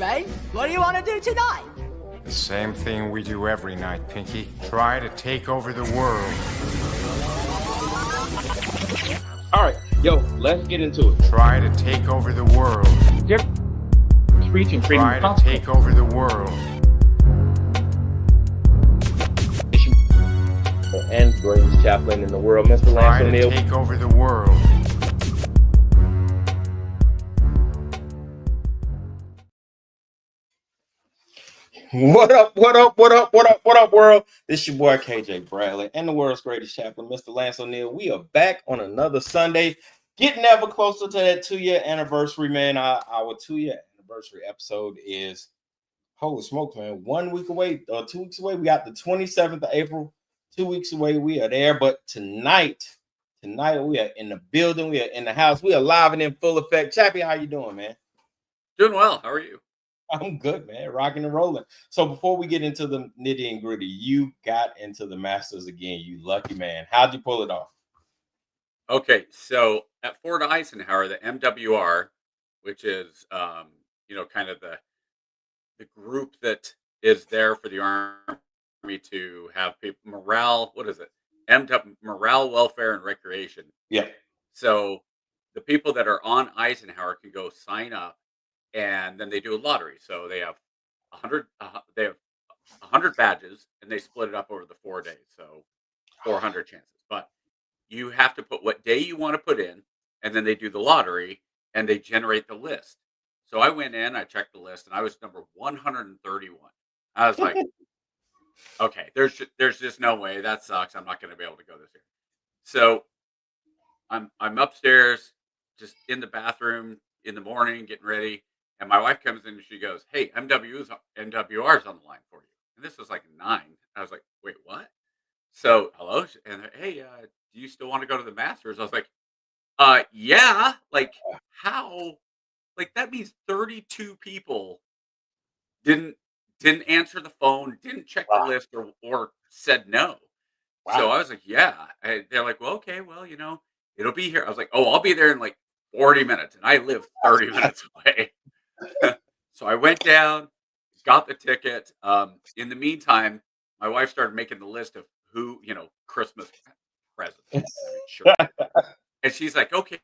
Ray. What do you want to do tonight? The same thing we do every night, Pinky. Try to take over the world. All right, yo, let's get into it. Try to take over the world. Preaching freedom Try of to conscience. take over the world. And greatest chaplain in the world, Mr. Try Lance to O'Neill. take over the world. What up, what up, what up, what up, what up, world? This your boy KJ Bradley and the world's greatest chaplain, Mr. Lance O'Neill. We are back on another Sunday, getting ever closer to that 2-year anniversary, man. Our 2-year anniversary episode is, holy smokes, man, 1 week away or 2 weeks away. We got the 27th of April, 2 weeks away. We are there, but tonight we are in the building. We are in the house. We are live and in full effect. Chappie, how you doing, man? Doing well. How are you? I'm good, man. Rocking and rolling. So before we get into the nitty and gritty, you got into the Masters again. You lucky man. How'd you pull it off? Okay, so at Fort Eisenhower, the MWR, which is kind of the group that is there for the Army to have people morale. What is it? Morale, welfare, and recreation. Yeah. So the people that are on Eisenhower can go sign up, and then they do a lottery. So they have 100. They have 100 badges, and they split it up over the 4 days. So 400 chances, but you have to put what day you want to put in, and then they do the lottery and they generate the list. So I went in, I checked the list, and I was number 131. I was like, okay, there's just no way. That sucks. I'm not going to be able to go this year. So I'm upstairs, just in the bathroom in the morning, getting ready, and my wife comes in and she goes, "Hey, MWR's on the line for you." And this was like 9. I was like, "Wait, what?" So hello, and hey, do you still want to go to the Masters? I was like, yeah. Like how? Like that means 32 people didn't answer the phone, didn't check the Wow. list, or said no. Wow. So I was like, yeah. They're like, well, okay, well, it'll be here. I was like, oh, I'll be there in like 40 minutes, and I live 30 minutes away. So I went down, got the ticket. In the meantime, my wife started making the list of who, Christmas presents. I mean, sure. And she's like, okay,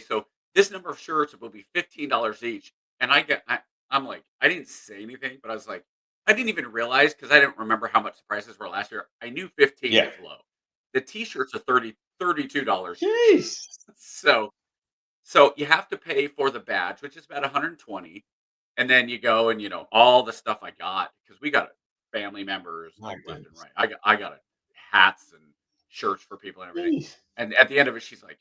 so this number of shirts will be $15 each. And I'm like, I didn't say anything, but I was like, I didn't even realize because I didn't remember how much the prices were last year. I knew 15 Yeah. was low. The t-shirts are $32. Jeez. So you have to pay for the badge, which is about 120. And then you go and all the stuff I got, because we got family members My left and goodness. right. I got hats and shirts for people and everything. Jeez. And at the end of it, she's like,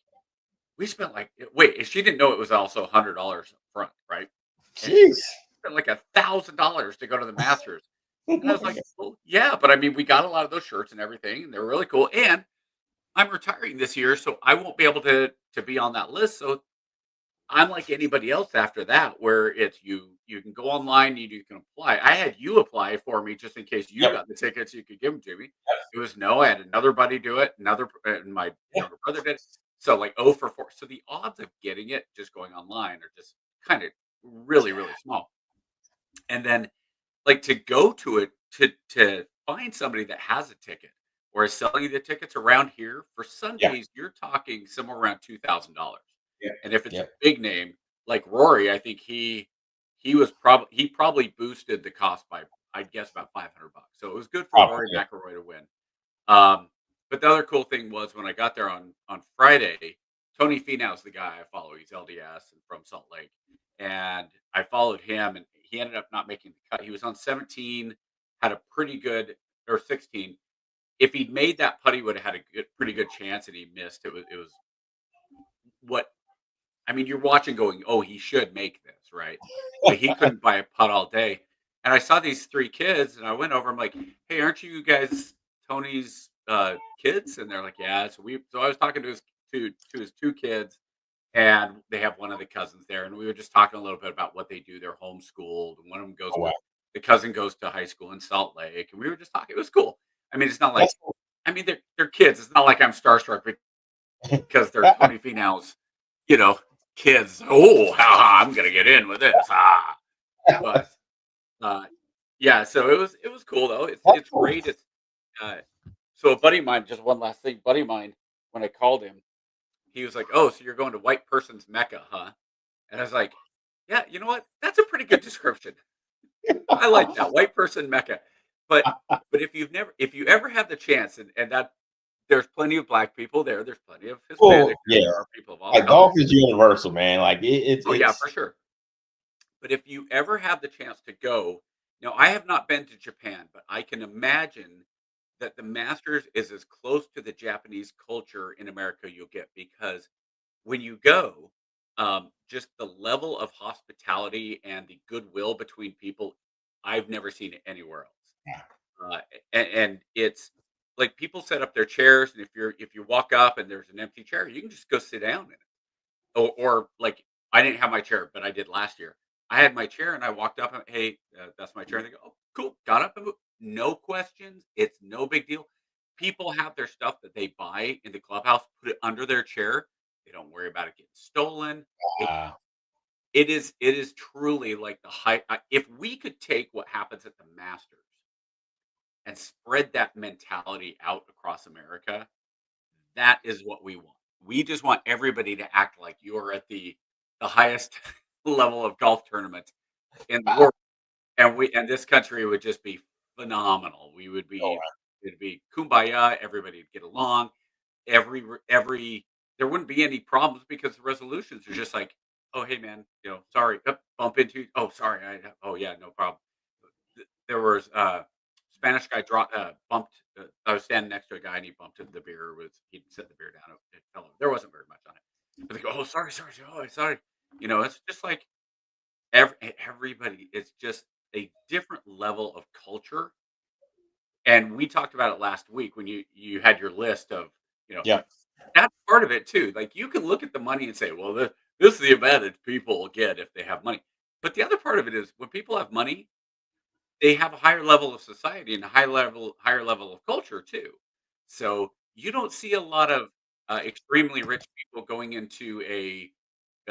we spent wait, she didn't know it was also $100 up front, right? And she's Jeez. like, spent like $1,000 to go to the Masters. And I was like, well, yeah, but I mean, we got a lot of those shirts and everything, and they're really cool. And I'm retiring this year, so I won't be able to be on that list. So I'm like anybody else after that, where it's you can go online, you can apply. I had you apply for me just in case you Yep. got the tickets, you could give them to me. It was no. I had another buddy do it, and my Yeah. younger brother did. So like 0 for 4. So the odds of getting it just going online are just kind of really, really small. And then like to go to it to find somebody that has a ticket or is selling you the tickets around here for Sundays, you're talking somewhere around $2,000. Yeah. And if it's Yeah. a big name like Rory, I think he probably boosted the cost by, I'd guess, about $500. So it was good for Probably, Rory yeah. McIlroy to win. But the other cool thing was when I got there on Friday, Tony Finau's the guy I follow. He's LDS and from Salt Lake, and I followed him, and he ended up not making the cut. He was on 17, had a pretty good, or 16. If he'd made that putt, he would have had a pretty good chance, and he missed. It was what I mean. You're watching, going, "Oh, he should make this, right?" But he couldn't buy a putt all day. And I saw these 3 kids, and I went over. I'm like, "Hey, aren't you guys Tony's kids?" And they're like, "Yeah." So I was talking to his 2 kids, and they have one of the cousins there, and we were just talking a little bit about what they do. They're homeschooled, and one of them goes Oh, wow. the cousin goes to high school in Salt Lake, and we were just talking. It was cool. I mean, it's not like, That's cool. I mean, they're kids. It's not like I'm starstruck because they're Tony Finau's, kids. Oh, I'm gonna get in with this. But yeah. So it was cool though. It's Oh, great. It's uh, so a buddy of mine. Just one last thing, buddy of mine. When I called him, he was like, "Oh, so you're going to white person's Mecca, huh?" And I was like, "Yeah, you know what? That's a pretty good description. I like that, white person Mecca." But if you ever have the chance, and that there's plenty of black people there, there's plenty of Hispanic, well, yeah. there are people of all Like colors. golf is universal, man. Like Oh yeah, it's for sure. But if you ever have the chance to go, I have not been to Japan, but I can imagine that the Masters is as close to the Japanese culture in America you'll get because when you go, just the level of hospitality and the goodwill between people, I've never seen it anywhere else. And it's like people set up their chairs, and if you walk up and there's an empty chair, you can just go sit down in it. Or like I didn't have my chair, but I did last year. I had my chair and I walked up and hey, that's my chair. And they go, oh, cool, got up and moved. No questions. It's no big deal. People have their stuff that they buy in the clubhouse, put it under their chair. They don't worry about it getting stolen. It, uh, it is truly like the high. If we could take what happens at the Masters and spread that mentality out across America, that is what we want. We just want everybody to act like you're at the highest level of golf tournament in the world, and this country would just be phenomenal. It'd be kumbaya, everybody would get along. Every there wouldn't be any problems because the resolutions are just like, "Oh, hey, man, sorry, bump into oh, sorry, oh, yeah, no problem." There was, Spanish guy bumped, I was standing next to a guy and he bumped into the beer, he'd set the beer down, it fell over. There wasn't very much on it. But they go, "Oh, sorry, sorry, sorry, oh, sorry." It's just like everybody, it's just a different level of culture, and we talked about it last week when you had your list of, you know, yeah. that's part of it too. Like, you can look at the money and say, "Well, this is the advantage people will get if they have money." But the other part of it is when people have money, they have a higher level of society and a higher level of culture too. So you don't see a lot of extremely rich people going into a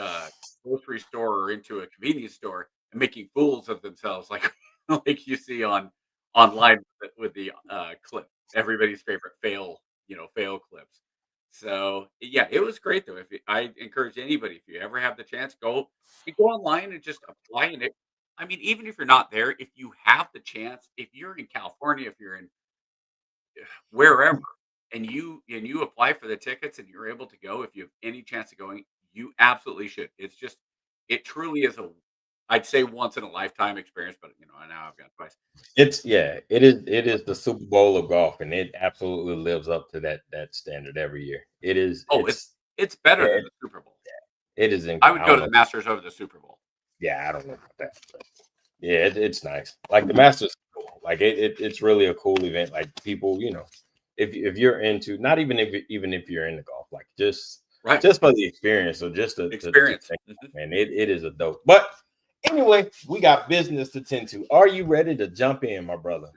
uh, grocery store or into a convenience store and making fools of themselves, like like you see online with the clip, everybody's favorite fail clips. So yeah, it was great though. I encourage anybody, if you ever have the chance, go online and just apply. And I mean, even if you're not there, if you have the chance, if you're in California, if you're in wherever, and you apply for the tickets and you're able to go, if you have any chance of going, you absolutely should. It truly is I'd say once in a lifetime experience, but now I've got twice. It's yeah, it is the Super Bowl of golf, and it absolutely lives up to that standard every year. It is Oh, it's better than it, the Super Bowl. it is I I would go don't to know. the Masters over the Super Bowl. Yeah, I don't know about that. But yeah, it's nice. Like the Masters, is cool. Like it's really a cool event. Like people, if you're into not even if you're into golf, like Right. just for the experience or just to Experience. think, Mhm. man, it is a dope. But anyway, we got business to tend to. Are you ready to jump in, my brother?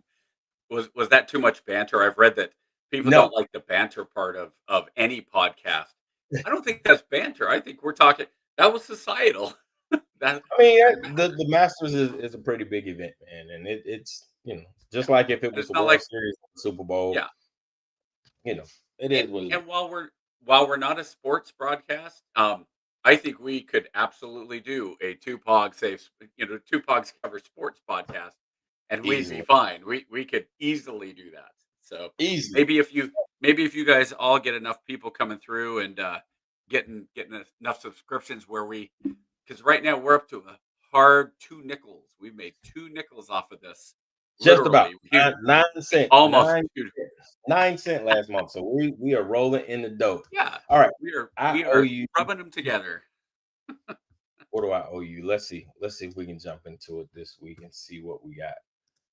Was that too much banter? I've read that people No, don't like the banter part of any podcast. I don't think that's banter. I think we're talking that was societal. That I mean that the mattered. Masters is a pretty big event, man, and it's just like if it And was it's the not World like Series, or the Super Bowl, yeah. you know, it And is what it is. and while we're not a sports broadcast, I think we could absolutely do a two pogs cover sports podcast, and we'd be Easily, fine. We could easily do that. So easily. maybe if you guys all get enough people coming through and getting enough subscriptions where because right now we're up to a hard 2 nickels. We've made 2 nickels off of this. Just about Literally, we 9 cent, almost 9 cent last month. So we are rolling in the dough. yeah. All right. We are I we owe are you. rubbing them together. What do I owe you? Let's see. Let's see if we can jump into it this week and see what we got.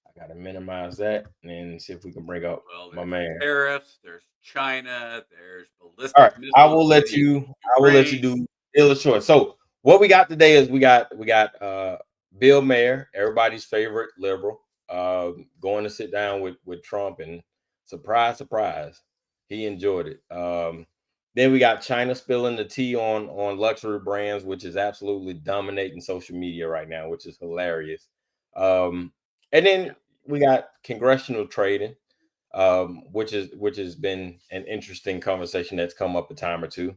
I gotta minimize that and then see if we can bring up Well, my there's man. tariffs, there's China, there's All right. ballistic I missiles will let hitting you Ukraine. do illustrate. So what we got today is we got Bill Mayer, everybody's favorite liberal, going to sit down with Trump, and surprise, surprise, he enjoyed it. Then we got China spilling the tea on luxury brands, which is absolutely dominating social media right now, which is hilarious. And Yeah. then we got congressional trading, which has been an interesting conversation that's come up a time or two.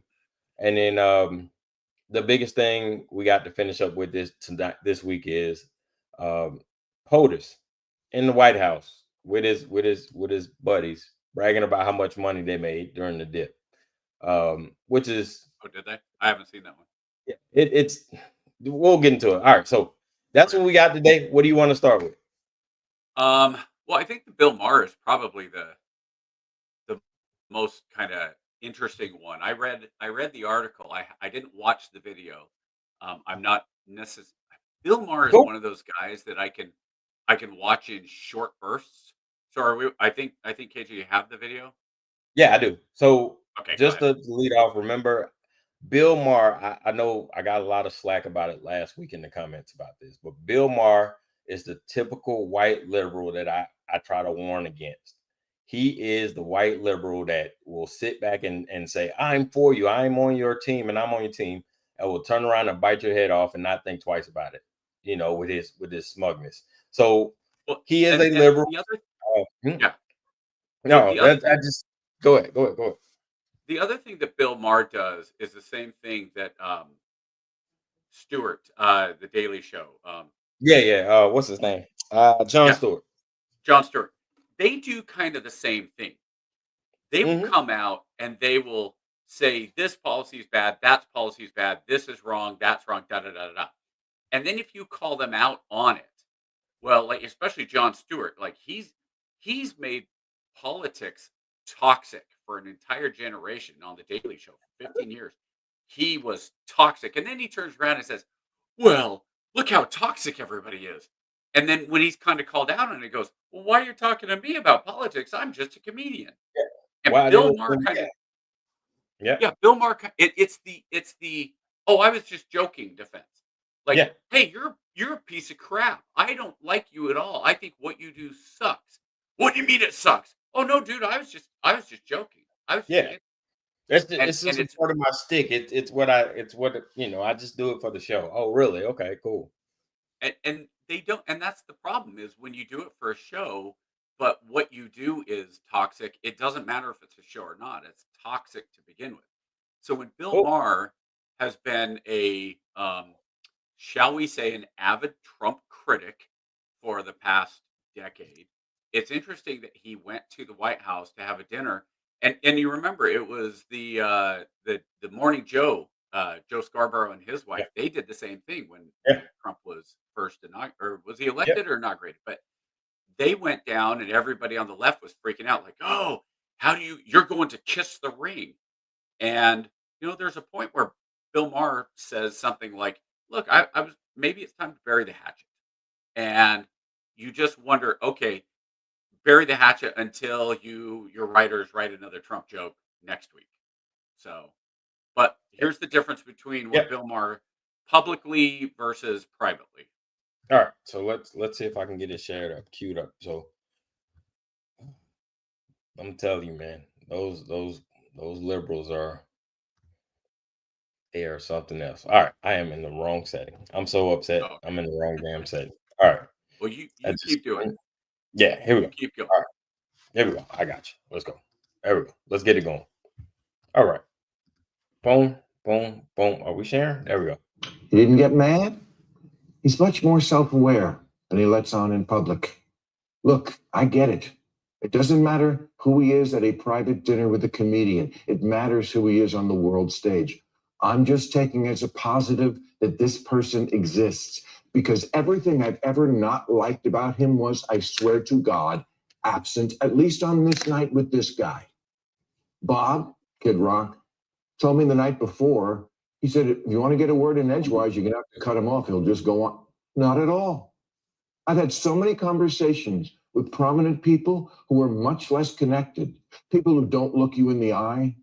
And then the biggest thing we got to finish up with this week is um, POTUS in the White House with his buddies bragging about how much money they made during the dip, which is Oh, did they? I haven't seen that one. it's we'll get into it. All right, so that's Okay. what we got today. What do you want to start with? Well, I think the Bill Maher is probably the most kind of interesting one. I read the article. I didn't watch the video. I'm not necessarily. Bill Maher is Cool. one of those guys that I can watch in short bursts. So are we? I think KJ, you have the video. Yeah, I do. So Okay, go just ahead. to lead off, remember Bill Maher, I know I got a lot of slack about it last week in the comments about this, but Bill Maher is the typical white liberal that I try to warn against. He is the white liberal that will sit back and say, I'm for you, I'm on your team, and I'm on your team, and will turn around and bite your head off and not think twice about it, with his smugness. So Well, he is a and liberal. the other Hmm, yeah. Well, no, the other I thing just go ahead, go ahead, go ahead. the other thing that Bill Maher does is the same thing that Stewart, the Daily Show, Yeah, yeah. What's his name? John yeah, Stewart. Jon Stewart. They do kind of the same thing. They will Hmm. come out and they will say this policy is bad, that policy is bad, this is wrong, that's wrong, da da da da da. And then if you call them out on it, well, like especially Jon Stewart, like he's made politics toxic for an entire generation on the Daily Show for 15 years. He was toxic. And then he turns around and says, well, look how toxic everybody is. And then when he's kind of called out on it, he goes, well, why are you talking to me about politics? I'm just a comedian. And Wow, they Bill were Maher kind yeah, of, yeah, yeah, Bill Maher, it's the, oh, I was just joking defense. Like, yeah, hey, you're a piece of crap. I don't like you at all. I think what you do sucks. What do you mean it sucks? Oh no, dude, I was just joking. I was just yeah. being and It's and just a it's part of my stick. It's what I just do it for the show. Oh, really? Okay, cool. and they don't, and that's the problem is when you do it for a show, but what you do is toxic. It doesn't matter if it's a show or not. It's toxic to begin with. So when Bill Cool. Maher has been a shall we say, an avid Trump critic for the past decade. It's interesting that he went to the White House to have a dinner, and you remember it was the Morning Joe, Joe Scarborough and his Yeah, wife. They did the same thing when yeah, Trump was first inaugurated, or was he yeah. elected or inaugurated? But they went down, and everybody on the left was freaking out, like, "Oh, how do you're going to kiss the ring?" And, there's a point where Bill Maher says something like, "Look, I was maybe it's time to bury the hatchet." And you just wonder, okay, bury the hatchet until your writers write another Trump joke next week. So, but Yeah. here's the difference between Yeah. what Bill Maher publicly versus privately. All right. So let's see if I can get it shared up, queued up. So I'm telling you, man, those liberals are they are something else. All right. I am in the wrong setting. I'm so upset. Oh, I'm okay. in the wrong damn setting. All right. Well, you I you just keep doing it. yeah, here we You go. keep going. All right. Here we go. I got you. Let's go. There we go. Let's get it going. All right. Boom, boom, boom. Are we sharing? There we go. He didn't get mad. He's much more self aware than he lets on in public. Look, I get it. It doesn't matter who he is at a private dinner with a comedian, it matters who he is on the world stage. I'm just taking as a positive that this person exists because everything I've ever not liked about him was, I swear to God, absent, at least on this night with this guy. Bob, Kid Rock, told me the night before, he said, if you want to get a word in edgewise, you're going to have to cut him off. He'll just go on. Not at all. I've had so many conversations with prominent people who are much less connected, people who don't look you in the eye,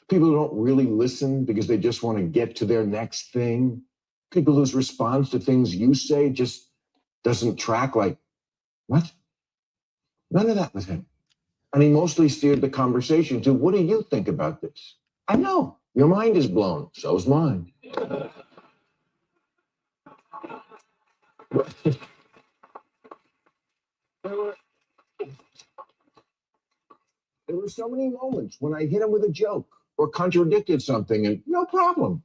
people who don't really listen because they just want to get to their next thing, people whose response to things you say just doesn't track like, what? None of that with him. And he mostly steered the conversation to, what do you think about this? I know. Your mind is blown. So's mine. There were, there were so many moments when I hit him with a joke or contradicted something, and no problem.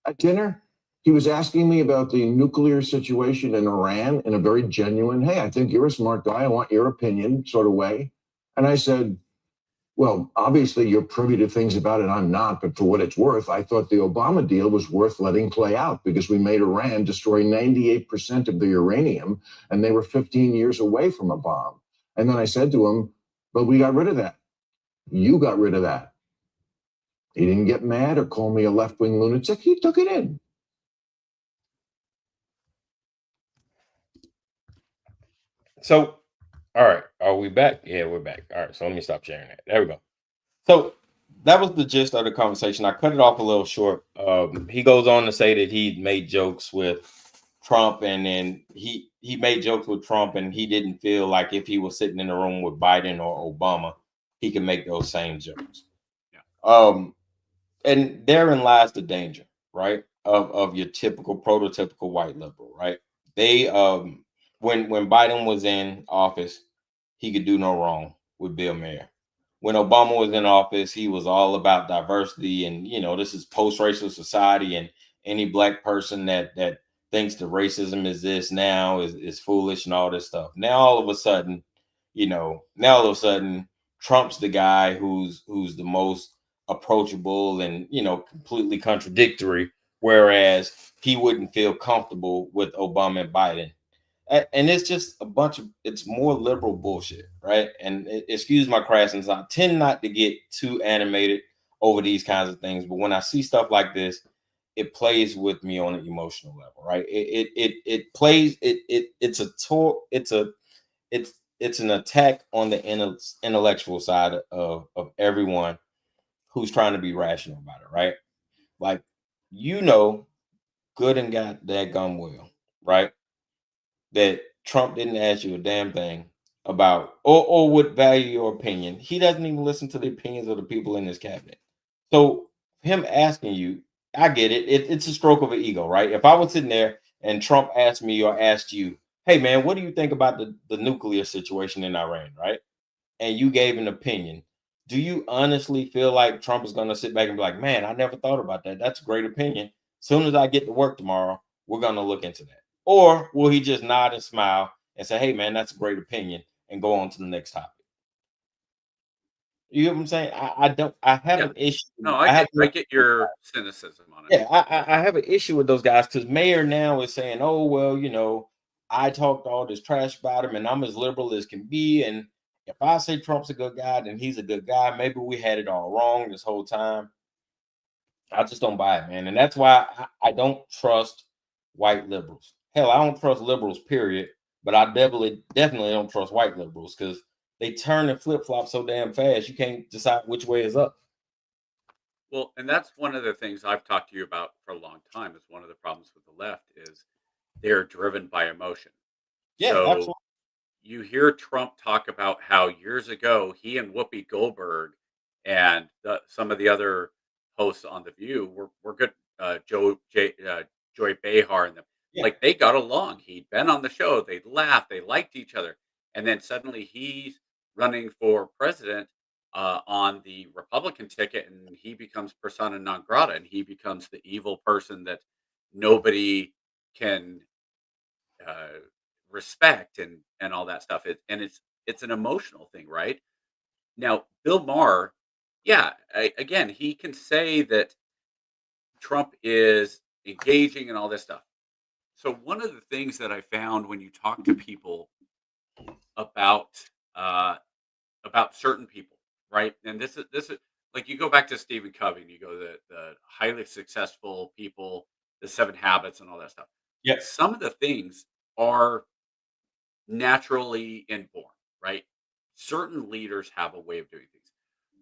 At dinner, he was asking me about the nuclear situation in Iran in a very genuine, hey, I think you're a smart guy. I want your opinion sort of way. And I said, well, obviously you're privy to things about it. I'm not, but for what it's worth, I thought the Obama deal was worth letting play out because we made Iran destroy 98% of the uranium and they were 15 years away from a bomb. And then I said to him, but we got rid of that. You got rid of that. He didn't get mad or call me a left-wing lunatic. He took it in. So, all right, are we back? Yeah, we're back. All right, so let me stop sharing that. There we go. So that was the gist of the conversation. I cut it off a little short. He goes on to say that he made jokes with Trump, and then he made jokes with Trump, and he didn't feel like if he was sitting in the room with Biden or Obama, he could make those same jokes. Yeah. And therein lies the danger, right? Of your typical prototypical white liberal, right? They when Biden was in office, he could do no wrong with Bill Mayer. When Obama was in office, he was all about diversity, and this is post-racial society, and any black person that thinks that racism is this now is foolish and all this stuff. Now all of a sudden, Trump's the guy who's the most approachable and completely contradictory, whereas he wouldn't feel comfortable with Obama and Biden. And it's just it's more liberal bullshit, right? And excuse my crassness, I tend not to get too animated over these kinds of things, but when I see stuff like this, it plays with me on an emotional level, right? It plays it's a talk, it's an attack on the intellectual side of everyone who's trying to be rational about it, right? Like, good and got that gum well, right? That Trump didn't ask you a damn thing about or would value your opinion. He doesn't even listen to the opinions of the people in his cabinet. So him asking you, I get it. It's a stroke of an ego, right? If I was sitting there and Trump asked me or asked you, hey man, what do you think about the nuclear situation in Iran, right? And you gave an opinion. Do you honestly feel like Trump is going to sit back and be like, man, I never thought about that. That's a great opinion. As soon as I get to work tomorrow, we're going to look into that. Or will he just nod and smile and say, hey, man, that's a great opinion and go on to the next topic? You know what I'm saying? I have Yeah. an issue. No, I I get your cynicism on it. Yeah, I have an issue with those guys because Mayor now is saying, "Oh well, I talked all this trash about him, and I'm as liberal as can be. And if I say Trump's a good guy, then he's a good guy. Maybe we had it all wrong this whole time." I just don't buy it, man, and that's why I don't trust white liberals. Hell, I don't trust liberals, period. But I definitely don't trust white liberals because they turn and flip flop so damn fast. You can't decide which way is up. Well, and that's one of the things I've talked to you about for a long time is one of the problems with the left is they're driven by emotion. Yeah, So absolutely. you hear Trump talk about how years ago he and Whoopi Goldberg and some of the other hosts on The View were good. Joy Behar and them, Yeah, like they got along. He'd been on the show. They laughed. They liked each other. And then suddenly he's running for president on the Republican ticket, and he becomes persona non grata, and he becomes the evil person that nobody can uh, respect and all that stuff. And it's an emotional thing, right? Now, Bill Maher, yeah, again, he can say that Trump is engaging and all this stuff. So one of the things that I found when you talk to people about uh, certain people, right? And this is like you go back to Stephen Covey, and you go the highly successful people, the Seven Habits, and all that stuff. yeah, Some of the things are naturally inborn, right? Certain leaders have a way of doing things.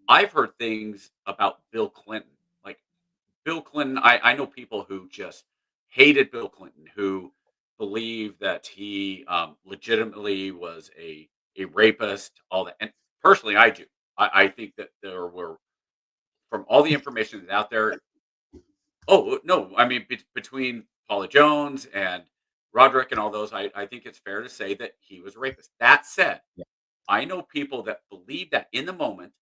I've heard things about Bill Clinton. Like Bill Clinton, I know people who just hated Bill Clinton, who believe that he legitimately was a rapist, all that. And personally, I do. I think that there were, from all the information that's out there. Oh no, I mean between Paula Jones and Roderick and all those, I think it's fair to say that he was a rapist. That said, Yeah. I know people that believe that in the moment,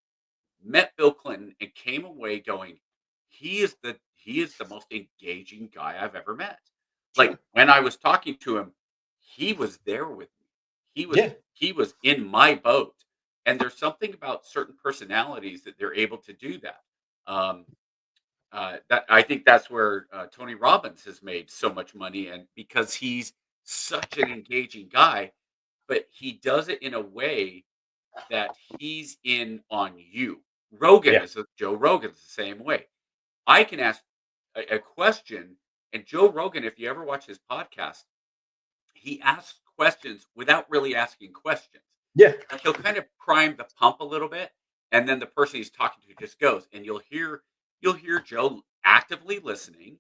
met Bill Clinton and came away going, he is the most engaging guy I've ever met. Like Sure. when I was talking to him, he was there with me. He was Yeah. he was in my boat. And there's something about certain personalities that they're able to do that. Um, that I think that's where Tony Robbins has made so much money, and because he's such an engaging guy, but he does it in a way that he's in on you. Yeah. Joe Rogan's the same way. I can ask a question, and Joe Rogan, if you ever watch his podcast, he asks questions without really asking questions. Yeah. Like he'll kind of prime the pump a little bit, and then the person he's talking to just goes, and you'll hear Joe actively listening.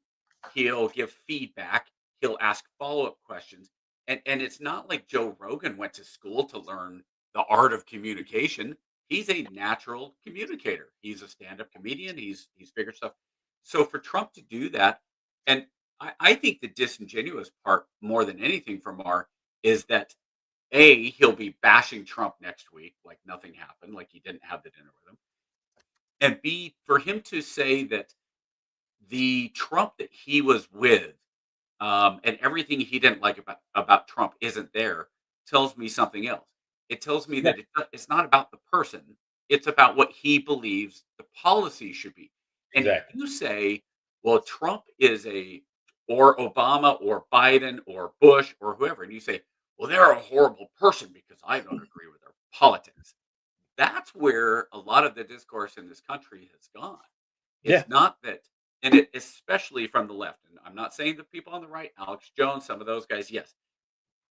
He'll give feedback. He'll ask follow-up questions. And it's not like Joe Rogan went to school to learn the art of communication. He's a natural communicator. He's a stand-up comedian. He's figured stuff. So for Trump to do that, and I think the disingenuous part more than anything from R is that A, he'll be bashing Trump next week like nothing happened, like he didn't have the dinner with him. And B, for him to say that the Trump that he was with, and everything he didn't like about Trump isn't there, tells me something else. It tells me Yeah. that it's not about the person; it's about what he believes the policy should be. And if Exactly. you say, "Well, Trump is or Obama, or Biden, or Bush, or whoever," and you say, "Well, they're a horrible person because I don't agree with their politics," that's where a lot of the discourse in this country has gone. Yeah. It's not that, and it especially from the left, and I'm not saying the people on the right, Alex Jones, some of those guys, yes.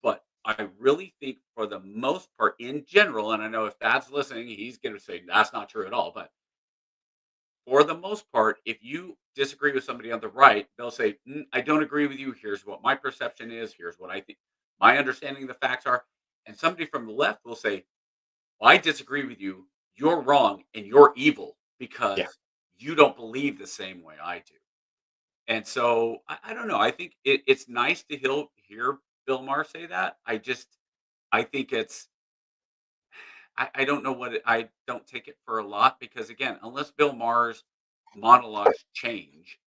But I really think for the most part, in general, and I know if Dad's listening, he's gonna say that's not true at all. But for the most part, if you disagree with somebody on the right, they'll say, I don't agree with you. Here's what my perception is. Here's what I think my understanding of the facts are. And somebody from the left will say, well, I disagree with you. You're wrong and you're evil Yeah. because you don't believe the same way I do. And so I don't know. I think it's nice to hear Bill Maher say that. I think I don't know I don't take it for a lot because again, unless Bill Maher's monologues change,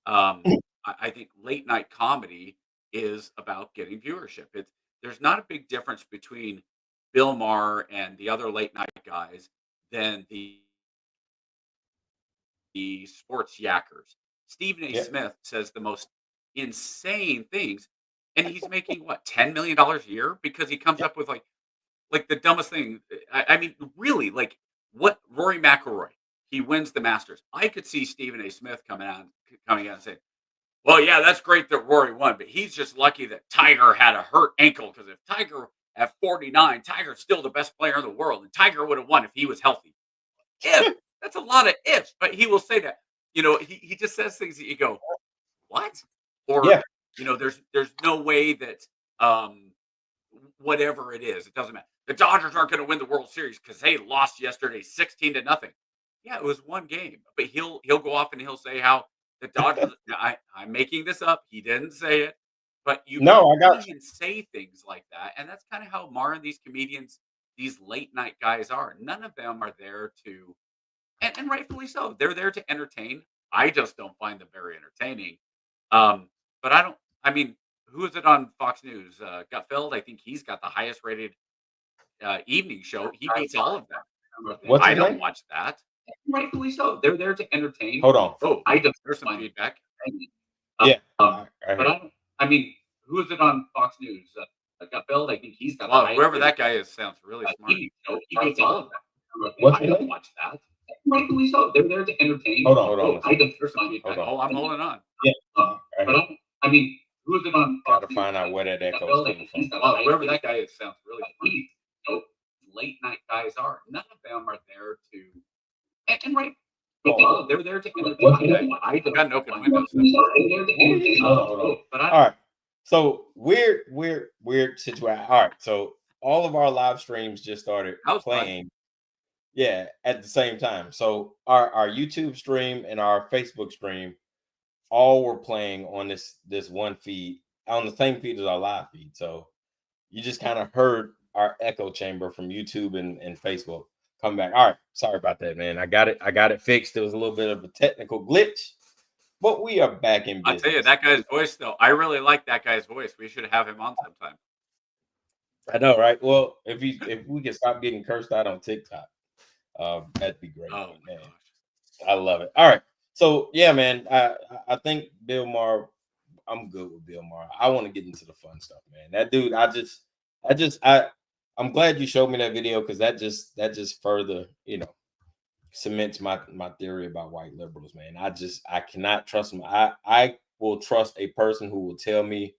I think late night comedy is about getting viewership. There's not a big difference between Bill Maher and the other late night guys than the sports yackers. Stephen A. Yeah. Smith says the most insane things, and he's making what $10 million a year because he comes Yeah. up with like the dumbest thing. I mean, really, like what Rory McIlroy, he wins the Masters. I could see Stephen A. Smith coming out and saying, "Well, yeah, that's great that Rory won, but he's just lucky that Tiger had a hurt ankle because if Tiger at 49, Tiger's still the best player in the world, and Tiger would have won if he was healthy." If that's a lot of ifs, but he will say that. He just says things that you go, "What?" Or Yeah. there's no way that um whatever it is, it doesn't matter. The Dodgers aren't going to win the World Series because they lost yesterday 16-0. Yeah, it was one game, but he'll go off and he'll say how the Dodgers. Now, I'm making this up. He didn't say it, but you can No, I got see you. him say things like that, and that's kind of how Mara and these comedians, these late night guys are. None of them are there to, and rightfully so. They're there to entertain. I just don't find them very entertaining. But I don't. I mean, who is it on Fox News? Gutfeld. I think he's got the highest rated evening show. He beats all of them. What's I his don't name? watch that. Rightfully so. They're there to entertain. Hold on. Oh, there's some feedback. Yeah. Um, Right but here. I mean, who is it on Fox News? Gutfeld. I think he's got. Well, whoever that guy is sounds really smart. Evening show. He beats all of them. What's I his don't name? watch that. Rightfully so. They're there to entertain. Hold on. Oh, there's some feedback. Hold on. Oh, I'm holding on. Yeah. Right But here. I mean, who is it on? Gotta find out where that echo's coming from. Well, whoever that guy is sounds really smart. Late night guys are. None of them are there to. And right. They're there to entertain. I got an open window. But All right. So weird situation. All right. So all of our live streams just started That was fun. playing Yeah, at the same time. So our YouTube stream and our Facebook stream all were playing on this one feed, on the same feed as our live feed. So you just kind of heard our echo chamber from YouTube and Facebook come back. All right, sorry about that, man. I got it fixed. There was a little bit of a technical glitch, but we are back in I tell you, business. that guy's voice though. I really like that guy's voice. We should have him on sometime. I know, right? Well, if we can stop getting cursed out on TikTok, that'd be great, Oh my man. gosh. I love it. All right, so yeah, man. I think Bill Maher. I'm good with Bill Maher. I want to get into the fun stuff, man. That dude, I'm glad you showed me that video because that just further, cements my theory about white liberals, man. I cannot trust them. I will trust a person who will tell me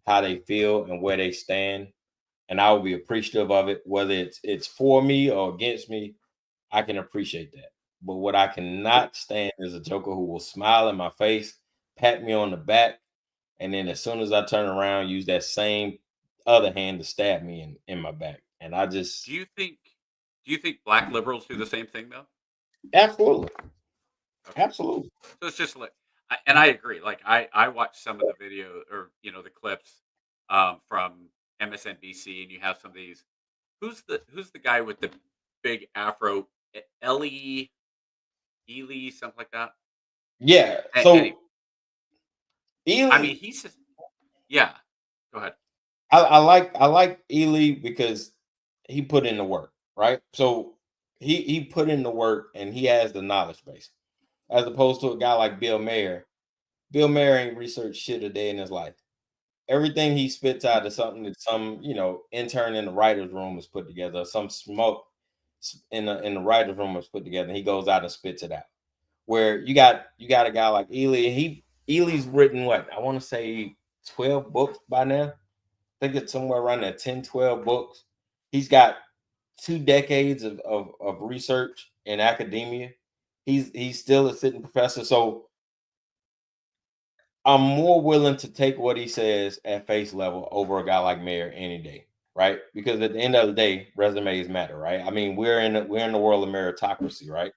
how they feel and where they stand, and I will be appreciative of it, whether it's for me or against me. I can appreciate that. But what I cannot stand is a joker who will smile in my face, pat me on the back, and then as soon as I turn around, use that same other hand to stab me in my back. And I Do just you think black liberals do the same thing though? absolutely, Okay. absolutely. So it's just like, and I agree. Like I watched some of the video or the clips from MSNBC, and you have some of these. Who's the guy with the big afro? Ellie Ely, something like that. Yeah. Anyway, So I mean, Ely, he's just yeah. Go ahead. I like Ely because he put in the work, right? So he put in the work and he has the knowledge base, as opposed to a guy like Bill Mayer. Bill Mayer ain't researched shit a day in his life. Everything he spits out is something that some intern in the writer's room has put together, some smoke in the writer's room has put together, and he goes out and spits it out. Where you got a guy like Ely, Ely's written what, I want to say 12 books by now. I think it's somewhere around there, 10, 12 books. He's got 2 decades of research in academia. He's still a sitting professor. So I'm more willing to take what he says at face level over a guy like Mayer any day, right? Because at the end of the day, resumes matter, right? I mean, we're in the world of meritocracy, right?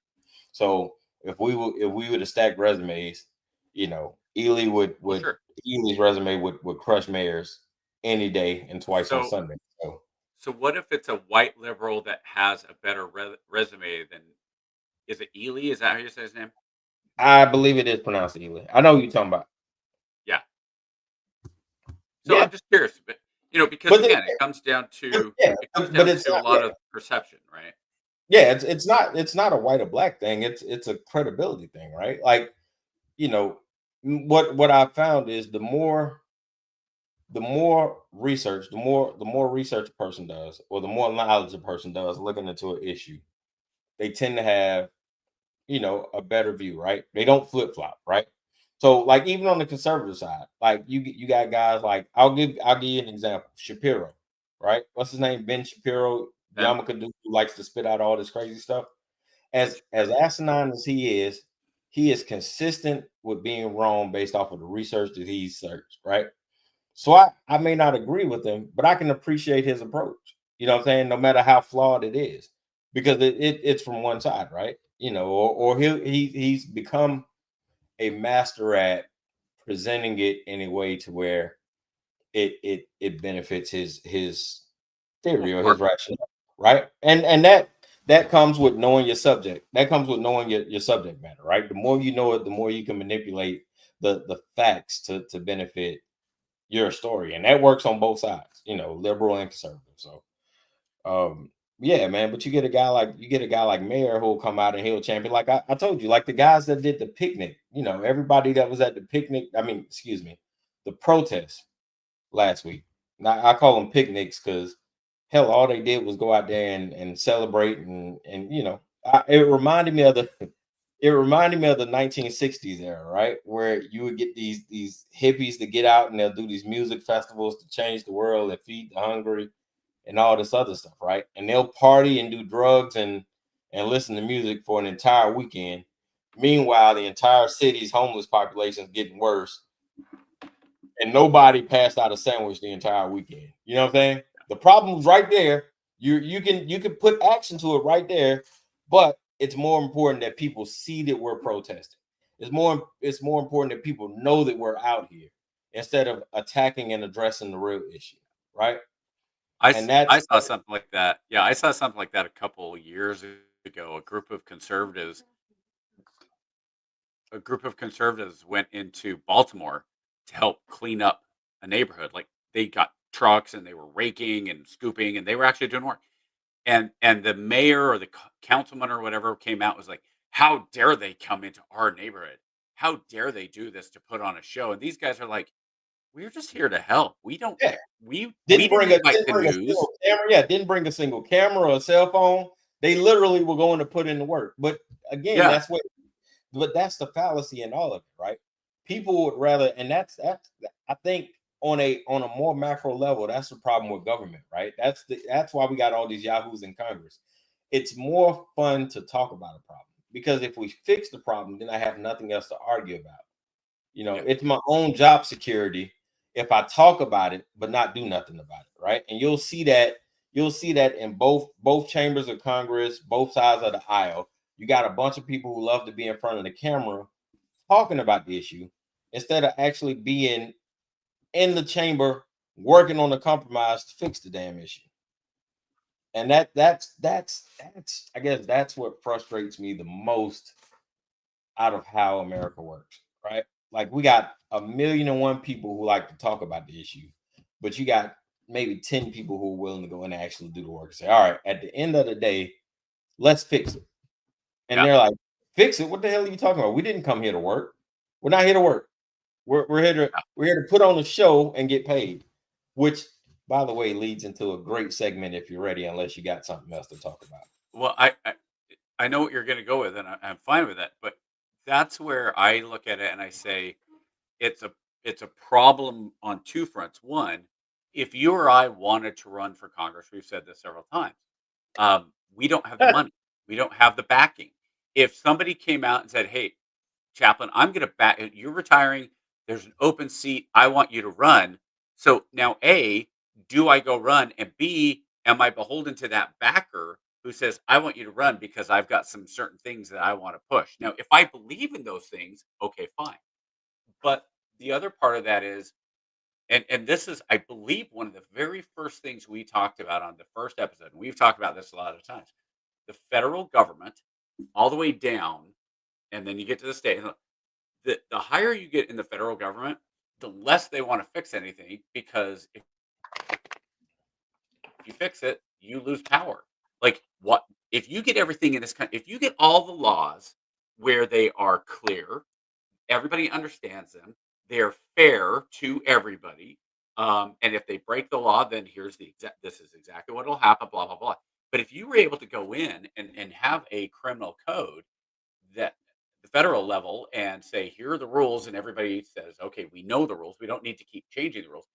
So if we were to stack resumes, Ely Well, would sure. Ely's resume would crush Mayer's any day and twice on So Sunday. So so what if it's a white liberal that has a better resume than is it Ely? Is that how you say his name? I believe it is pronounced Ely. I know who you're talking about. Yeah. So Yeah, I'm just curious, but because but again, it comes down to yeah, but it's a not. lot of perception, right? Yeah, it's not a white or black thing. It's a credibility thing, right? Like, you know, what I found is the more research, the more research a person does, or the more knowledge a person does looking into an issue, they tend to have, a better view, right? They don't flip flop, right? So, like, even on the conservative side, like you got guys like, I'll give you an example, Shapiro, right? What's his name? Ben Shapiro, Then Yamaka dude who likes to spit out all this crazy stuff. Ben As Shapiro. asinine as he is consistent with being wrong based off of the research that he's searched, right? So I may not agree with him, but I can appreciate his approach. You know what I'm saying? No matter how flawed it is, because it's from one side, right? Or he's become a master at presenting it in a way to where it benefits his Well, theory of or course. his rationale, right? And that comes with knowing your subject. That comes with knowing your subject matter, right? The more you know it, the more you can manipulate the facts to benefit your story, and that works on both sides, liberal and conservative. So, yeah, man. But you get a guy like Mayer who will come out and he'll champion. Like I told you, like the guys that did the picnic. Everybody that was at the picnic. I mean, excuse me, the protest last week. Now I call them picnics because hell, all they did was go out there and celebrate and it reminded me of the 1960s era, right? Where you would get these hippies to get out and they'll do these music festivals to change the world and feed the hungry and all this other stuff, right? And they'll party and do drugs and listen to music for an entire weekend. Meanwhile, the entire city's homeless population is getting worse, and nobody passed out a sandwich the entire weekend. You know what I'm saying? The problem's right there. You can put action to it right there, But it's more important that people see that we're protesting. It's more important that people know that we're out here instead of attacking and addressing the real issue, right? And I that's saw something like that. Yeah, I saw something like that a couple years ago. A group of conservatives went into Baltimore to help clean up a neighborhood. Like they got trucks and they were raking and scooping and they were actually doing work. And the mayor or the councilman or whatever came out and was like, "How dare they come into our neighborhood? How dare they do this to put on a show?" And these guys are like, "We're just here to help. We don't. yeah. We didn't invite Didn't the bring a news." single camera. Yeah, didn't bring a single camera or a cell phone. They literally were going to put in the work. But again, Yeah, that's the fallacy in all of it, right? People would rather, and that's I think on a more macro level, that's the problem with government, right? That's why we got all these yahoos in Congress. It's more fun to talk about a problem because if we fix the problem, then I have nothing else to argue about. yeah, It's my own job security if I talk about it but not do nothing about it, right? And you'll see that in both chambers of Congress, both sides of the aisle. You got a bunch of people who love to be in front of the camera talking about the issue instead of actually being in the chamber working on the compromise to fix the damn issue. And that's I guess that's what frustrates me the most out of how America works, right? Like we got 1,000,001 people who like to talk about the issue, but you got maybe 10 people who are willing to go and actually do the work and say, all right, at the end of the day, let's fix it. And yeah. they're like, fix it? What the hell are you talking about? We didn't come here to work. We're not here to work. We're here to put on a show and get paid, which by the way leads into a great segment if you're ready, unless you got something else to talk about. Well, I know what you're going to go with, and I'm fine with that. But that's where I look at it and I say it's a problem on two fronts. One, if you or I wanted to run for Congress, we've said this several times. We don't have the money. We don't have the backing. If somebody came out and said, "Hey, Chaplain, I'm going to back. You're retiring. There's an open seat. I want you to run." So now, A, do I go run? And B, am I beholden to that backer who says, "I want you to run because I've got some certain things that I want to push"? Now, if I believe in those things, okay, fine. But the other part of that is, and this is, I believe, one of the very first things we talked about on the first episode. And we've talked about this a lot of times. The federal government, all the way down, and then you get to the state. And the higher you get in the federal government, the less they want to fix anything because if you fix it, you lose power. Like what if you get everything in this country, if you get all the laws where they are clear, everybody understands them, they're fair to everybody. And if they break the law, then this is exactly what will happen, blah, blah, blah. But if you were able to go in and have a criminal code that the federal level and say, here are the rules, and everybody says, okay, we know the rules. We don't need to keep changing the rules.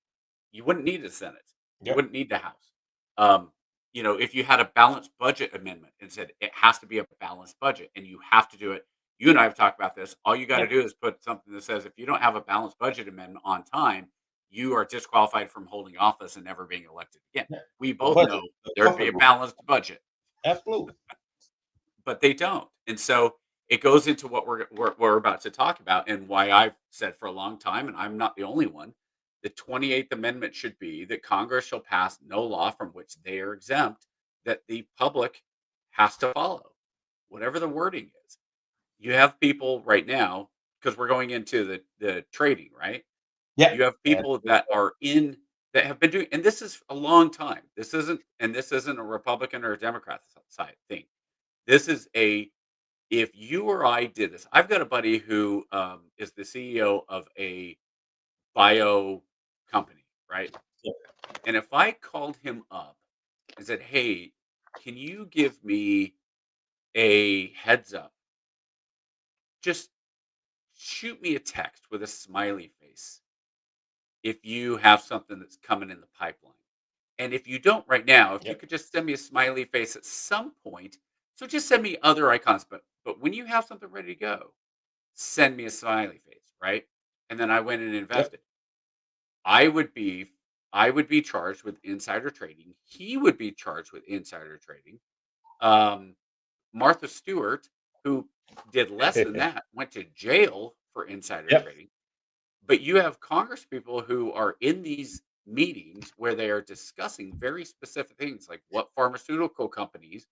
You wouldn't need the Senate. You Yep. wouldn't need the House. Um, if you had a balanced budget amendment and said it has to be a balanced budget and you have to do it, you and I have talked about this. All you got to Yep. do is put something that says if you don't have a balanced budget amendment on time, you are disqualified from holding office and never being elected again. Yep. We A both budget, know a there'd be comfort a rule. balanced budget, Absolutely. but they don't. And so it goes into what we're about to talk about and why I've said for a long time, and I'm not the only one, the 28th Amendment should be that Congress shall pass no law from which they are exempt that the public has to follow, whatever the wording is. You have people right now, because we're going into the trading, right? Yeah. You have people that are in that have been doing, and this is a long time. This isn't a Republican or a Democrat side thing. This is a if you or I did this, I've got a buddy who is the CEO of a bio company, right? And if I called him up and said, "Hey, can you give me a heads up? Just shoot me a text with a smiley face if you have something that's coming in the pipeline. And if you don't right now, if you Yep. could just send me a smiley face at some point, so just send me other icons, but when you have something ready to go, send me a smiley face, right?" And then I went and Yep. invested. I would be I would be charged with insider trading. He would be charged with insider trading. Um, Martha Stewart, who did less than that, went to jail for insider Yep. trading. But you have Congress people who are in these meetings where they are discussing very specific things like what pharmaceutical companies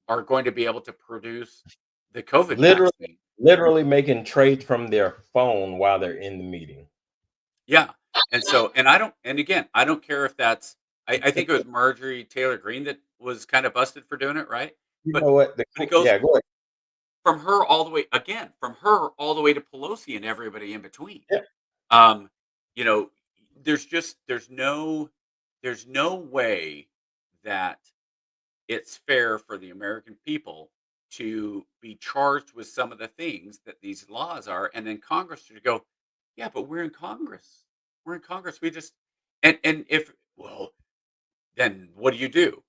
are going to be able to produce the COVID Literally, vaccine. literally making trades from their phone while they're in the meeting. Yeah. And so, and I don't, and again, I don't care if that's, I think it was Marjorie Taylor Greene that was kind of busted for doing it, right? You But, know what? but it goes Yeah, go ahead. from her all the way, again, from her all the way to Pelosi and everybody in between. Yeah. Um, you know, there's just, there's no way that it's fair for the American people to be charged with some of the things that these laws are, and then Congress should go, yeah, but we're in Congress. We're in Congress. We just and if well, then what do you do?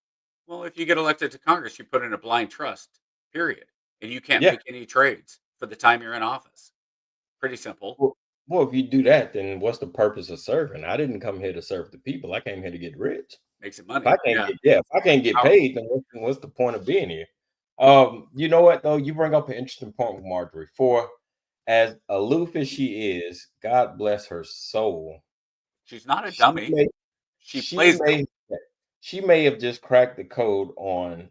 Well, if you get elected to Congress, you put in a blind trust, period, and you can't Yeah. make any trades for the time you're in office. Pretty simple. Well, if you do that, then what's the purpose of serving? I didn't come here to serve the people. I came here to get rich. Makes it If I money. can't Yeah. if I can't get How- paid, then what's the point of being here? You know what though? You bring up an interesting point with Marjorie. For as aloof as she is, God bless her soul. She's not a She dummy. may She she plays dumb. may she may have just cracked the code on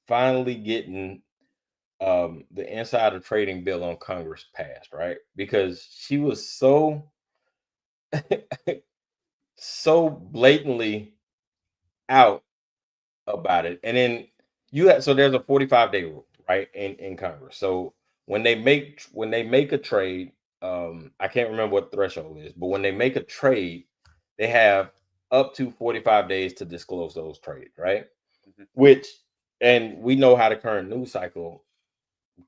finally getting the insider trading bill on Congress passed, right? Because she was so blatantly out about it. And then so there's a 45-day rule, right, in Congress. So when they make a trade, I can't remember what threshold is, but when they make a trade, they have up to 45 days to disclose those trades, right? Mhm. Which and we know how the current news cycle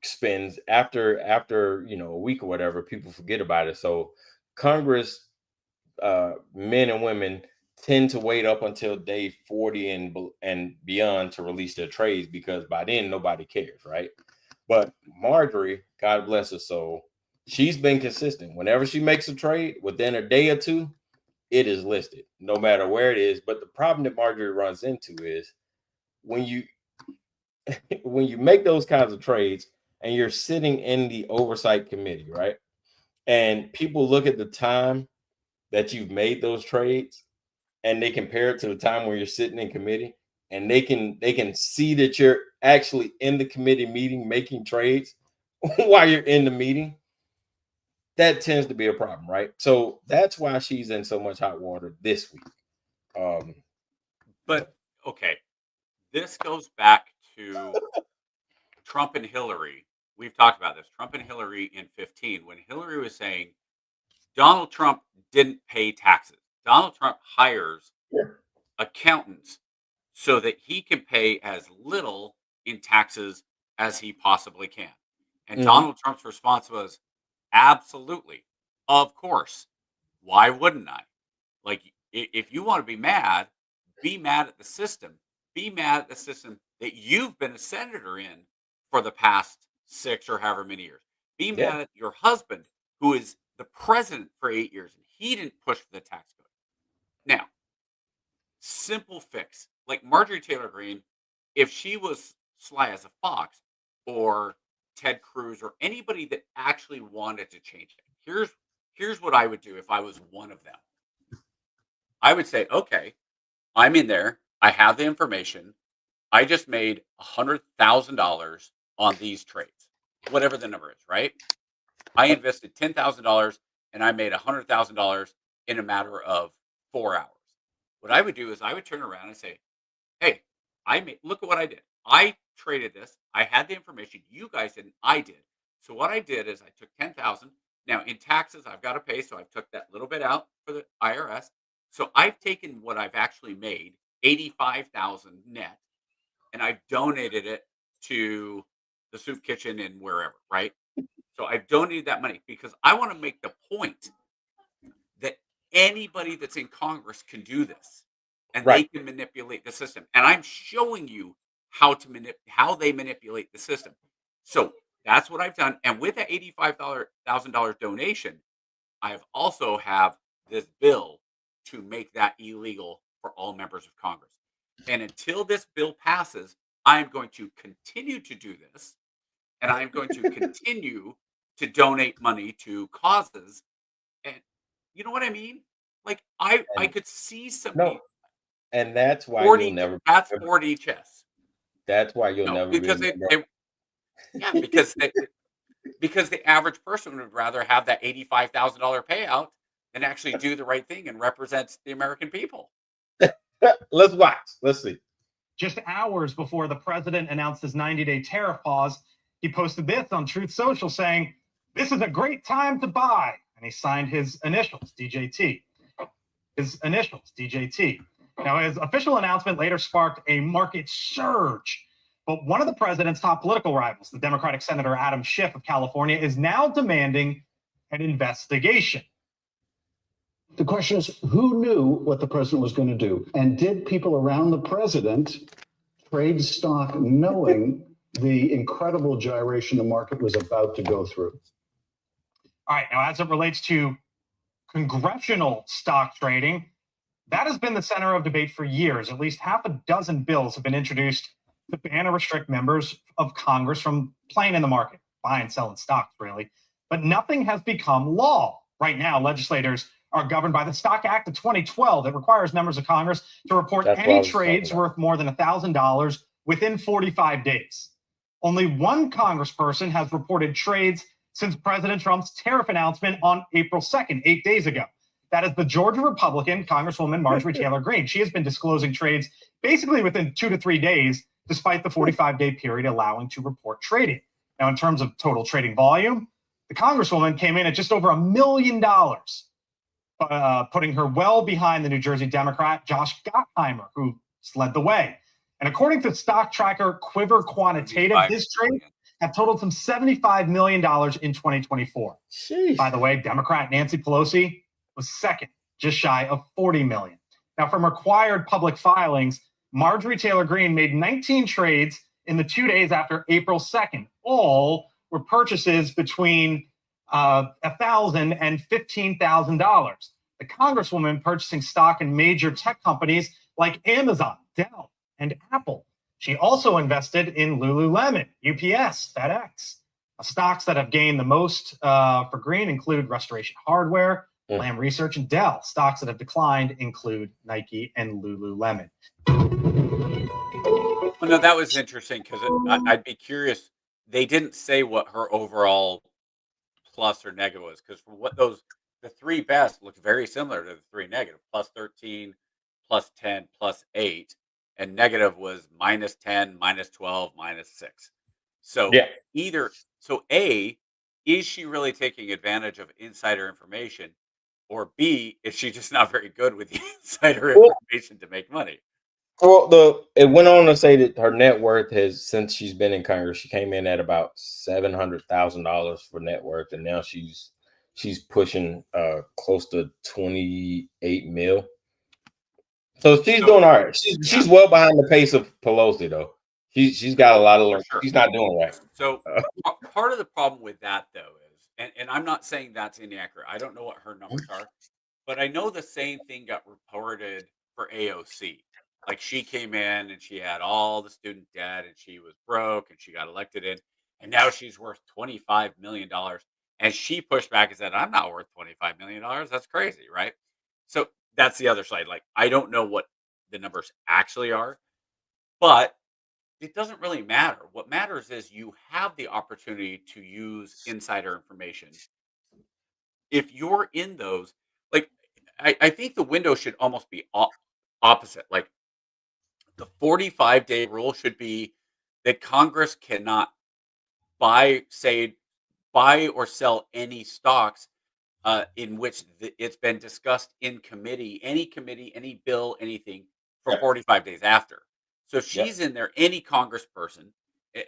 spends after a week or whatever, people forget about it. So Congress, men and women, tend to wait up until day 40 and beyond to release their trades because by then nobody cares, right? But Marjorie, God bless her soul, she's been consistent. Whenever she makes a trade, within a day or two, it is listed, no matter where it is. But the problem that Marjorie runs into is when you when you make those kinds of trades and you're sitting in the oversight committee, right? And people look at the time that you've made those trades and they compare it to the time where you're sitting in committee and they can see that you're actually in the committee meeting making trades while you're in the meeting. That tends to be a problem, right? So that's why she's in so much hot water this week. um But okay, this goes back to Trump and Hillary. We've talked about this. Trump and Hillary in 15, when Hillary was saying Donald Trump didn't pay taxes. Donald Trump hires yeah, accountants so that he can pay as little in taxes as he possibly can. And mhm, Donald Trump's response was, absolutely. Of course. Why wouldn't I? Like, if you want to be mad at the system. Be mad at the system that you've been a senator in for the past 6 or however many years. Be yeah, mad at your husband, who is the president for 8 years, and he didn't push for the tax code. Now, simple fix. Like Marjorie Taylor Greene, if she was sly as a fox, or Ted Cruz, or anybody that actually wanted to change it, here's what I would do if I was one of them. I would say, okay, I'm in there. I have the information. I just made $100,000 on these trades, whatever the number is, right? I invested $10,000 and I made $100,000 in a matter of 4 hours. What I would do is I would turn around and say, hey, look at what I did. I traded this. I had the information. You guys didn't. I did. So what I did is I took 10,000. Now in taxes, I've got to pay. So I took that little bit out for the IRS. So I've taken what I've actually made, 85,000 net, and I've donated it to the soup kitchen and wherever, right? So I've donated that money because I want to make the point that anybody that's in Congress can do this, and they right. can manipulate the system. And I'm showing you how they manipulate the system. So that's what I've done. And with that $85,000 donation, I've also have this bill to make that illegal for all members of Congress. And until this bill passes, I'm going to continue to do this, and I'm going to continue to donate money to causes. And you know what I mean? Like I And could see no, somebody and that's why you'll 40 never. that's 40 chess. That's why you'll No, never because remember. yeah, because the average person would rather have that $85,000 payout than actually do the right thing and represent the American people. Let's watch. Let's see. Just hours before the president announced his 90-day tariff pause, he posted this on Truth Social saying, "This is a great time to buy." And he signed his initials, DJT. His initials, DJT. Now, his official announcement later sparked a market surge. But one of the president's top political rivals, the Democratic Senator Adam Schiff of California, is now demanding an investigation. The question is, who knew what the president was going to do? And did people around the president trade stock knowing the incredible gyration the market was about to go through? All right, now as it relates to congressional stock trading, that has been the center of debate for years. At least half a dozen bills have been introduced to ban or restrict members of Congress from playing in the market, buying, selling stocks, really. But nothing has become law. Right now, legislators are governed by the Stock Act of 2012 that requires members of Congress to report That's what I any was talking trades about. worth more than $1,000 within 45 days. Only one congressperson has reported trades since President Trump's tariff announcement on April 2nd, 8 days ago. That is the Georgia Republican, Congresswoman Marjorie Taylor Greene. She has been disclosing trades basically within 2 to 3 days, despite the 45-day period allowing to report trading. Now, in terms of total trading volume, the Congresswoman came in at just over $1 million, putting her well behind the New Jersey Democrat, Josh Gottheimer, who led the way. And according to stock tracker Quiver Quantitative, his trades have totaled some $75 million in 2024. Sheesh. By the way, Democrat Nancy Pelosi was second, just shy of 40 million. Now, from required public filings, Marjorie Taylor Greene made 19 trades in the 2 days after April 2nd. All were purchases between $1,000 and $15,000. The Congresswoman purchasing stock in major tech companies like Amazon, Dell, and Apple. She also invested in Lululemon, UPS, FedEx. Stocks that have gained the most for Greene include Restoration Hardware, Lam Research, and Dell. Stocks that have declined include Nike and Lululemon. Well, no, that was interesting because I'd be curious. They didn't say what her overall plus or negative was because for what the three best looked very similar to the three negative: plus 13, plus 10, plus 8, and negative was minus 10, minus 12, minus 6. So Yeah. A, is she really taking advantage of insider information, or B, is she just not very good with the insider Well, information to make money? it went on to say that her net worth has, since she's been in Congress, she came in at about $700,000 for net worth, and now she's pushing close to 28 mil. So she's doing all right. She's well behind the pace of Pelosi, though. She's got a lot of. Sure. She's not doing right. So part of the problem with that, though, is, and I'm not saying that's inaccurate. I don't know what her numbers are, but I know the same thing got reported for AOC. Like she came in and she had all the student debt and she was broke and she got elected in, and now she's worth $25 million. And she pushed back and said, "I'm not worth $25 million. That's crazy, right?" So that's the other side. Like I don't know what the numbers actually are, but it doesn't really matter. What matters is you have the opportunity to use insider information. If you're in those, like, I think the window should almost be opposite. Like, the 45-day rule should be that Congress cannot buy or sell any stocks in which it's been discussed in committee, any bill, anything for Yep. 45 days after. So if Yep. she's in there, any congressperson,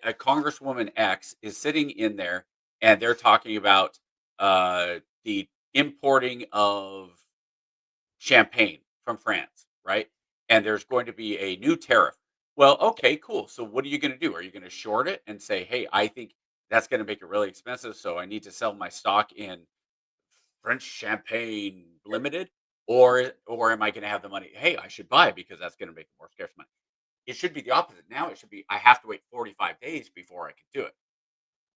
a Congresswoman X is sitting in there and they're talking about the importing of champagne from France, right? And there's going to be a new tariff. Well, okay, cool. So what are you going to do? Are you going to short it and say, "Hey, I think that's going to make it really expensive, so I need to sell my stock in French Champagne Limited," or am I going to have the money? Hey, I should buy because that's going to make more scarce money. It should be the opposite. Now it should be I have to wait 45 days before I can do it.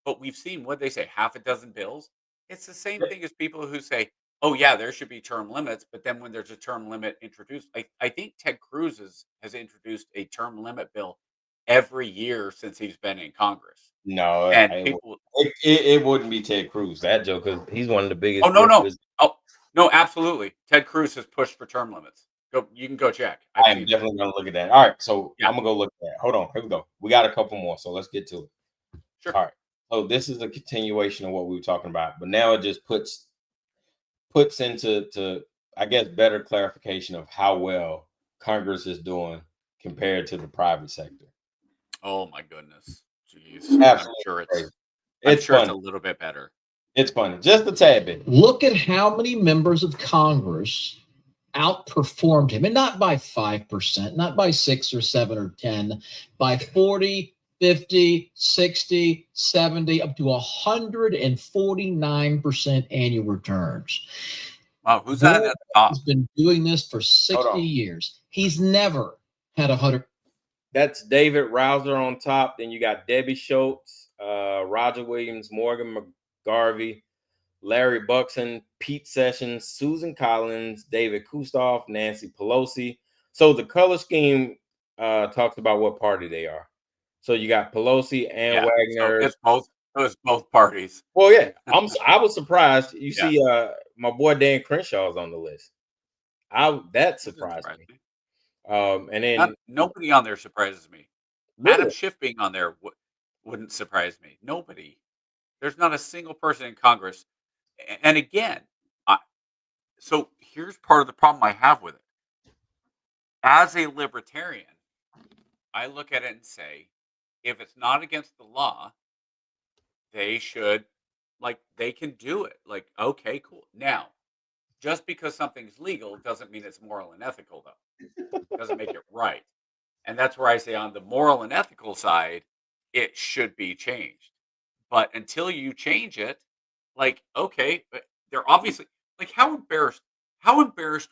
But we've seen what they say, half a dozen bills. It's the same thing as people who say, "Oh yeah, there should be term limits," but then when there's a term limit introduced, I think Ted Cruz has introduced a term limit bill every year since he's been in Congress, No, and people. it wouldn't be Ted Cruz, that joke, because he's one of the biggest Oh no, no, grifters. oh no, absolutely. Ted Cruz has pushed for term limits. You can go check. I've I am seen that. definitely gonna look at that. All right, so Yeah. I'm gonna go look at that. Hold on, here we go. We got a couple more, so let's get to it. Sure. All right. So this is a continuation of what we were talking about, but now it just puts into I guess better clarification of how well Congress is doing compared to the private sector. Oh my goodness, jeez. Absolutely crazy. I'm It's sure it's funny. a little bit better. It's funny, just a tad bit. Look at how many members of Congress outperformed him, and not by 5%, not by 6 or 7 or 10, by 40, 50, 60, 70, up to 149% annual returns. Wow, who's that at the top? He's been doing this for 60 years. He's never had 100. That's David Rouser on top. Then you got Debbie Schultz, Roger Williams, Morgan McGarvey, Larry Buxton, Pete Sessions, Susan Collins, David Kustoff, Nancy Pelosi. So the color scheme talks about what party they are. So you got Pelosi and Wagner. So it's both parties. Well, yeah, I was surprised. You Yeah. see, my boy Dan Crenshaw's on the list. That surprised me. And then Nobody on there surprises me. Really? Adam Schiff being on there wouldn't surprise me. Nobody. There's not a single person in Congress. And again, so here's part of the problem I have with it. As a libertarian, I look at it and say, if it's not against the law, they should, they can do it. Like, okay, cool. Now, just because something's legal doesn't mean it's moral and ethical, though. It doesn't make it right. And that's where I say on the moral and ethical side, it should be changed. But until you change it, okay, but they're obviously how embarrassed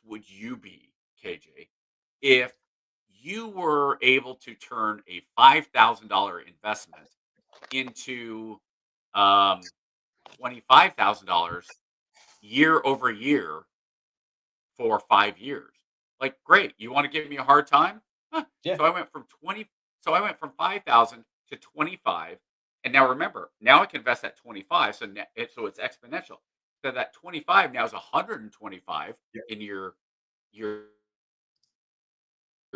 would you be, KJ, if you were able to turn a $5,000 investment into $25,000 year over year for 5 years? Great. You want to give me a hard time? Huh. Yeah. So I went from 5,000 to 25. And now remember, now I can invest at 25. So it's exponential. So that 25 now is 125 in year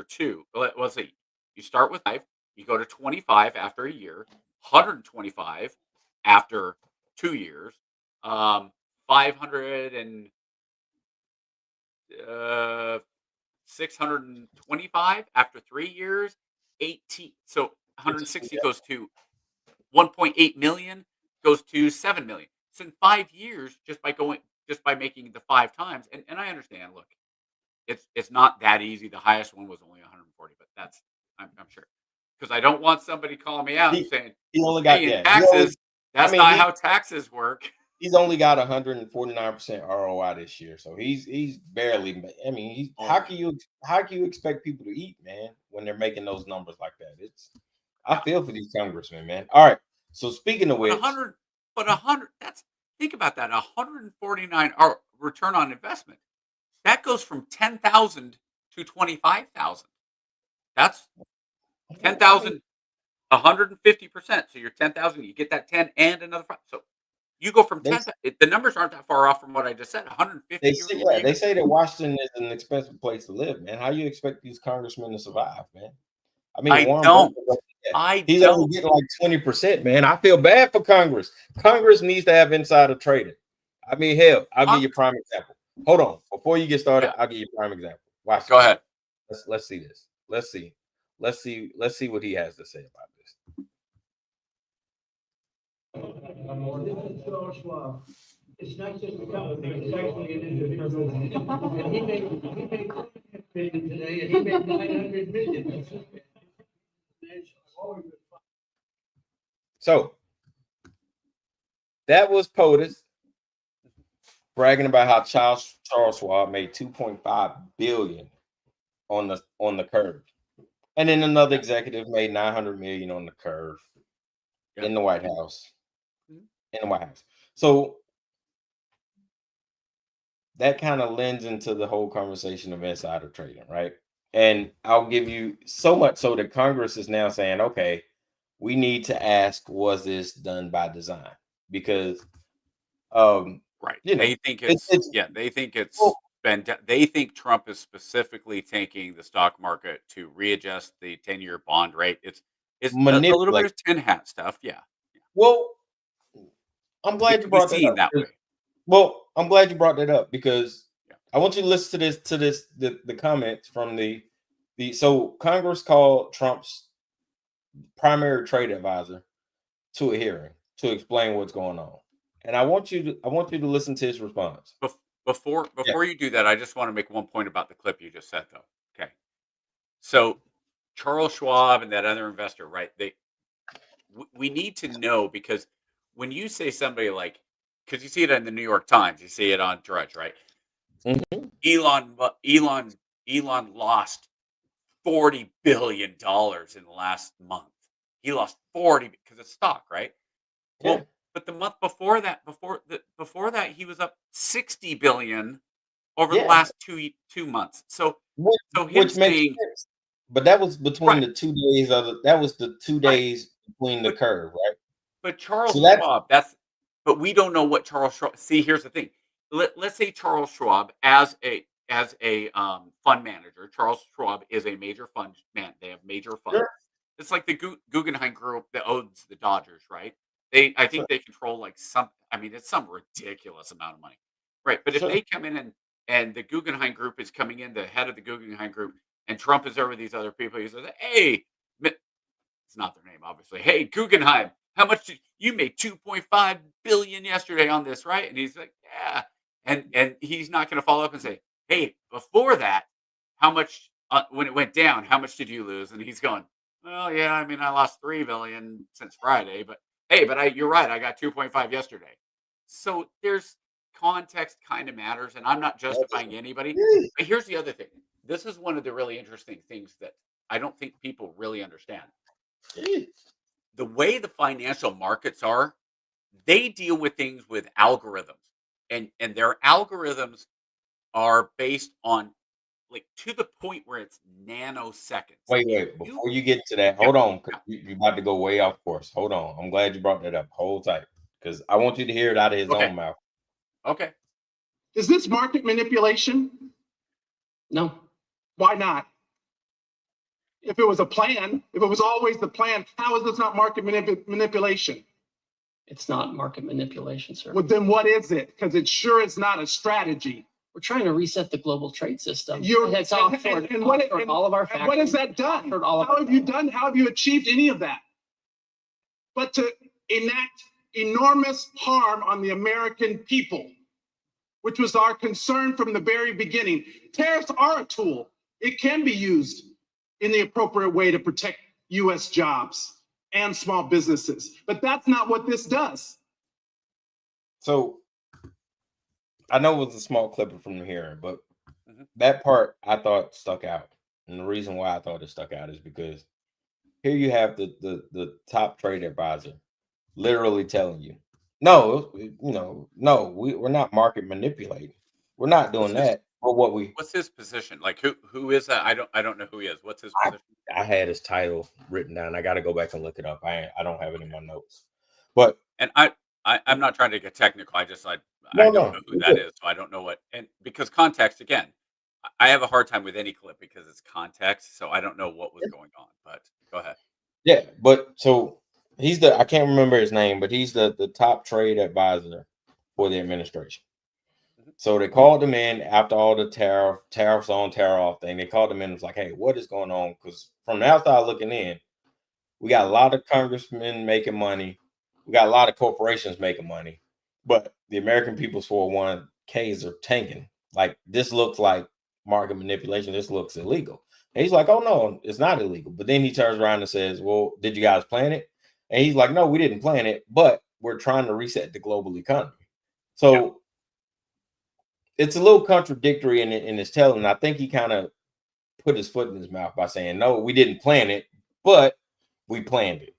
2. Let's see. You start with 5, you go to 25 after a year, 125 after 2 years, 500 and 625 after 3 years, 18. So 160 goes to 1.8 million, goes to 7 million. So in 5 years, just by making the 5 times, and I understand. Look, it's not that easy. The highest one was only 140, but that's I'm sure, because I don't want somebody calling me out and saying, he only got "Hey, in taxes, that's not how taxes work." He's only got 149% ROI this year, so he's barely. I mean, how can you expect people to eat, man, when they're making those numbers like that? I feel for these congressmen, man. All right. So speaking of which, 100. Think about that. 149 return on investment. That goes from 10,000 to 25,000. That's 10,000, 150%. So you're 10,000. You get that 10 and another 5. So you go from 10. The numbers aren't that far off from what I just said. 150. They say that Washington is an expensive place to live, man. How you expect these congressmen to survive, man? I mean, he's only getting like 20%, man. I feel bad for Congress. Congress needs to have insider trading. I mean, hell, I'll give you a prime example. Hold on, before you get started, I'll give you a prime example. Watch. Go ahead. Let's see this. Let's see what he has to say about this. It's not just a company, it's actually an individual. And he made today, and he made 900 million. So that was POTUS bragging about how Charles Schwab made $2.5 billion on the curve. And then another executive made 900 million on the curve in the White House. In the White House. So that kind of lends into the whole conversation of insider trading, right? And I'll give you so much so that Congress is now saying, okay, we need to ask, was this done by design? Because Right. you know, They think it's they think it's well, they think Trump is specifically tanking the stock market to readjust the 10-year bond rate. It's a little bit manipulate. of tin hat stuff. Yeah. Well, I'm It glad you can be brought that seen up. that way. Well, I'm glad you brought that up because Yeah. I want you to listen to the comments from the so Congress called Trump's primary trade advisor to a hearing to explain what's going on. And I want you to listen to his response. Before Yeah. you do that, I just want to make one point about the clip you just said, though. Okay. So Charles Schwab and that other investor, right? We need to know, because when you say somebody like, because you see it in the New York Times, you see it on Drudge, right? Mhm. Elon lost $40 billion in the last month. He lost 40 because of stock, right? Yeah. Well, but the month before that, before that, he was up 60 billion over the Yeah. last two months. So him Which makes saying, sense. But that was between right, the 2 days of that was the 2 right, days between the but curve, right? Charles So that's Schwab, but we don't know what Charles Schwab. See, here's the thing. Let's say Charles Schwab, as a fund manager, Charles Schwab is a major fund man. They have major funds. sure, It's like the Guggenheim Group that owns the Dodgers, right? I sure, think they control like some. I mean, it's some ridiculous amount of money, right? But if sure. they come in and the Guggenheim Group is coming in, the head of the Guggenheim Group, and Trump is over these other people, he says, "Hey, it's not their name, obviously. Hey, Guggenheim, how much did you made 2.5 billion yesterday on this, right?" And he's like, "Yeah." And he's not going to follow up and say, "Hey, before that, how much when it went down, how much did you lose?" And he's going, "Well, yeah, I mean, I lost 3 billion since Friday, but hey, you're right, I got 2.5 yesterday." So there's context kind of matters, and I'm not That's justifying anybody. yeah, But here's the other thing. This is one of the really interesting things that I don't think people really understand. yeah. The way the financial markets are, they deal with things with algorithms, and their algorithms are based on, like, to the point where it's nanoseconds. If Wait. you Before you get to that, Yeah, hold on, because yeah, you're about to go way off course. Hold on. I'm glad you brought that up. Hold tight, because I want you to hear it out of his okay, own mouth. okay. Is this market manipulation? No, Why not? If it was a plan, if it was always the plan, how is this not market manipulation? it's not market manipulation, sir. Well, then what is it? Because it sure is not a strategy. We're trying to reset the global trade system. You're It's offshored, offshored all of our and factories. what has that done? Offshored all of How our have you factories. done? How have you achieved any of that? But to enact enormous harm on the American people, which was our concern from the very beginning. Tariffs are a tool. It can be used in the appropriate way to protect U.S. jobs and small businesses. But that's not what this does. So I know it was a small clipper from the hearing, but Mhm. that part I thought stuck out. And the reason why I thought it stuck out is because here you have the top trade advisor literally telling you, no, no, we're not market manipulating. We're not What's doing his that. But what we what's his position? Like, who is that? I don't know who he is. What's his I, position? I had his title written down. I got to go back and look it up. I don't have it in Okay. my notes. But And I'm not trying to get technical. I no, don't no, know who you're that good. is, so I don't know what. And because context, again, I have a hard time with any clip because it's context, so I don't know what was going on. But go ahead. Yeah, but so he's I can't remember his name, but he's the top trade advisor for the administration. Mhm. So they called him in after all the tariffs on, tariff off thing. They called him in and was like, hey, what is going on? Because from the outside looking in, we got a lot of congressmen making money. We got a lot of corporations making money, but the American People's 401ks are tanking. Like this looks like market manipulation. This looks illegal. And he's like, oh no, it's not illegal. But then he turns around and says, well, did you guys plan it? And he's like, no, we didn't plan it, but we're trying to reset the global economy. Yeah. So it's a little contradictory in his telling. I think he kind of put his foot in his mouth by saying, no, we didn't plan it, but we planned it.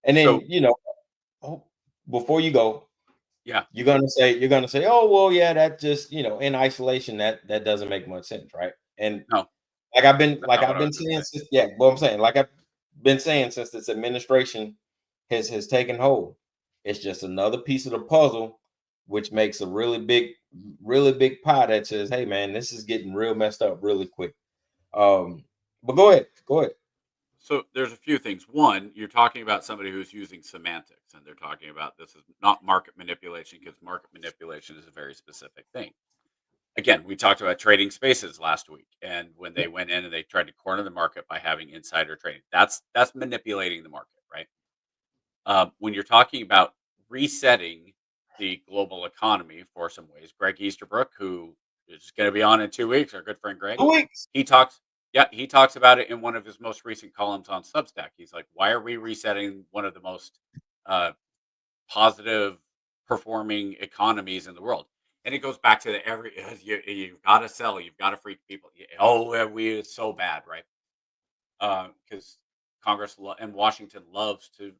And then, So before you go, yeah, you're gonna say, oh, well, yeah, that just, in isolation, that doesn't make much sense, right? And no, like I've been that's like not what I've I was been going to saying say. since, yeah, well, I'm saying, like I've been saying since this administration has taken hold, it's just another piece of the puzzle, which makes a really big pie that says, hey man, this is getting real messed up really quick. But go ahead. So there's a few things. One, you're talking about somebody who's using semantics, and they're talking about this is not market manipulation because market manipulation is a very specific thing. Again, we talked about trading spaces last week, and when they went in and they tried to corner the market by having insider trading, that's manipulating the market, right? When you're talking about resetting the global economy for some ways, Greg Easterbrook, who is going to be on in 2 weeks, our good friend Greg, 2 weeks. he talks. Yeah, he talks about it in one of his most recent columns on Substack. He's like, "Why are we resetting one of the most uh, positive performing economies in the world?" And it goes back to the you've got to sell, you've got to freak people. Oh, it's so bad, right? Because and Washington loves to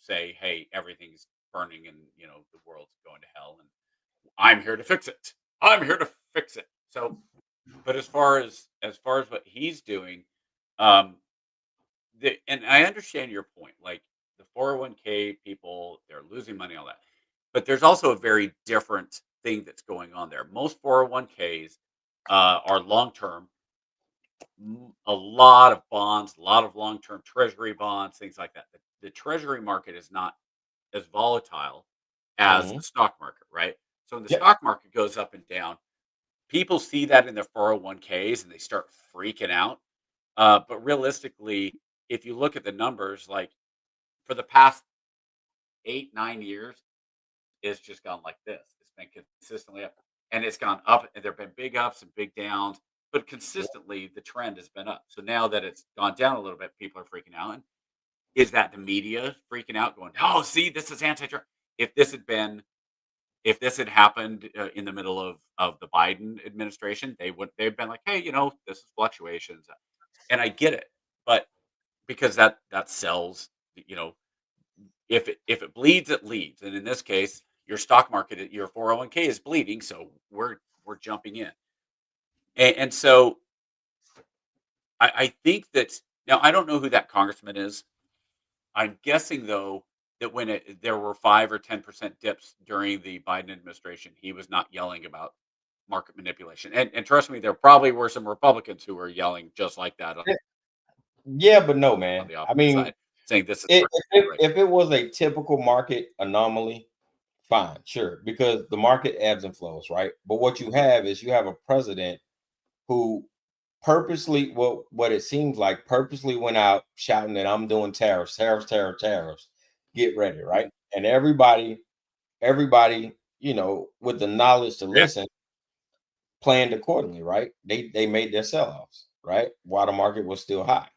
say, "Hey, everything's burning, and the world's going to hell, and I'm here to fix it. I'm here to fix it." So, but as far as what he's doing, um, and I understand your point. Like the 401k people, they're losing money, all that. But there's also a very different thing that's going on there. Most 401ks are long term, a lot of bonds, a lot of long term treasury bonds, things like that. The treasury market is not as volatile as Mhm. the stock market, right? So when the Yep. stock market goes up and down, people see that in their 401ks and they start freaking out. But realistically, if you look at the numbers, like for the past 8, 9 years, it's just gone like this. It's been consistently up, and it's gone up, and there've been big ups and big downs, but Yep. consistently the trend has been up. So now that it's gone down a little bit, people are freaking out. And is that the media freaking out, going, "Oh, see, this is anti-Trump"? If this had been, if this had happened in the middle of the Biden administration, they've been like, "Hey, this is fluctuations," and I get it, but because that sells, you know, if it bleeds, it leads, and in this case, your stock market, your 401k is bleeding, so we're jumping in, and so I think that now I don't know who that congressman is. I'm guessing though that when there were 5 or 10% dips during the Biden administration, he was not yelling about market manipulation, and trust me, there probably were some Republicans who were yelling just like that Yeah, but no, on man. the I opposite mean, side, saying this is if if, right. if it was a typical market anomaly, fine, sure, because the market ebbs and flows, right? But what you Mhm. have is you have a president who purposely, what it seems like, purposely went out shouting that I'm doing tariffs, tariffs, tariffs, tariffs. Get ready, right? Mhm. And everybody, with the knowledge to Yeah. listen, planned accordingly, right? They made their sell-offs, right? While the market was still high.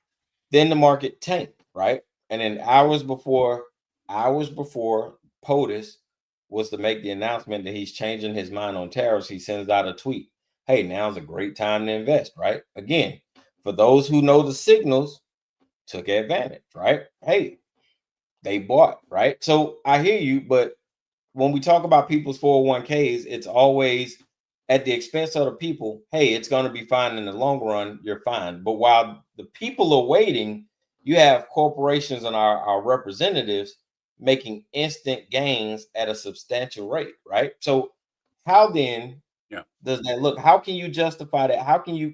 Then the market tanked, right? And then hours before POTUS was to make the announcement that he's changing his mind on tariffs, he sends out a tweet. Hey, now's a great time to invest, right? Again, for those who know the signals, took advantage, right? Hey, they bought, right? So I hear you, but when we talk about people's 401ks, it's always at the expense of the people. Hey, it's going to be fine in the long run. You're fine. But while the people are waiting, you have corporations and our representatives making instant gains at a substantial rate, right? So, how then Yeah. does that look? How can you justify that? How can you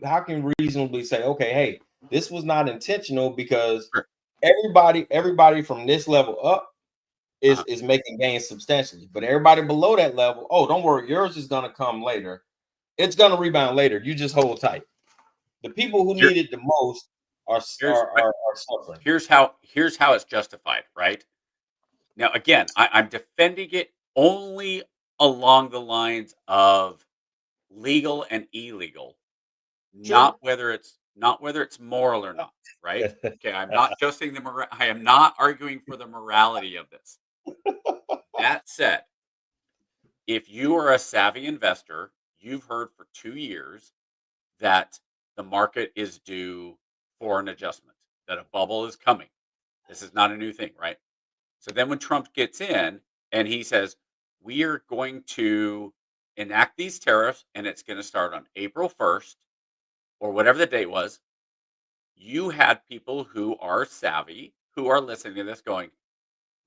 reasonably say, okay, hey, this was not intentional because Sure. everybody from this level up is Uh-huh. is making gains substantially. But everybody below that level, oh, don't worry, yours is gonna come later. It's gonna rebound later. You just hold tight. The people who Here, need it the most are s- here's are are, are suffering. here's how it's justified, right? Now, again, I'm defending it only along the lines of legal and illegal, Sure. not whether it's moral or not, right? Okay, I'm not justing I am not arguing for the morality of this. That said, if you are a savvy investor, you've heard for 2 years that the market is due for an adjustment, that a bubble is coming. This is not a new thing, right? So then when Trump gets in and he says, we are going to enact these tariffs and it's going to start on April 1st or whatever the date was, you had people who are savvy, who are listening to this going,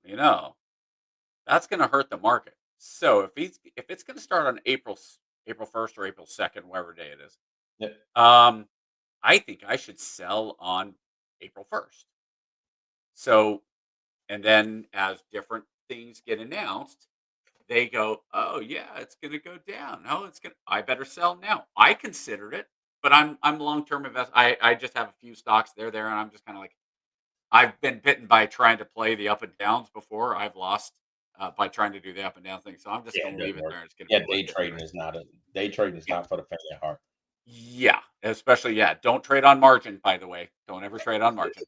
you know, that's going to hurt the market. So if it's going to start on April 1st or April 2nd, whatever day it is, Yep. I think I should sell on April 1st. So, and then as different things get announced, they go, oh yeah, it's going to go down. Oh, I better sell now. I considered it, but I'm long-term invest. I just have a few stocks there, and I'm just kind of like, I've been bitten by trying to play the up and downs before. I've lost by trying to do the up and down thing. So I'm just Yeah, going it to leave doesn't it work. there. It's going to Yeah, be day like trading is not for the faint of heart. yeah, especially don't trade on margin. By the way, don't ever trade on margin.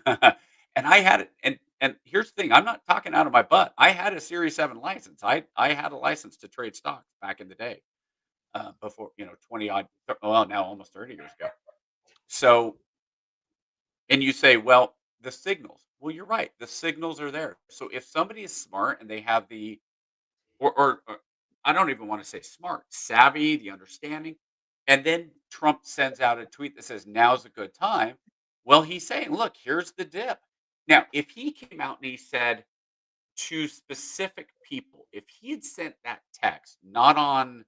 And I had it, and here's the thing: I'm not talking out of my butt. I had a Series 7 license. I had a license to trade stocks back in the day, before 20 odd, well now almost 30 years ago. So, and you say, well, the signals. Well, you're right. The signals are there. So if somebody is smart and they have the or I don't even want to say smart, savvy, the understanding. And then Trump sends out a tweet that says, now's a good time. Well, he's saying, look, here's the dip. Now, if he came out and he said to specific people, if he had sent that text, not on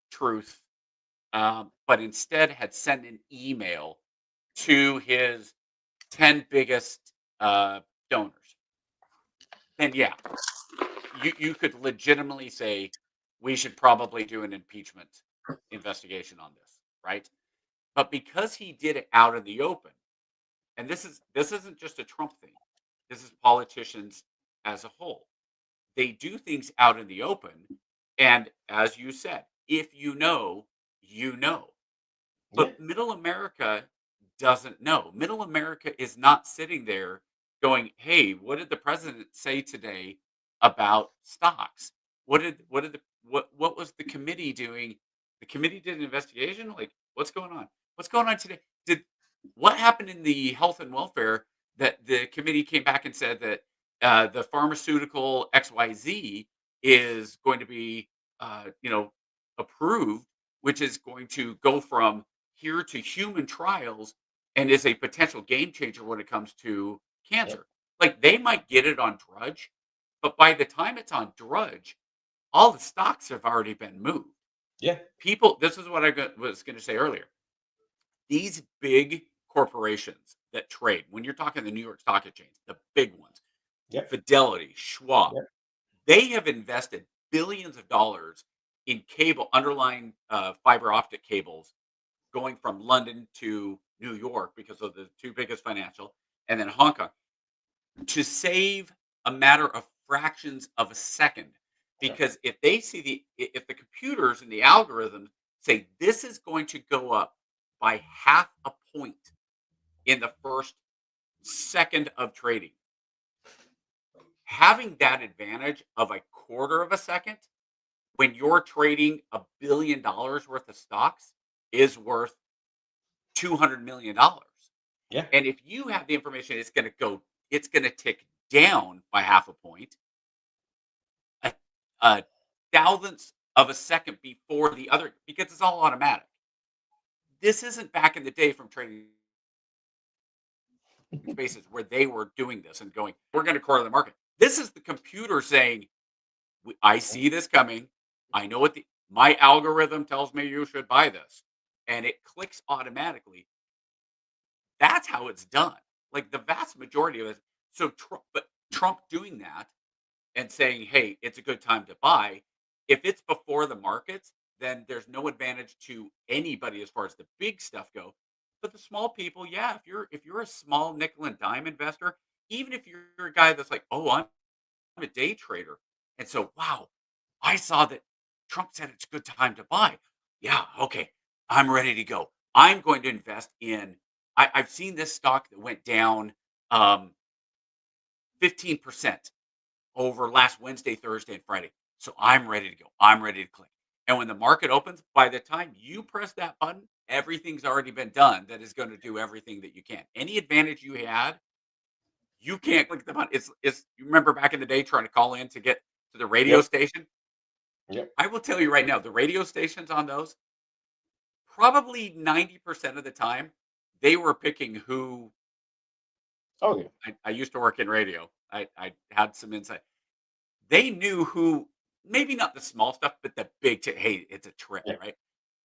Truth, but instead had sent an email to his 10 biggest donors, then yeah, you could legitimately say we should probably do an impeachment investigation on this, right? But because he did it out in the open, and this isn't just a Trump thing. This is politicians as a whole. They do things out in the open, and as you said, if you know, you know. Yeah. But middle America doesn't know. Middle America is not sitting there going, "Hey, what did the president say today about stocks? What was the committee doing? The committee did an investigation. Like, what's going on? What's going on today? Did what happened in the health and welfare that the committee came back and said that the pharmaceutical XYZ is going to be approved, which is going to go from here to human trials and is a potential game changer when it comes to Yep. cancer. Like they might get it on Drudge, but by the time it's on Drudge, all the stocks have already been moved. Yeah. People, this is what was going to say earlier. These big corporations that trade, when you're talking the New York Stock Exchange, the big ones, Yep. Fidelity, Schwab, Yep. they have invested billions of dollars in underlying fiber optic cables going from London to New York because of the two biggest financial, and then Hong Kong, to save a matter of fractions of a second. Because if they see if the computers and the algorithms say this is going to go up by half a point in the first second of trading, having that advantage of a quarter of a second when you're trading $1 billion worth of stocks is worth $200 million. Yeah. And if you have the information, it's going to tick down by half a point, a thousandth of a second before the other, because it's all automatic. This isn't back in the day from trading spaces where they were doing this and going, we're going to corner the market. This is the computer saying, I see this coming. I know my algorithm tells me you should buy this. And it clicks automatically. That's how it's done. Like the vast majority of it. So Trump doing that and saying, hey, it's a good time to buy. If it's before the markets, then there's no advantage to anybody as far as the big stuff go. But the small people, yeah, if you're a small nickel and dime investor, even if you're a guy that's like, oh, I'm a day trader. And so, wow, I saw that Trump said it's a good time to buy. Yeah, okay, I'm ready to go. I'm going to invest in, I've seen this stock that went down 15% over last Wednesday, Thursday, and Friday. So I'm ready to go. I'm ready to click. And when the market opens, by the time you press that button everything's already been done that is going to do everything that you can. Any advantage you had, you can't click the button. It's you remember back in the day trying to call in to get to the radio Yep. station? Yep. I will tell you right now, the radio stations on those, probably 90% of the time, they were picking who. Oh yeah. I used to work in radio. I had some insight. They knew who, maybe not the small stuff, but the big, hey, it's a trip, Yeah. right?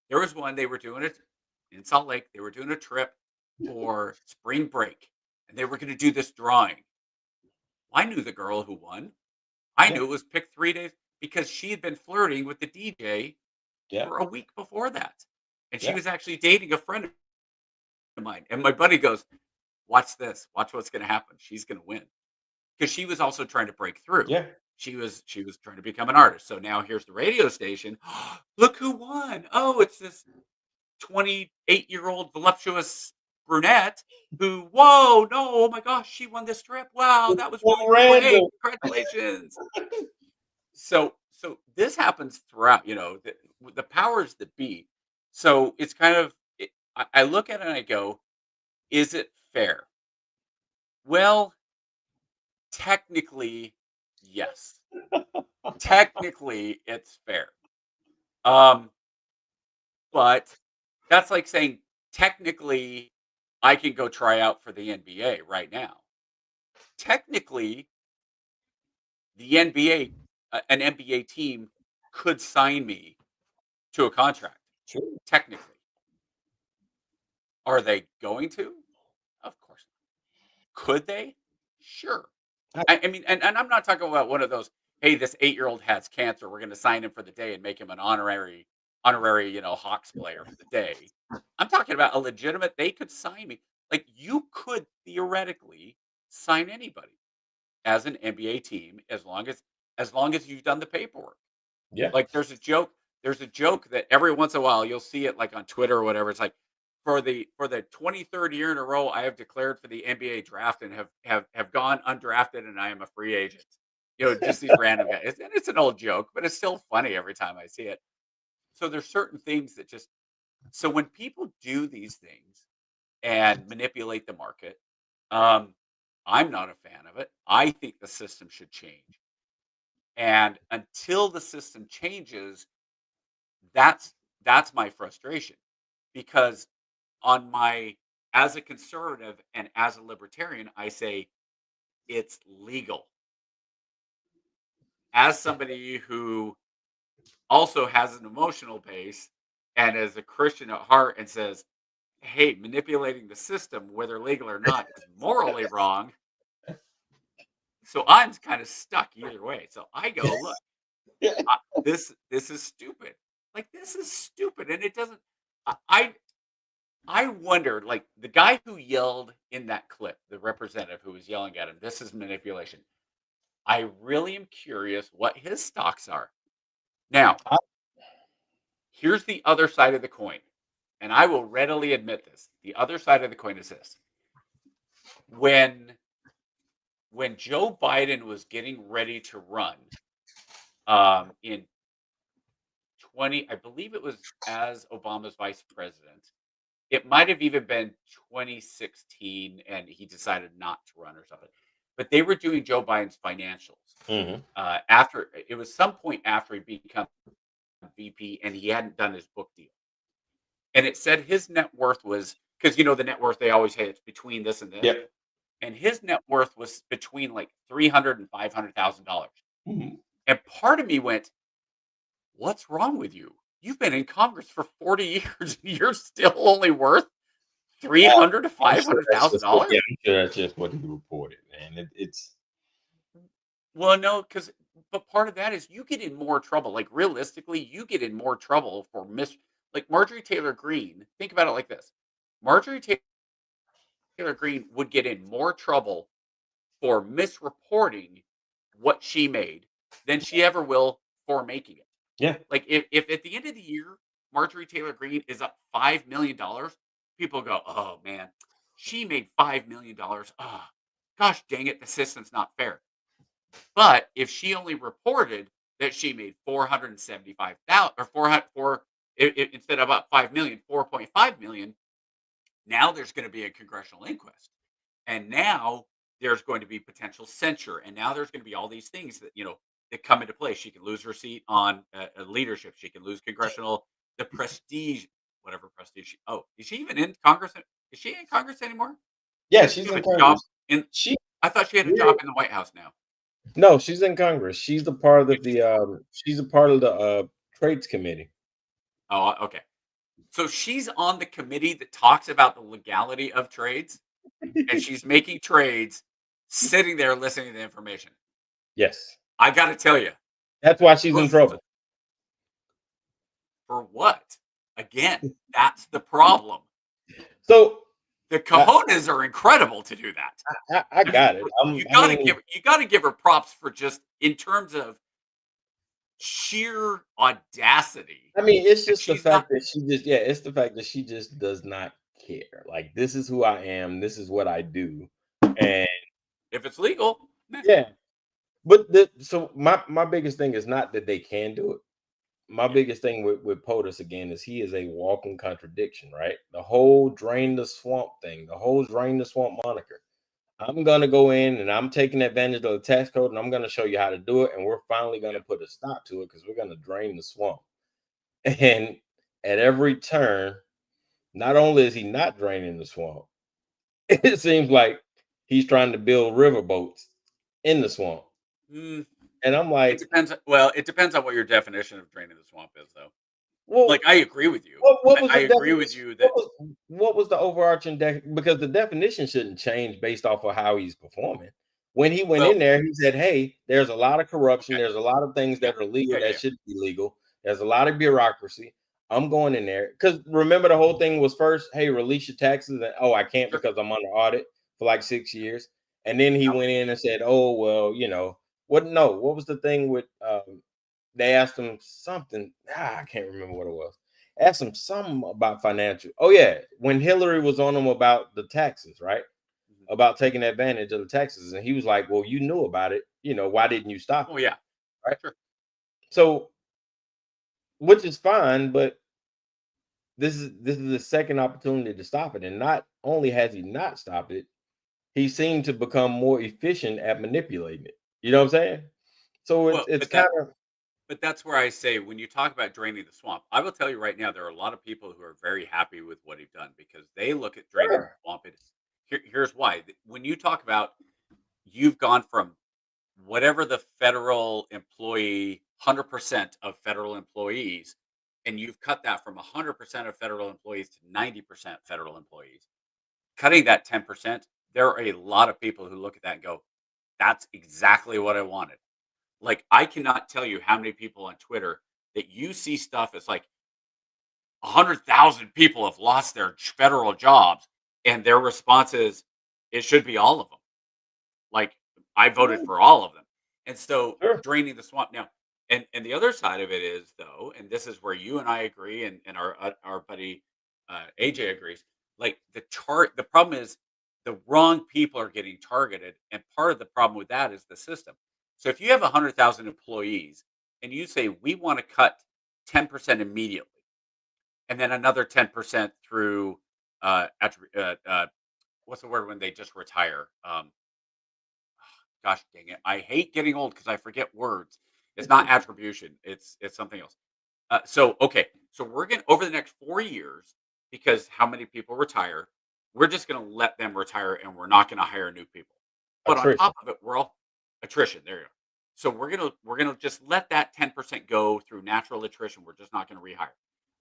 There was one, they were doing it in Salt Lake. They were doing a trip for spring break, and they were going to do this drawing. I knew the girl who won. I Yeah. knew it was picked 3 days because she had been flirting with the DJ Yeah. for a week before that. And she Yeah. was actually dating a friend of mine. And my buddy goes, watch this. Watch what's going to happen. She's going to win. Because she was also trying to break through. Yeah. She was trying to become an artist. So now here's the radio station. Look who won. Oh, it's this 28-year-old voluptuous brunette who, whoa, no, oh my gosh, she won this trip. Wow, that was really cool. Hey, Random. congratulations. So this happens throughout, the powers that be. So it's kind of, I look at it and I go, is it fair? Well, technically, yes. Technically, it's fair. But that's like saying technically I can go try out for the NBA right now. Technically, the NBA, an NBA team could sign me to a contract. Sure. Technically. Are they going to? Of course not. Could they? Sure. I mean, and I'm not talking about one of those, hey, this 8-year-old has cancer. We're going to sign him for the day and make him an honorary, Hawks player for the day. I'm talking about a legitimate, they could sign me. Like you could theoretically sign anybody as an NBA team as long as you've done the paperwork. Yeah. Like there's a joke that every once in a while you'll see it like on Twitter or whatever. It's like for the 23rd year in a row, I have declared for the NBA draft and have gone undrafted and I am a free agent. Just these random guys. And it's an old joke, but it's still funny every time I see it. So there's certain things that so when people do these things and manipulate the market, I'm not a fan of it. I think the system should change. And until the system changes, that's my frustration because as a conservative and as a libertarian, I say it's legal. As somebody who also has an emotional base and is a Christian at heart and says, hey, manipulating the system, whether legal or not, is morally wrong. So I'm kind of stuck either way. So I go, look, this is stupid. Like this is stupid, and it doesn't. I wonder, like the guy who yelled in that clip, the representative who was yelling at him, this is manipulation. I really am curious what his stocks are. Now, here's the other side of the coin, and I will readily admit this. The other side of the coin is this: when Joe Biden was getting ready to run in 20, I believe it was as Obama's vice president. It might have even been 2016, and he decided not to run or something. But they were doing Joe Biden's financials after it was some point after he became VP, and he hadn't done his book deal. And it said his net worth was because the net worth they always say it's between this and this. Yep. And his net worth was between like $300,000 and $500,000. Mm-hmm. And part of me went, what's wrong with you? You've been in Congress for 40 years. And you're still only worth $300,000 to $500,000. Yeah, I'm sure that's just what he reported, man. It's well, no, but part of that is you get in more trouble. Like realistically, you get in more trouble for like Marjorie Taylor Greene. Think about it like this: Marjorie Taylor Greene would get in more trouble for misreporting what she made than she ever will for making it. Yeah. Like if at the end of the year, Marjorie Taylor Greene is up $5 million, people go, oh man, she made $5 million. Oh, gosh dang it, the system's not fair. But if she only reported that she made $475,000 or instead of about 5 million, 4.5 million. Now there's going to be a congressional inquest, and now there's going to be potential censure, and now there's going to be all these things that that come into play. She can lose her seat on leadership. She can lose the prestige, whatever prestige. Is she even in Congress? Is she in Congress anymore? Yeah, Does she she's have in a job Congress. in? She I thought she had a yeah. job in the White House now. No, she's in Congress. She's a part of Interesting. she's a part of the trades committee. Oh, okay. So she's on the committee that talks about the legality of trades, and she's making trades, sitting there listening to the information. Yes. I got to tell you, That's why she's in trouble. for what? Again, that's the problem. So The cojones are incredible to do that. I got it. You gotta give her props for just in terms of sheer audacity. I mean, it's just the She's not. fact that it's the fact that she just does not care. Like, this is who I am, this is what I do. And If it's legal, yeah. But so my biggest thing is not that they can do it. My biggest thing with POTUS again is he is a walking contradiction, right? The whole drain the swamp thing, the whole drain the swamp moniker. I'm gonna go in and I'm taking advantage of the tax code and I'm gonna show you how to do it, and we're finally gonna put a stop to it because we're gonna drain the swamp. And at every turn, not only is he not draining the swamp, it seems like he's trying to build riverboats in the swamp. Mm, And I'm it like, depends. Well, it depends on what your definition of draining the swamp is, though. well, Like, I agree with you. what was I the agree with definition? you that What was the overarching because the definition shouldn't change based off of how he's performing. When he went well, in there, he said, "Hey, there's a lot of corruption. okay, There's a lot of things yeah, that are legal yeah, yeah, that yeah. shouldn't be legal. There's a lot of bureaucracy. I'm going in there because remember the whole thing was first, hey, release your taxes, and I can't Sure. because I'm under audit for like 6 years. And then he Yeah. went in and said, oh well, what? No, what was the thing with? They asked him something. I can't remember what it was. Asked him something about financial. Oh yeah, when Hillary was on him about the taxes, right? Mhm. About taking advantage of the taxes, and he was like, "Well, you knew about it. Why didn't you stop Oh it?" yeah, Right? sure. So, which is fine, but this is the second opportunity to stop it, and not only has he not stopped it, he seemed to become more efficient at manipulating it. You know what I'm saying? So it's Well, it's kind of but that's where I say when you talk about draining the swamp, I will tell you right now, there are a lot of people who are very happy with what he's done because they look at draining the sure. swamp. Here's why. When you talk about you've gone from whatever the federal employee, 100% of federal employees, and you've cut that from 100% of federal employees to 90% federal employees. Cutting that 10%, there are a lot of people who look at that and go, that's exactly what I wanted. Like, I cannot tell you how many people on Twitter that you see stuff. It's like 100,000 people have lost their federal jobs, and their response is, "It should be all of them." Like, I voted for all of them, and so Sure. draining the swamp now. And the other side of it is though, and this is where you and I agree, and our buddy AJ agrees. Like the problem is the wrong people are getting targeted, and part of the problem with that is the system. So if you have 100,000 employees and you say we want to cut 10% immediately, and then another 10% through what's the word when they just retire? Gosh dang it! I hate getting old because I forget words. It's not attribution. It's something else. So okay, so we're gonna over the next 4 years, because how many people retire? We're just gonna let them retire, and we're not gonna hire new people. But on Attrition. top of it, we're all attrition. There you go. So we're gonna just let that 10% go through natural attrition. We're just not gonna rehire.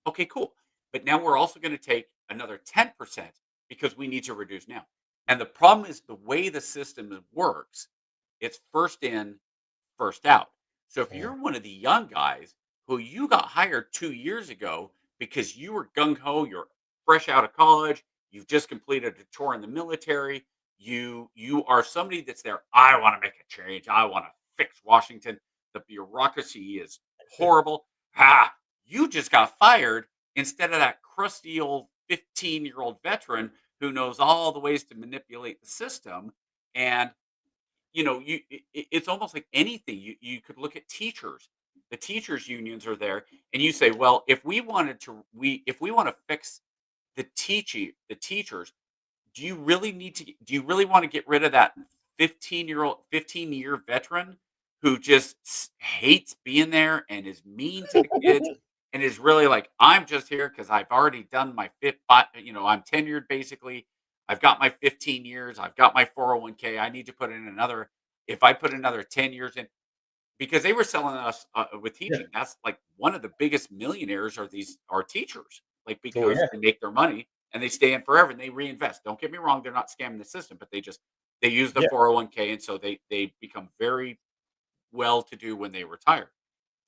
Okay, cool. But now we're also gonna take another 10% because we need to reduce now. And the problem is the way the system works. It's first in, first out. So if Mhm. you're one of the young guys who you got hired 2 years ago because you were gung ho, you're fresh out of college, you've just completed a tour in the military, you are somebody that's there. I want to make a change. I want to fix Washington. The bureaucracy is horrible. You just got fired instead of that crusty old 15-year-old veteran who knows all the ways to manipulate the system. And it's almost like anything. You could look at teachers. the teachers unions are there, and you say, well, if we want to fix the teachers, do you really want to get rid of that 15-year veteran who just hates being there and is mean to the kids and is really like, I'm just here because I've already done my I'm tenured basically. I've got my 15 years, I've got my 401k. I need to put in another, if I put another 10 years in, because they were selling us with Yeah. teaching. That's like one of the biggest millionaires are teachers, like Oh because yeah. they make their money and they stay in forever and they reinvest. Don't get me wrong; they're not scamming the system, but they use the Yeah. 401k, and so they become very well to do when they retire.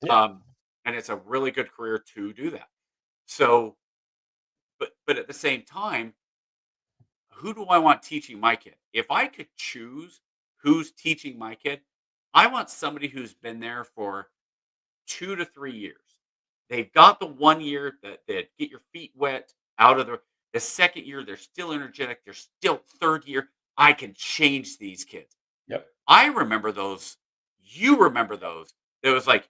Yeah. Um, and it's a really good career to do that. So, but at the same time, who do I want teaching my kid? If I could choose who's teaching my kid, I want somebody who's been there for 2 to 3 years. They've got the 1 year that get your feet wet out of the second year, they're still energetic. They're still third year. I can change these kids. Yep. I remember those. You remember those. It was like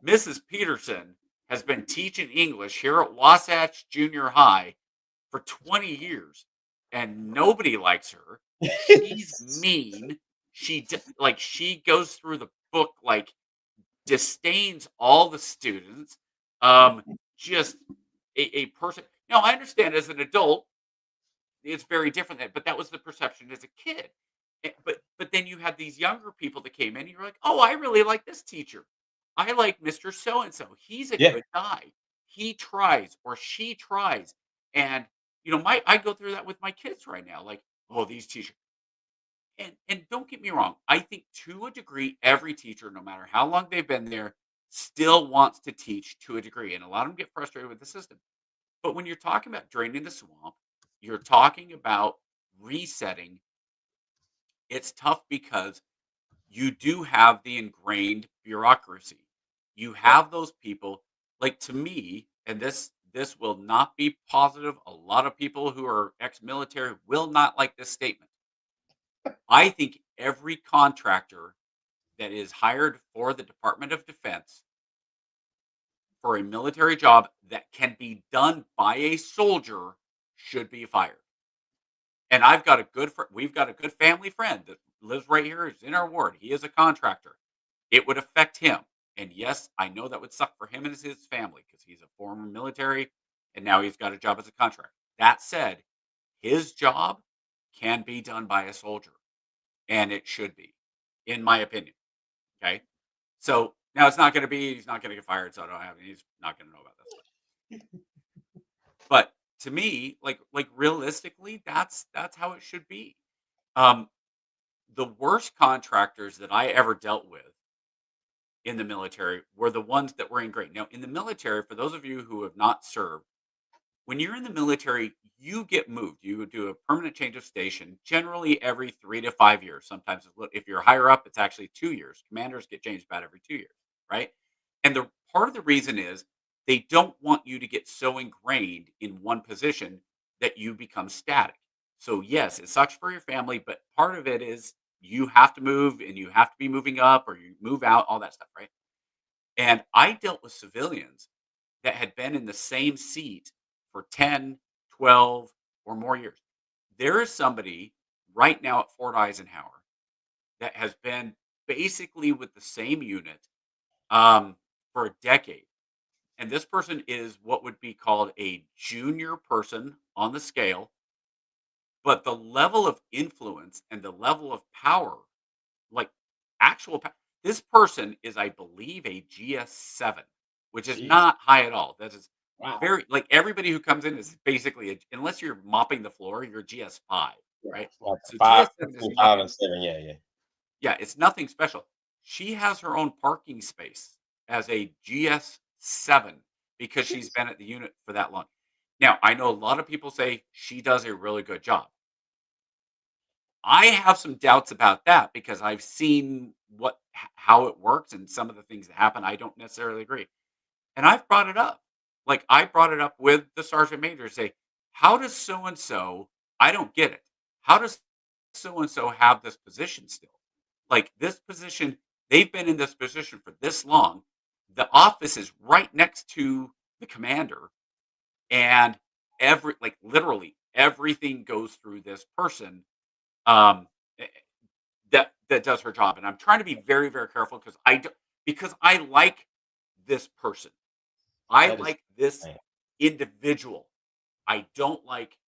Mrs. Peterson has been teaching English here at Wasatch Junior High for 20 years and nobody likes her. She's mean. She goes through the book like disdains all the students. Just a person. Now, I understand as an adult, it's very different, but that was the perception as a kid. But then you had these younger people that came in, and you're like, oh, I really like this teacher. I like Mr. So and so. He's a Yeah. good guy. He tries or she tries. And I go through that with my kids right now. Like, oh, these teachers. And don't get me wrong, I think to a degree, every teacher, no matter how long they've been there, still wants to teach to a degree. And a lot of them get frustrated with the system. But when you're talking about draining the swamp, you're talking about resetting. It's tough because you do have the ingrained bureaucracy. You have those people, like to me, and this will not be positive. A lot of people who are ex-military will not like this statement. I think every contractor that is hired for the Department of Defense for a military job that can be done by a soldier should be fired. And we've got a good family friend that lives right here, is in our ward. He is a contractor. It would affect him. And yes, I know that would suck for him and his family because he's a former military and now he's got a job as a contractor. That said, his job can be done by a soldier and it should be, in my opinion. Okay. So now he's not going to get fired. So he's not going to know about that stuff. But to me, like realistically, that's how it should be. Um, the worst contractors that I ever dealt with in the military were the ones that were ingrained. Now, in the military, for those of you who have not served, when you're in the military, you get moved. You do a permanent change of station, generally every 3 to 5 years. Sometimes, if you're higher up, it's actually 2 years. Commanders get changed about every 2 years, right? And the part of the reason is they don't want you to get so ingrained in one position that you become static. So yes, it sucks for your family, but part of it is you have to move and you have to be moving up or you move out, all that stuff, right? And I dealt with civilians that had been in the same seat for 10, 12, or more years. There is somebody right now at Fort Eisenhower that has been basically with the same unit for a decade. And this person is what would be called a junior person on the scale, but the level of influence and the level of power, like this person is, I believe, a GS7, which is Jeez. not high at all. That is Wow. very like everybody who comes in is basically unless you're mopping the floor, you're GS5, right? Like So five, GS7 is between nothing. 5 and 7. Yeah, yeah. Yeah, it's nothing special. She has her own parking space as a GS7 because she's been at the unit for that long. Now, I know a lot of people say she does a really good job. I have some doubts about that because I've seen how it works and some of the things that happen. I don't necessarily agree. And I've brought it up. Like I brought it up with the sergeant major, say, how does so and so, I don't get it. How does so and so have this position still? Like this position, they've been in this position for this long. the office is right next to the commander, and literally everything goes through this person um, eh, that does her job. And I'm trying to be very, very careful because I like this person. I That is like this insane. individual. I don't like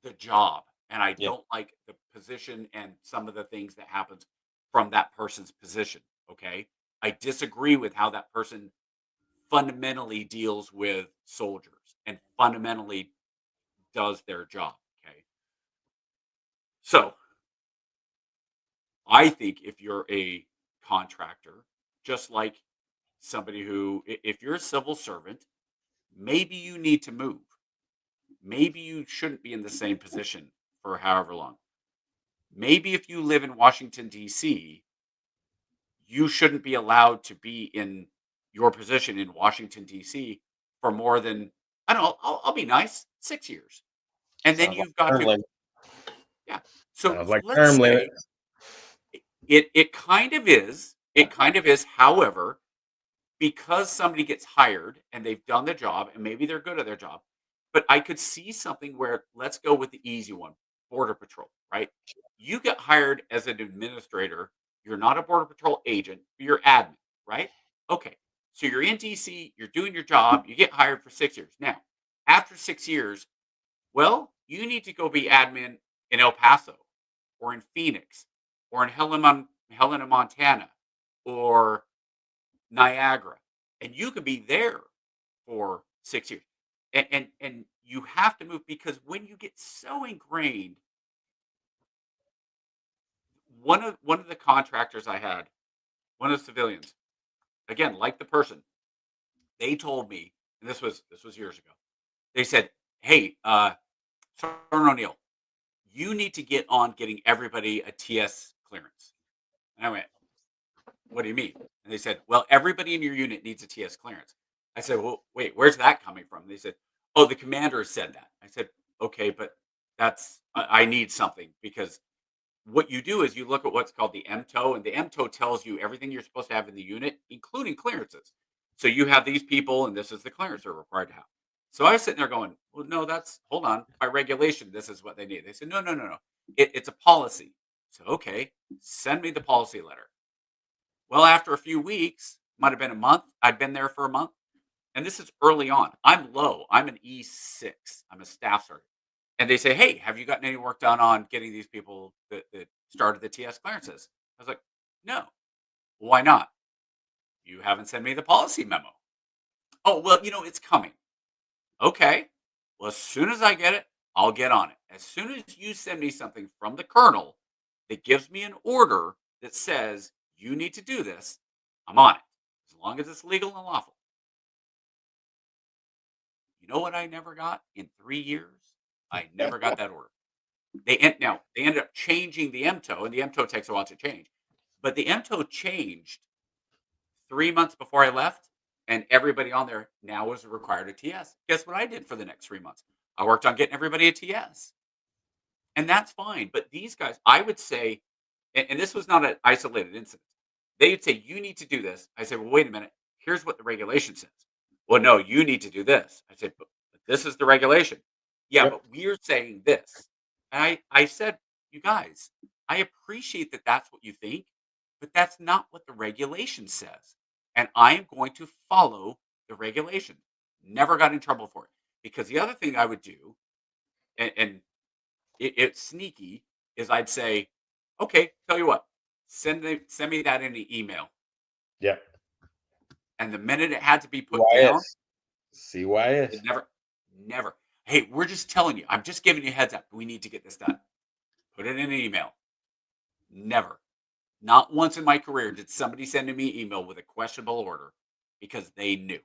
the job, and I Yeah. don't like the position and some of the things that happens from that person's position. Okay, I disagree with how that person fundamentally deals with soldiers and fundamentally does their job. Okay, so I think if you're a contractor, just like somebody if you're a civil servant, maybe you need to move. Maybe you shouldn't be in the same position for however long. Maybe if you live in Washington, D.C., you shouldn't be allowed to be in your position in Washington, D.C. for more than, I don't know, I'll be nice, 6 years. And then Sounds like you've got term to, limit. yeah. So Sounds like let's term limit. say it kind of is. It kind of is. However, because somebody gets hired and they've done the job and maybe they're good at their job, but I could see something where let's go with the easy one, Border Patrol, right? You get hired as an administrator. You're not a Border Patrol agent, you're admin, right? Okay. So you're in DC, you're doing your job, you get hired for 6 years. Now, after 6 years, well, you need to go be admin in El Paso or in Phoenix or in Helena, Montana or Niagara. And you could be there for 6 years. And you have to move because when you get so ingrained, one of the contractors I had, one of the civilians, again, like the person, they told me, and this was years ago. They said, "Hey, Sergeant O'Neill, you need to get on getting everybody a TS clearance." And I went, "What do you mean?" And they said, "Well, everybody in your unit needs a TS clearance." I said, "Well, wait, where's that coming from?" They said, "Oh, the commander said that." I said, "Okay, but I need something because what you do is you look at what's called the MTO, and the MTO tells you everything you're supposed to have in the unit, including clearances. So you have these people, and this is the clearance they're required to have." So I was sitting there going, "Well, no, hold on. By regulation, this is what they need." They said, "No, no, no, no. It's a policy." So, okay, send me the policy letter. Well, after a few weeks, might have been a month, I'd been there for a month, and this is early on. I'm low. I'm an E6. I'm a staff sergeant. And they say, "Hey, have you gotten any work done on getting these people that started the TS clearances?" I was like, "No." "Why not?" "You haven't sent me the policy memo." "Oh, well, it's coming." "Okay. Well, as soon as I get it, I'll get on it. As soon as you send me something from the colonel that gives me an order that says you need to do this, I'm on it. As long as it's legal and lawful." You know what I never got in 3 years? I never got that order. They ended up changing the MTO, and the MTO takes a while to change. But the MTO changed 3 months before I left, and everybody on there now was required a TS. Guess what I did for the next 3 months? I worked on getting everybody a TS, and that's fine. But these guys, I would say, and this was not an isolated incident. They'd say you need to do this. I said, "Well, wait a minute. Here's what the regulation says." "Well, no, you need to do this." I said, "But this is the regulation." "Yeah, Yep. but we're saying this." And I said, "You guys, I appreciate that that's what you think, but that's not what the regulation says. And I am going to follow the regulation." Never got in trouble for it. Because the other thing I would do, and it's sneaky, is I'd say, "Okay, tell you what, send me that in an email." Yep. And the minute it had to be put down, CYS. CYS. it never. "Hey, we're just telling you. I'm just giving you a heads up. We need to get this done." Put it in an email. Never. Not once in my career did somebody send me an email with a questionable order because they knew.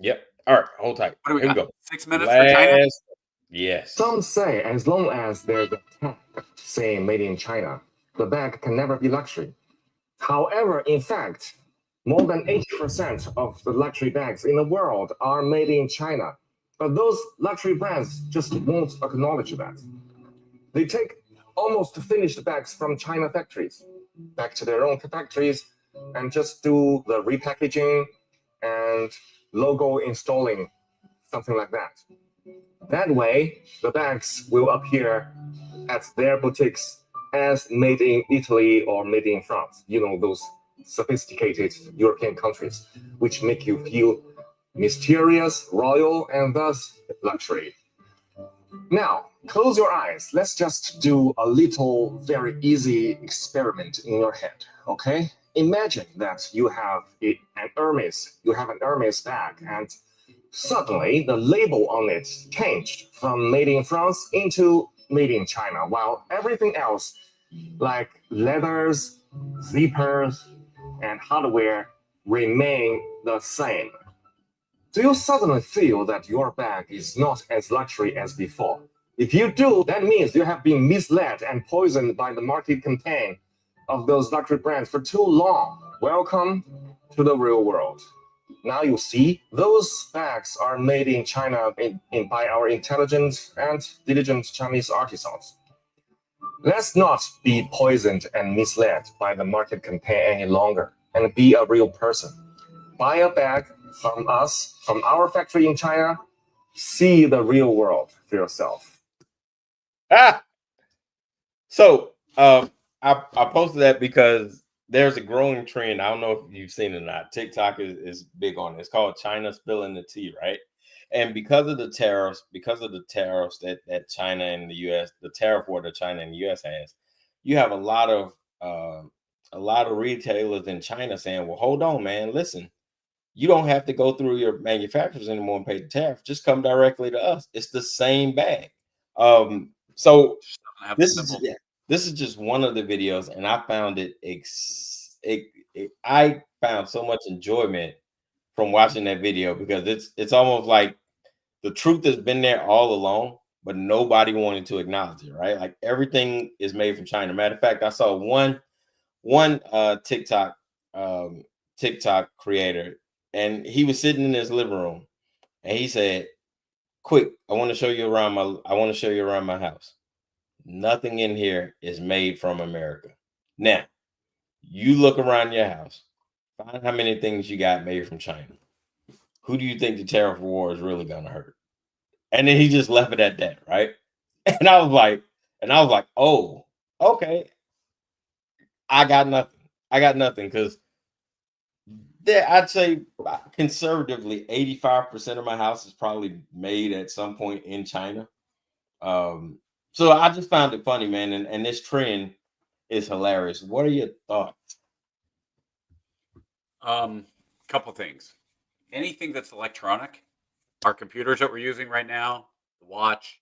Yep. All right. Hold tight. What do we Here we got? go. 6 minutes for China? Last. Yes. Some say as long as there's a tag saying made in China, the bag can never be luxury. However, in fact, more than 80% of the luxury bags in the world are made in China. But those luxury brands just won't acknowledge that. They take almost finished bags from China factories back to their own factories and just do the repackaging and logo installing, something like that. That way, the bags will appear at their boutiques as made in Italy or made in France. You know, those sophisticated European countries, which make you feel mysterious, royal, and thus luxury. Now, close your eyes. Let's just do a little, very easy experiment in your head, okay? Imagine that you have an Hermes bag, and suddenly the label on it changed from made in France into made in China, while everything else, like leathers, zippers, and hardware, remain the same. Do you suddenly feel that your bag is not as luxury as before? If you do, that means you have been misled and poisoned by the market campaign of those luxury brands for too long. Welcome to the real world. Now you see, those bags are made in China by our intelligent and diligent Chinese artisans. Let's not be poisoned and misled by the market campaign any longer and be a real person. Buy a bag from us, from our factory in China. See the real world for yourself. So I posted that because there's a growing trend. I don't know if you've seen it or not. TikTok is big on it. It's called China spilling the tea, right? And because of the tariffs that China and the US, the tariff war that China and the US has, you have a lot of retailers in China saying, well, hold on, man, listen, you don't have to go through your manufacturers anymore and pay the tariff. Just come directly to us. It's the same bag. So this is just one of the videos, and I found I found so much enjoyment from watching that video because it's almost like the truth has been there all along, but nobody wanted to acknowledge it, right? Like everything is made from China. Matter of fact, I saw one TikTok creator, and he was sitting in his living room, and he said, "Quick, I want to show you around my house. Nothing in here is made from America. Now, you look around your house, find how many things you got made from China. Who do you think the tariff war is really going to hurt?" And then he just left it at that, right? And I was like, oh, okay. I got nothing because I'd say conservatively 85% of my house is probably made at some point in China. So I just found it funny, man, and this trend is hilarious. What are your thoughts? Couple things. Anything that's electronic, our computers that we're using right now, the watch,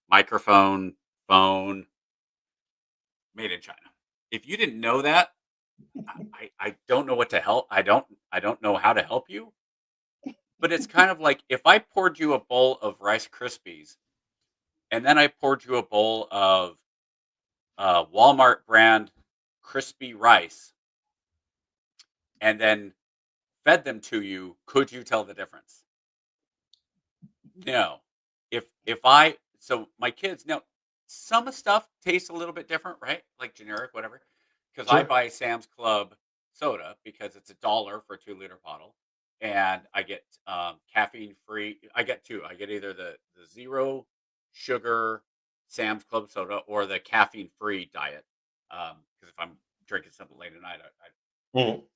microphone, phone, made in China. If you didn't know that, I don't know what to help. I don't know how to help you. But it's kind of like if I poured you a bowl of Rice Krispies, and then I poured you a bowl of Walmart brand crispy rice, and then fed them to you, could you tell the difference? No. So my kids now, some stuff tastes a little bit different, right? Like generic, whatever. Because I Sure. buy Sam's Club soda because it's $1 for a 2-liter bottle, and I get caffeine free. I get two. I get either the zero sugar Sam's Club soda or the caffeine free diet. Because if I'm drinking something late at night, Mhm.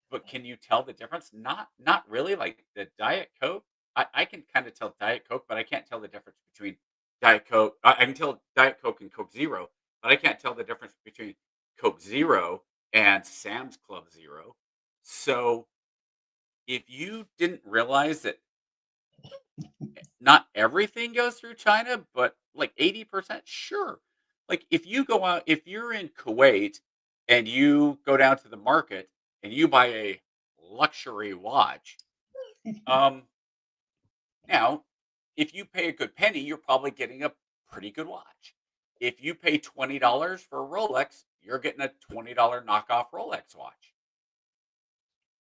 but can you tell the difference? Not really. Like the Diet Coke, I can kind of tell Diet Coke, but I can't tell the difference between Diet Coke. I can tell Diet Coke and Coke Zero, but I can't tell the difference between Coke Zero and Sam's Club Zero. So if you didn't realize that not everything goes through China, but like 80%, sure. Like if you go out, if you're in Kuwait and you go down to the market and you buy a luxury watch, um, now if you pay a good penny, you're probably getting a pretty good watch. If you pay $20 for a Rolex, you're getting a $20 knockoff Rolex watch.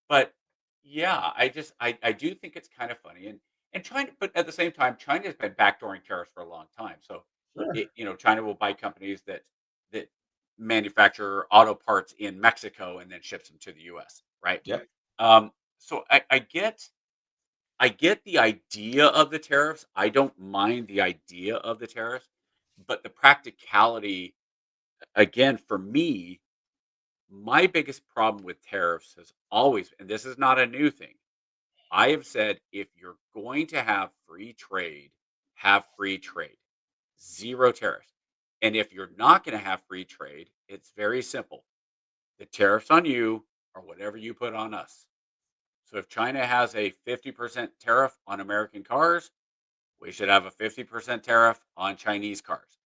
But yeah, I do think it's kind of funny and China, but at the same time, China has been backdooring tariffs for a long time. So Sure. China will buy companies that manufacture auto parts in Mexico and then ships them to the US, right? Yep. Um, I get the idea of the tariffs. I don't mind the idea of the tariffs, but the practicality, again, for me, my biggest problem with tariffs has always, and this is not a new thing. I have said if you're going to have free trade, zero tariffs. And if you're not going to have free trade, it's very simple. The tariffs on you are whatever you put on us. So if China has a 50% tariff on American cars, we should have a 50% tariff on Chinese cars.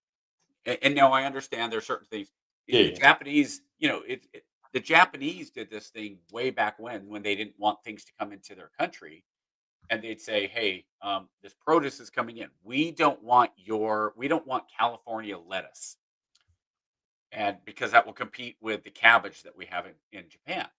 And now I understand there's certain things. The Yeah. Japanese, the Japanese did this thing way back when they didn't want things to come into their country, and they'd say, "Hey, this produce is coming in. We don't want California lettuce, and because that will compete with the cabbage that we have in Japan."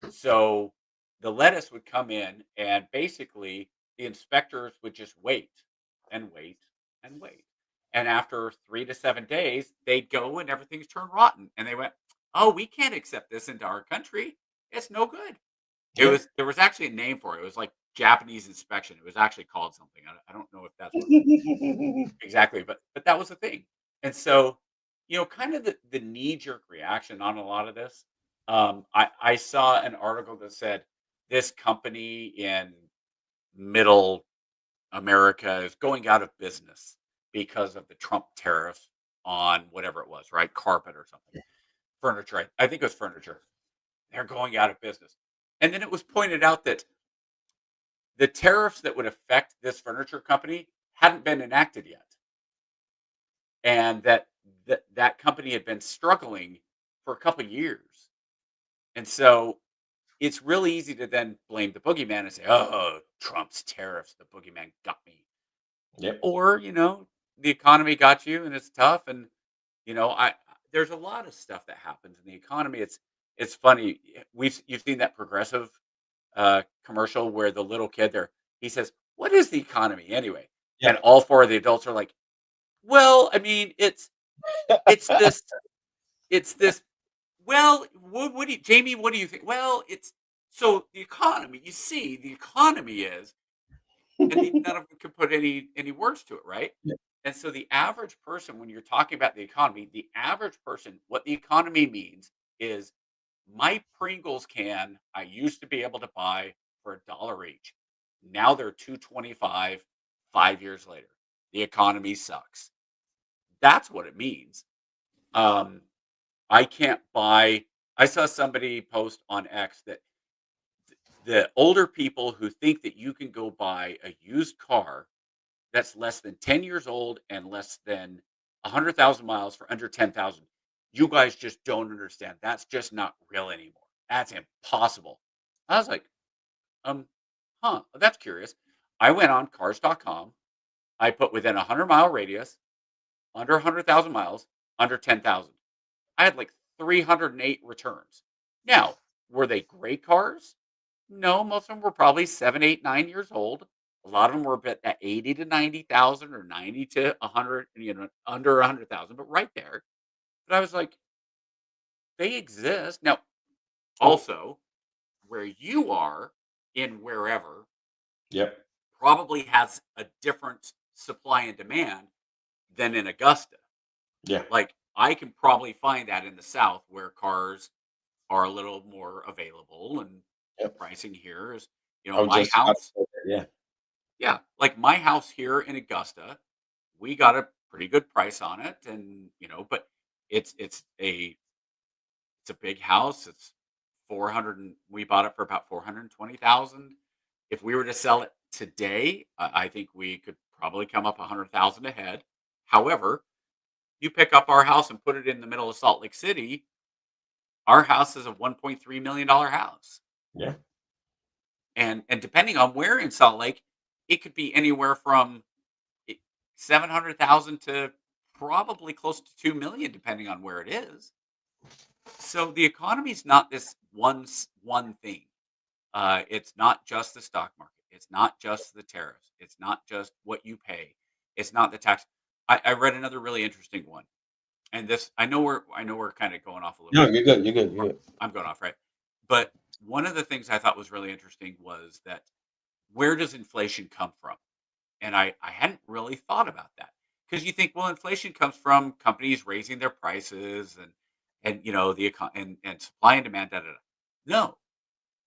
So the lettuce would come in, and basically the inspectors would just wait and wait and wait. And after 3 to 7 days, they'd go and everything's turned rotten. And they went, "Oh, we can't accept this into our country. It's no good." Yeah. There was actually a name for it. It was like Japanese inspection. It was actually called something. I don't know if that's what exactly, but that was the thing. And so, kind of the knee jerk reaction on a lot of this. I saw an article that said this company in middle America is going out of business because of the Trump tariffs on whatever it was, right? Carpet or something, furniture. I think it was furniture. They're going out of business. And then it was pointed out that the tariffs that would affect this furniture company hadn't been enacted yet, and that company had been struggling for a couple years. And so it's really easy to then blame the boogeyman and say, "Oh, Trump's tariffs, the boogeyman got me." Yep. Or, the economy got you and it's tough. And, I there's a lot of stuff that happens in the economy. It's funny. You've seen that progressive commercial where the little kid there, he says, "What is the economy anyway?" Yeah. And all four of the adults are like, "Well, I mean, it's this, it's this. Well, what do you, Jamie? What do you think?" "Well, it's so the economy. You see, the economy is," and none of them can put any words to it, right? Yeah. And so the average person, when you're talking about the economy, the average person, what the economy means is my Pringles can I used to be able to buy for $1 each. Now they're 2.25. 5 years later, the economy sucks. That's what it means. Um, I can't buy. I saw somebody post on X that the older people who think that you can go buy a used car that's less than 10 years old and less than 100,000 miles for under 10,000. You guys just don't understand. That's just not real anymore. That's impossible. I was like, that's curious. I went on cars.com. I put within a 100-mile radius, under 100,000 miles, under 10,000. I had like 308 returns. Now, were they great cars? No, most of them were probably 7, 8, 9 years old. A lot of them were at 80 to 90,000 or 90 to 100, under 100,000, but right there. But I was like, they exist. Now, also, where you are in wherever Yep. probably has a different supply and demand than in Augusta. Yeah. Like, I can probably find that in the South where cars are a little more available and the Yep. pricing here is, I was my just about to house. say that, yeah. Yeah, like my house here in Augusta, we got a pretty good price on it, and but it's a big house. It's 400, and we bought it for about 420,000. If we were to sell it today, I think we could probably come up 100,000 ahead. However, you pick up our house and put it in the middle of Salt Lake City, our house is a $1.3 million house. Yeah. And depending on where in Salt Lake, it could be anywhere from 700,000 to probably close to 2 million, depending on where it is. So the economy is not this one thing. It's not just the stock market. It's not just the tariffs. It's not just what you pay. It's not the tax. I read another really interesting one, and this I know we're kind of going off a little No, bit. you're good. You're good. You're good. I'm going off, right? But one of the things I thought was really interesting was that where does inflation come from? And I hadn't really thought about that because you think, well, inflation comes from companies raising their prices and and supply and demand. Da, da, da. No,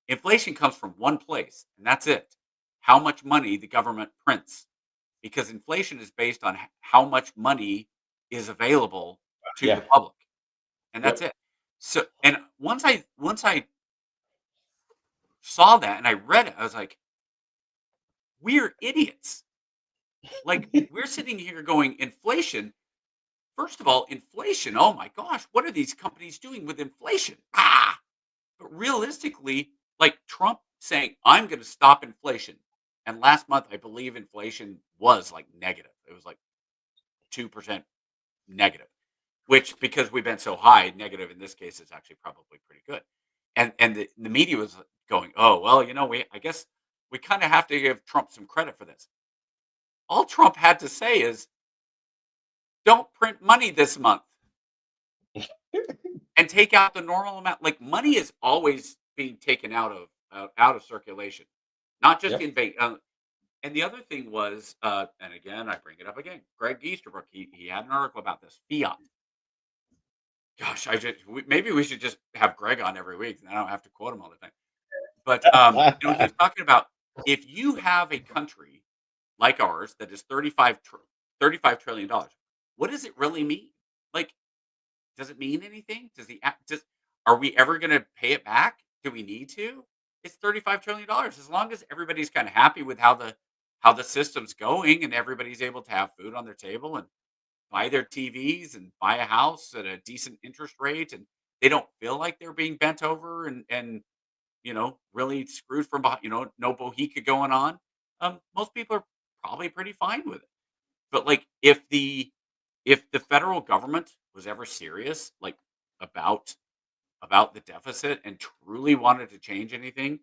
inflation comes from one place, and that's it: how much money the government prints. Because inflation is based on how much money is available to the Yeah. public, and that's Yep. it. So, and once I saw that and I read it, I was like, we're idiots. Like we're sitting here going, inflation. First of all, inflation. Oh my gosh, what are these companies doing with inflation? Ah, but realistically, like Trump saying, I'm going to stop inflation. And last month, I believe inflation was like negative. It was like 2% negative, which because we've been so high, negative in this case is actually probably pretty good. And the media was going, oh well, I guess we kind of have to give Trump some credit for this. All Trump had to say is, don't print money this month and take out the normal amount. Like money is always being taken out of circulation, not just Yep. in bank. And the other thing was, and again, I bring it up again. Greg Easterbrook, he had an article about this fiat. Gosh, maybe we should just have Greg on every week, and I don't have to quote him all the time. But he was talking about if you have a country like ours that is $35 trillion, what does it really mean? Like, does it mean anything? Are we ever going to pay it back? Do we need to? It's $35 trillion. As long as everybody's kind of happy with how the system's going and everybody's able to have food on their table and buy their TVs and buy a house at a decent interest rate, and they don't feel like they're being bent over and really screwed from behind, no bohica going on. Most people are probably pretty fine with it. But like if the federal government was ever serious, like about the deficit and truly wanted to change anything,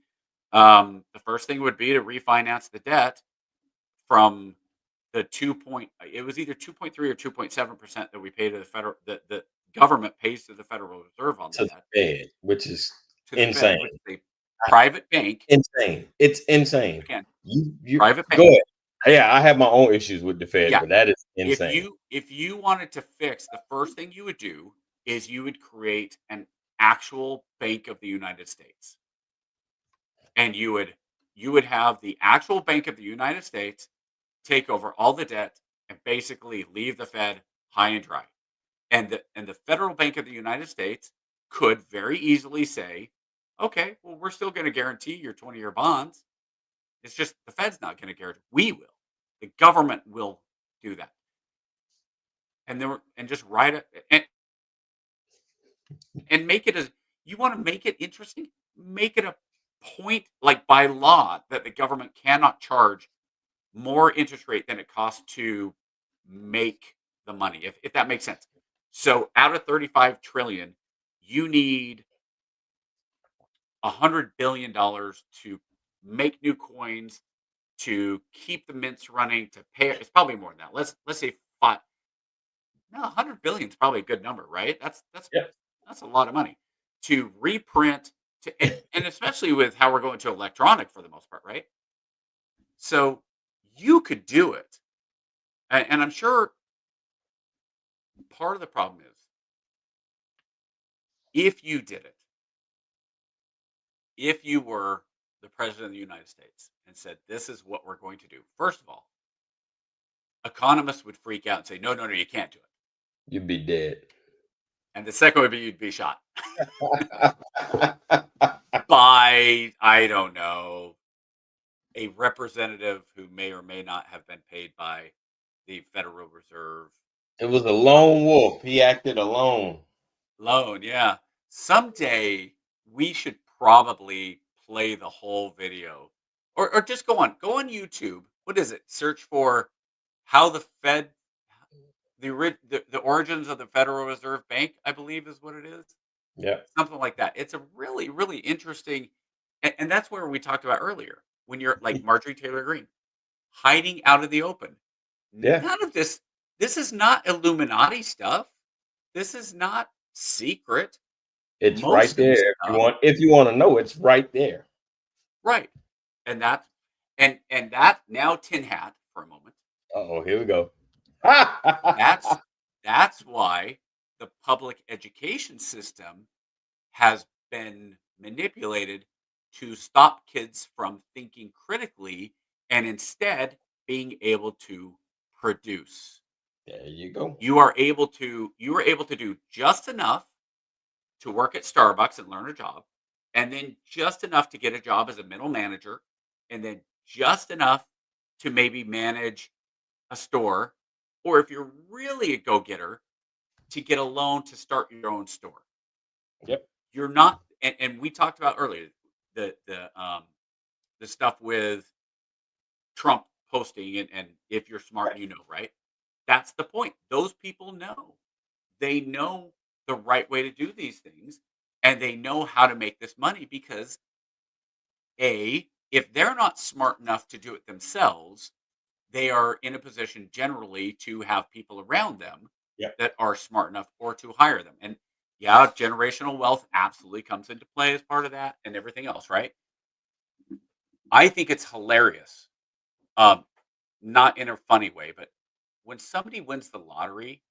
the first thing would be to refinance the debt from the it was either 2.3 or 2.7% that we pay to the federal the government pays to the Federal Reserve on the To the debt Fed, which is to the Fed, insane. which is a private bank. Insane. It's insane. Again, You private go bank. ahead. Yeah, I have my own issues with the Fed, Yeah. but that is If insane. you wanted to fix, the first thing you would do is you would create an actual Bank of the United States. And you would have the actual Bank of the United States take over all the debt and basically leave the Fed high and dry. And the Federal Bank of the United States could very easily say, okay, well, we're still going to guarantee your 20-year bonds. It's just the Fed's not going to guarantee. We will. The government will do that. And just write it and make it as you want to make it interesting, make it a point like by law that the government cannot charge more interest rate than it costs to make the money, if that makes sense. So out of 35 trillion, you need $100 billion to make new coins, to keep the mints running, to pay. It's probably more than that. Let's say five. No, 100 billion is probably a good number, right? Yeah. That's a lot of money to reprint and especially with how we're going to electronic for the most part, right? So you could do it, and I'm sure part of the problem is if you did it, if you were the president of the United States and said, "This is what we're going to do." First of all, economists would freak out and say, "No, no, no, you can't do it." You'd be dead. And the second would be you'd be shot by, I don't know, a representative who may or may not have been paid by the Federal Reserve. It was a lone wolf. He acted alone. Loan, yeah. Someday we should probably play the whole video, or just go on YouTube. What is it? Search for how the Fed, the origins of the Federal Reserve Bank, I believe is what it is. Yeah. Something like that. It's a really, really interesting, and that's where we talked about earlier. When you're like Marjorie Taylor Greene, hiding out of the open. Yeah. None of this. This is not Illuminati stuff. This is not secret. It's right Most of the there. stuff, If you want to know, it's right there. right? And that's and that now tin hat for a moment. Oh, here we go. That's that's why the public education system has been manipulated to stop kids from thinking critically and instead being able to produce. There you go. You are able to do just enough to work at Starbucks and learn a job, and then just enough to get a job as a middle manager, and then just enough to maybe manage a store, or if you're really a go-getter, to get a loan to start your own store. Yep. You're not, and we talked about earlier the stuff with Trump posting, and if you're smart, you know, right? That's the point. Those people know. They know the right way to do these things, and they know how to make this money because if they're not smart enough to do it themselves, they are in a position generally to have people around them Yep. that are smart enough or to hire them. And yeah, generational wealth absolutely comes into play as part of that and everything else, right? I think it's hilarious. Um, Not in a funny way, but when somebody wins the lottery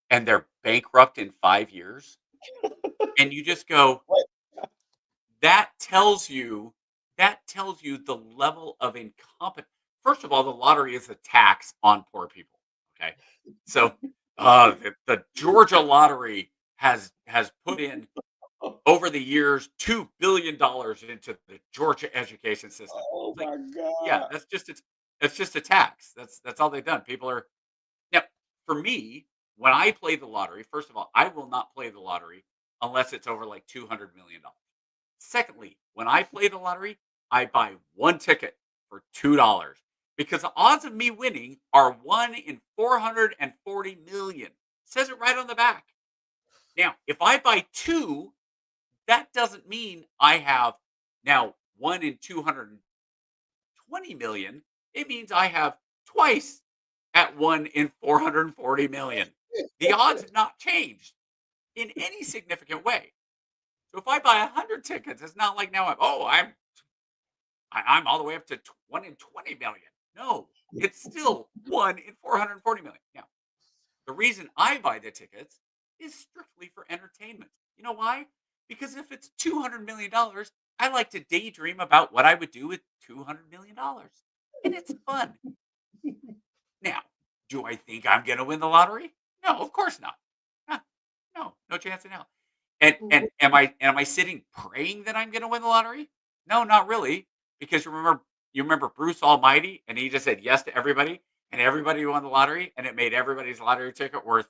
and they're bankrupt in 5 years, and you just go, that tells you the level of incompetence. First of all, the lottery is a tax on poor people. Okay, so the Georgia lottery has put in over the years $2 billion into the Georgia education system. Oh It's like, my yeah, God. that's just a tax. That's all they've done. People are now for me when I play the lottery. First of all, I will not play the lottery unless it's over like $200 million. Secondly, when I play the lottery, I buy one ticket for $2 because the odds of me winning are 1 in 440 million. Says it right on the back. Now, if I buy two, that doesn't mean I have now 1 in 220 million. It means I have twice at 1 in 440 million. The odds have not changed in any significant way. So if I buy 100 tickets, it's not like now I'm all the way up to 1 in 20 million. No, it's still 1 in 440 million. Now, the reason I buy the tickets is strictly for entertainment. You know why? Because if it's $200 million, I like to daydream about what I would do with $200 million, and it's fun. Now, do I think I'm going to win the lottery? No, of course not. Huh, no, no chance in hell. And am I sitting praying that I'm going to win the lottery? No, not really, because you remember Bruce Almighty, and he just said yes to everybody, and everybody won the lottery, and it made everybody's lottery ticket worth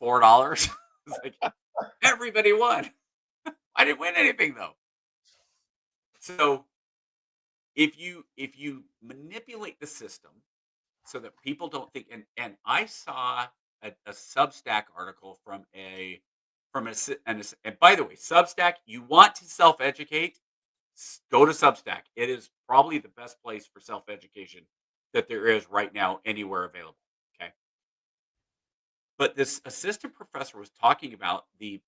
$4. It's like everybody won. I didn't win anything though. So if you manipulate the system so that people don't think, and I saw a Substack article and by the way, Substack, you want to self-educate, go to Substack. It is probably the best place for self-education that there is right now anywhere available. Okay. But this assistant professor was talking about the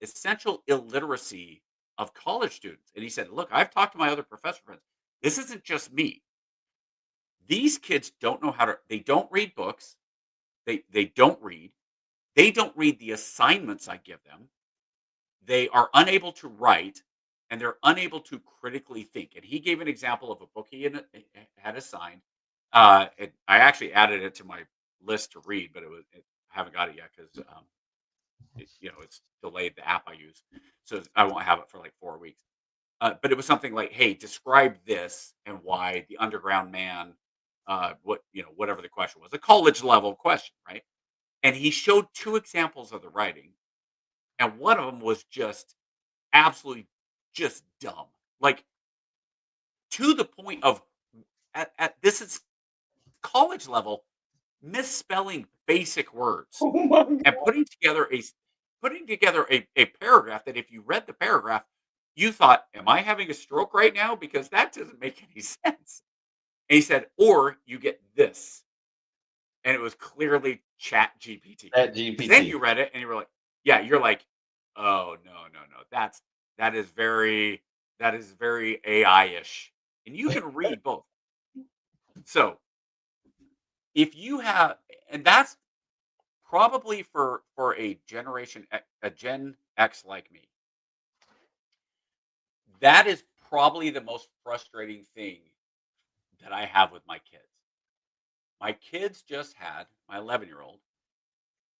essential illiteracy of college students. And he said, look, I've talked to my other professor friends. This isn't just me. These kids don't know they don't read books. They don't read. They don't read the assignments I give them. They are unable to write, and they're unable to critically think. And he gave an example of a book he had assigned. I actually added it to my list to read, but I haven't got it yet because it's delayed, the app I use, so I won't have it for like 4 weeks. But it was something like, hey, describe this and why the underground man, whatever the question was, a college level question, right? And he showed two examples of the writing, and one of them was just absolutely just dumb, like to the point of at this is college level misspelling basic words Oh my God. and putting together a paragraph that if you read the paragraph, you thought, am I having a stroke right now? Because that doesn't make any sense. And he said, or you get this. And it was clearly Chat GPT. That Then GPT. you read it and you were like, yeah, you're like, Oh no, no, no. That is very AI-ish. And you can read both. So if you have, and that's probably for a a Gen X like me, that is probably the most frustrating thing that I have with my kids. My kids just had, my 11-year-old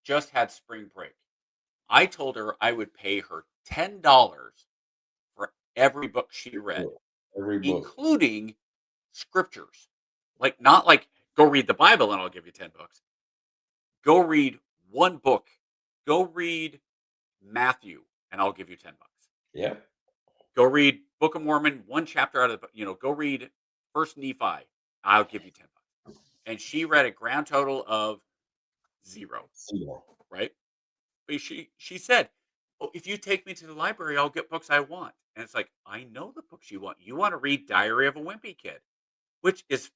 just had spring break. I told her I would pay her $10 for every book she read, Every book. including scriptures. Like, not like, go read the Bible and I'll give you 10 books. Go read one book. Go read Matthew and I'll give you 10 bucks. Yeah. Go read Book of Mormon, one chapter out of the, go read First Nephi. I'll give you 10 bucks. And she read a grand total of 0, right? But she said, "Oh, if you take me to the library, I'll get books I want." And it's like, I know the books you want. You want to read Diary of a Wimpy Kid, which is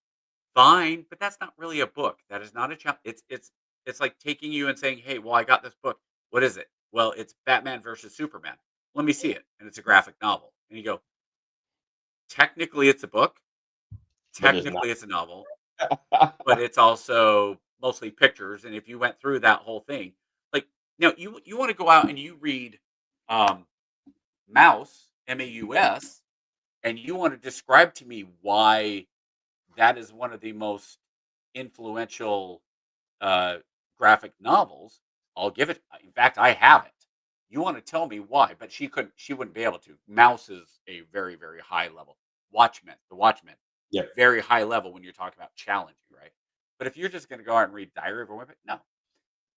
fine, but that's not really a book. That is not a child. It's like taking you and saying, "Hey, well, I got this book. What is it?" "Well, it's Batman versus Superman." "Let me see it." And it's a graphic novel. And you go, technically it's a book. But it's not. Technically it's a novel, but it's also mostly pictures. And if you went through that whole thing, like, now you want to go out and you read Mouse, Maus, and you want to describe to me why that is one of the most influential graphic novels, I'll give it. In fact, I have it. You want to tell me why, but she wouldn't be able to. Mouse is a very, very high level. The Watchmen, Yeah. very high level when you're talking about challenging, right? But if you're just going to go out and read Diary of a Wimpy, no.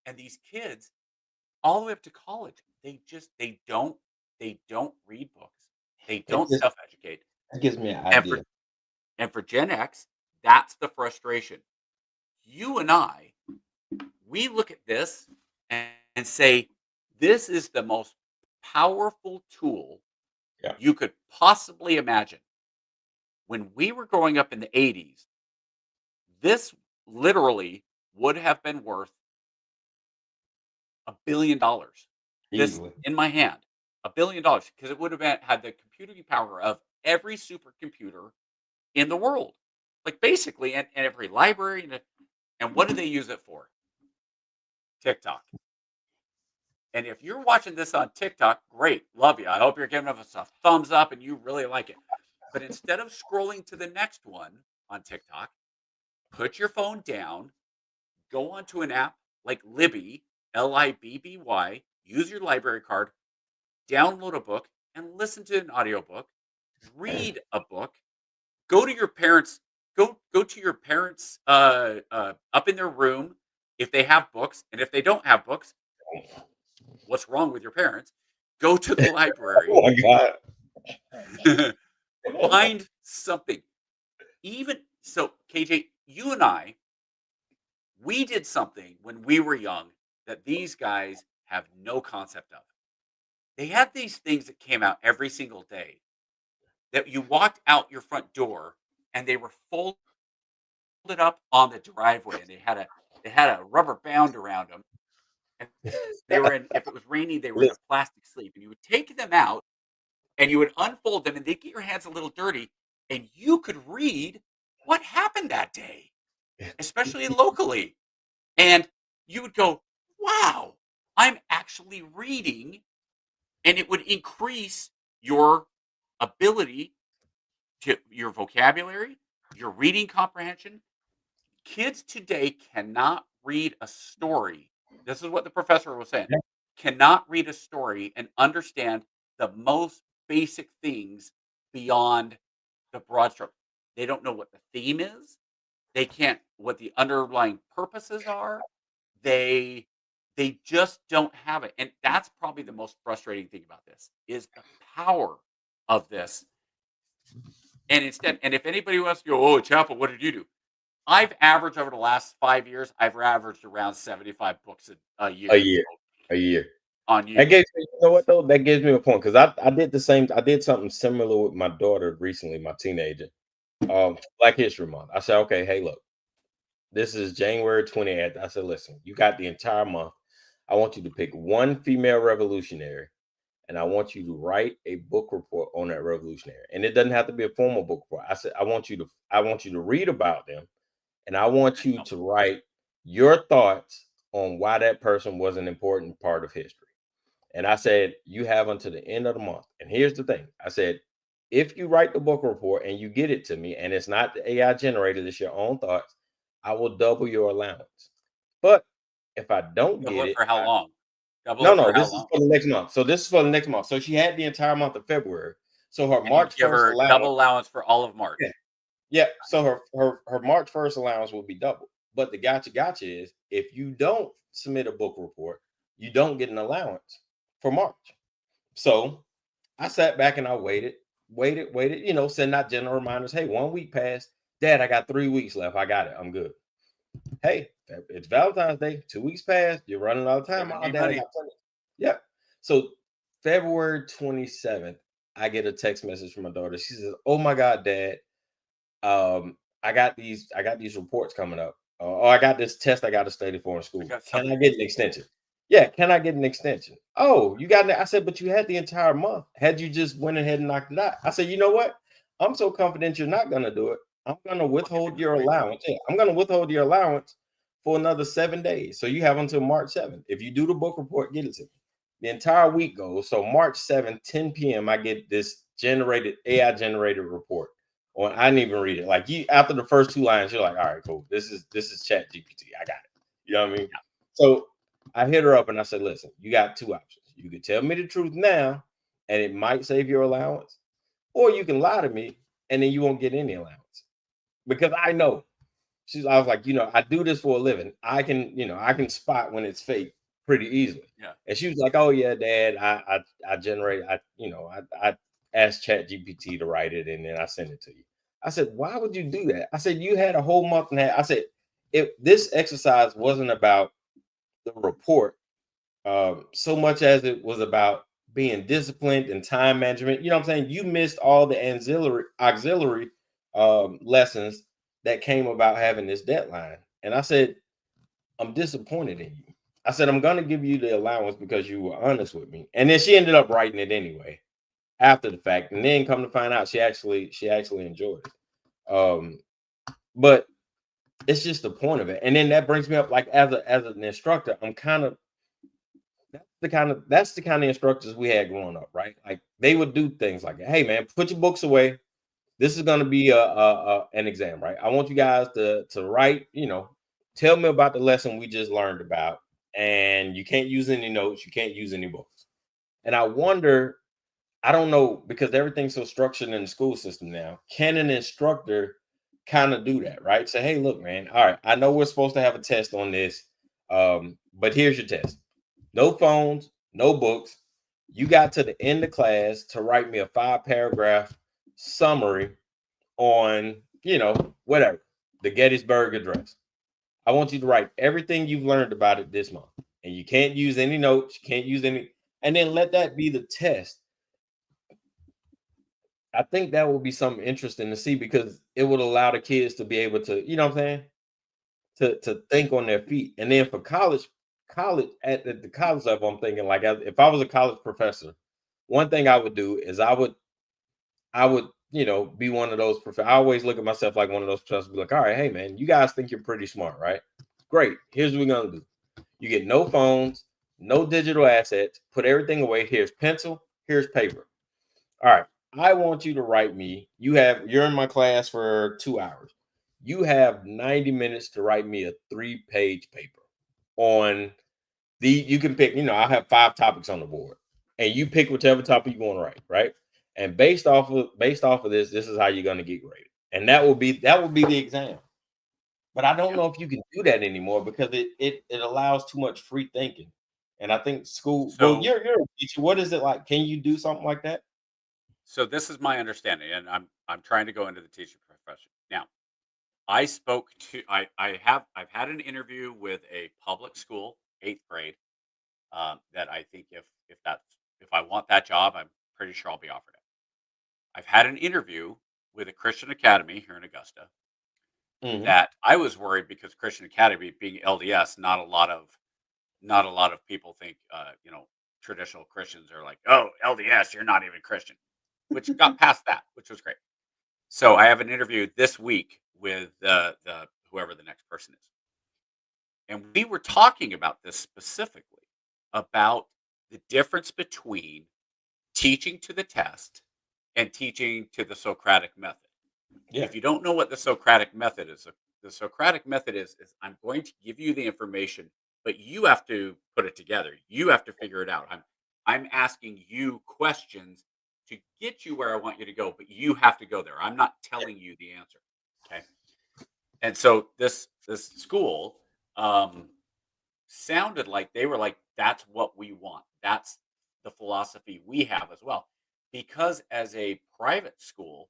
And these kids, all the way up to college, they don't read books. They don't just- self-educate. That gives me an And idea. for Gen X, that's the frustration. You and I, we look at this and say, this is the most powerful tool Yeah. you could possibly imagine. When we were growing up in the 80s, this literally would have been worth $1 billion. This Easily. in my hand, $1 billion, because it would have had the computing power of every supercomputer in the world, like basically, and every library. And what do they use it for? TikTok. And if you're watching this on TikTok, great, love you. I hope you're giving us a thumbs up and you really like it. But instead of scrolling to the next one on TikTok, put your phone down, go onto an app like Libby, Libby, use your library card, download a book, and listen to an audiobook, read a book, go to your parents, go to your parents up in their room if they have books, and if they don't have books, what's wrong with your parents? Go to the library. Oh my God. Find something. Even so, KJ, you and I, we did something when we were young that these guys have no concept of. They had these things that came out every single day that you walked out your front door and they were folded up on the driveway, and they had a rubber band around them. And they were in, if it was rainy, they were in a plastic sleeve, and you would take them out and you would unfold them and they'd get your hands a little dirty, and you could read what happened that day, especially locally. And you would go, wow, I'm actually reading. And it would increase your ability to your vocabulary, your reading comprehension. Kids today cannot read a story. This is what the professor was saying. Cannot read a story and understand the most basic things beyond the broad stroke. They don't know what the theme is. They can't what the underlying purposes are. They just don't have it. And that's probably the most frustrating thing about this is the power of this. And if anybody wants to go, "Oh, Chapel, what did you do?" I've averaged over the last 5 years, I've averaged around 75 books a year. A year. On you. That gives me, you know what though? That gives me a point, because I did the same. I did something similar with my daughter recently, my teenager. Black History Month. I said, okay, hey, look, this is January 28th. I said, listen, you got the entire month. I want you to pick one female revolutionary and I want you to write a book report on that revolutionary. And it doesn't have to be a formal book report. I said I want you to read about them, and I want you to write your thoughts on why that person was an important part of history. And I said, you have until the end of the month. And here's the thing. I said, if you write the book report and you get it to me, and it's not the AI generated, it's your own thoughts, I will double your allowance. But if I don't Double get it it, for how long? Double no, it for no, how this is long? for the next month. So this is for the next month. So she had the entire month of February. So her And you March give 1st her allowance, double allowance for all of March. yeah, yeah. So her March 1st allowance will be double. But the gotcha is if you don't submit a book report, you don't get an allowance for March. So I sat back and I waited, send out general reminders. Hey, 1 week passed. Dad, I got 3 weeks left. I got it. I'm good. Hey, it's Valentine's Day. 2 weeks passed. You're running out of time. Giving Oh, me Dad, I money. got plenty. Yep. So February 27th, I get a text message from my daughter. She says, "Oh my God, Dad, I got these reports coming up. I got this test I got to study for in school. got Can I something get an extension?" Yeah, can I get an extension? Oh, you got it. I said, but you had the entire month. Had you just went ahead and knocked it out? I said, you know what? I'm so confident you're not gonna do it. I'm gonna withhold your allowance. Yeah, I'm gonna withhold your allowance for another 7 days. So you have until March 7th. If you do the book report, get it to me. The entire week goes. So March 7th, 10 p.m., I get this AI generated report. Or I didn't even read it. Like you after the first 2 lines, you're like, all right, cool. This is Chat GPT. I got it. You know what I mean? So I hit her up and I said, listen, you got two options. You can tell me the truth now, and it might save your allowance, or you can lie to me and then you won't get any allowance. Because I know. I was like, I do this for a living. I can spot when it's fake pretty easily. Yeah. And she was like, "Oh yeah, Dad, I generate, I asked Chat GPT to write it and then I send it to you." I said, "Why would you do that?" I said, "You had a whole month and a half." I said, "If this exercise wasn't about the report so much as it was about being disciplined and time management. You know what I'm saying? You missed all the auxiliary lessons that came about having this deadline." And I said, "I'm disappointed in you." I said, "I'm going to give you the allowance because you were honest with me." And then she ended up writing it anyway after the fact. And then come to find out, she actually enjoyed it. But it's just the point of it. And then that brings me up, like, as an instructor, I'm kind of that's the kind of instructors we had growing up, right? Like they would do things like, "Hey man, put your books away. This is going to be an exam, right? I want you guys to write, tell me about the lesson we just learned about, and you can't use any notes, you can't use any books." And I wonder, I don't know, because everything's so structured in the school system now. Can an instructor kind of do that, right? Say, "Hey, look, man, all right, I know we're supposed to have a test on this, but here's your test. No phones, no books. You got to the end of class to write me a 5-paragraph summary on, whatever, the Gettysburg Address. I want you to write everything you've learned about it this month. And you can't use any notes, you can't use any, and then let that be the test." I think that would be something interesting to see because it would allow the kids to be able to, you know what I'm saying? To think on their feet. And then for college at the college level, I'm thinking like if I was a college professor, one thing I would do is I would be one of those I always look at myself like one of those professors, be like, "All right, hey man, you guys think you're pretty smart, right? Great. Here's what we're gonna do. You get no phones, no digital assets, put everything away. Here's pencil, here's paper. All right. I want you to write me. You're in my class for 2 hours. You have 90 minutes to write me a 3-page paper on you can pick, I have 5 topics on the board. And you pick whichever topic you want to write, right? And based off of this is how you're gonna get graded. And that will be the exam. But I don't know if you can do that anymore because it allows too much free thinking. And I think school, well, So you're a teacher. What is it like? Can you do something like that? so this is my understanding, and I'm trying to go into the teaching profession. Now, I've had an interview with a public school, 8th grade, that I think if I want that job, I'm pretty sure I'll be offered it. I've had an interview with a Christian academy here in Augusta Mhm. that I was worried because Christian academy being LDS, not a lot of people think traditional Christians are like, oh, LDS, you're not even Christian, which got past that, which was great. So I have an interview this week with the whoever the next person is. And we were talking about this specifically about the difference between teaching to the test and teaching to the Socratic method. Yeah. If you don't know what the Socratic method is, the Socratic method is I'm going to give you the information, but you have to put it together. You have to figure it out. I'm asking you questions to get you where I want you to go, but you have to go there. I'm not telling you the answer. Okay. And so this school sounded like they were like, that's what we want. That's the philosophy we have as well. Because as a private school,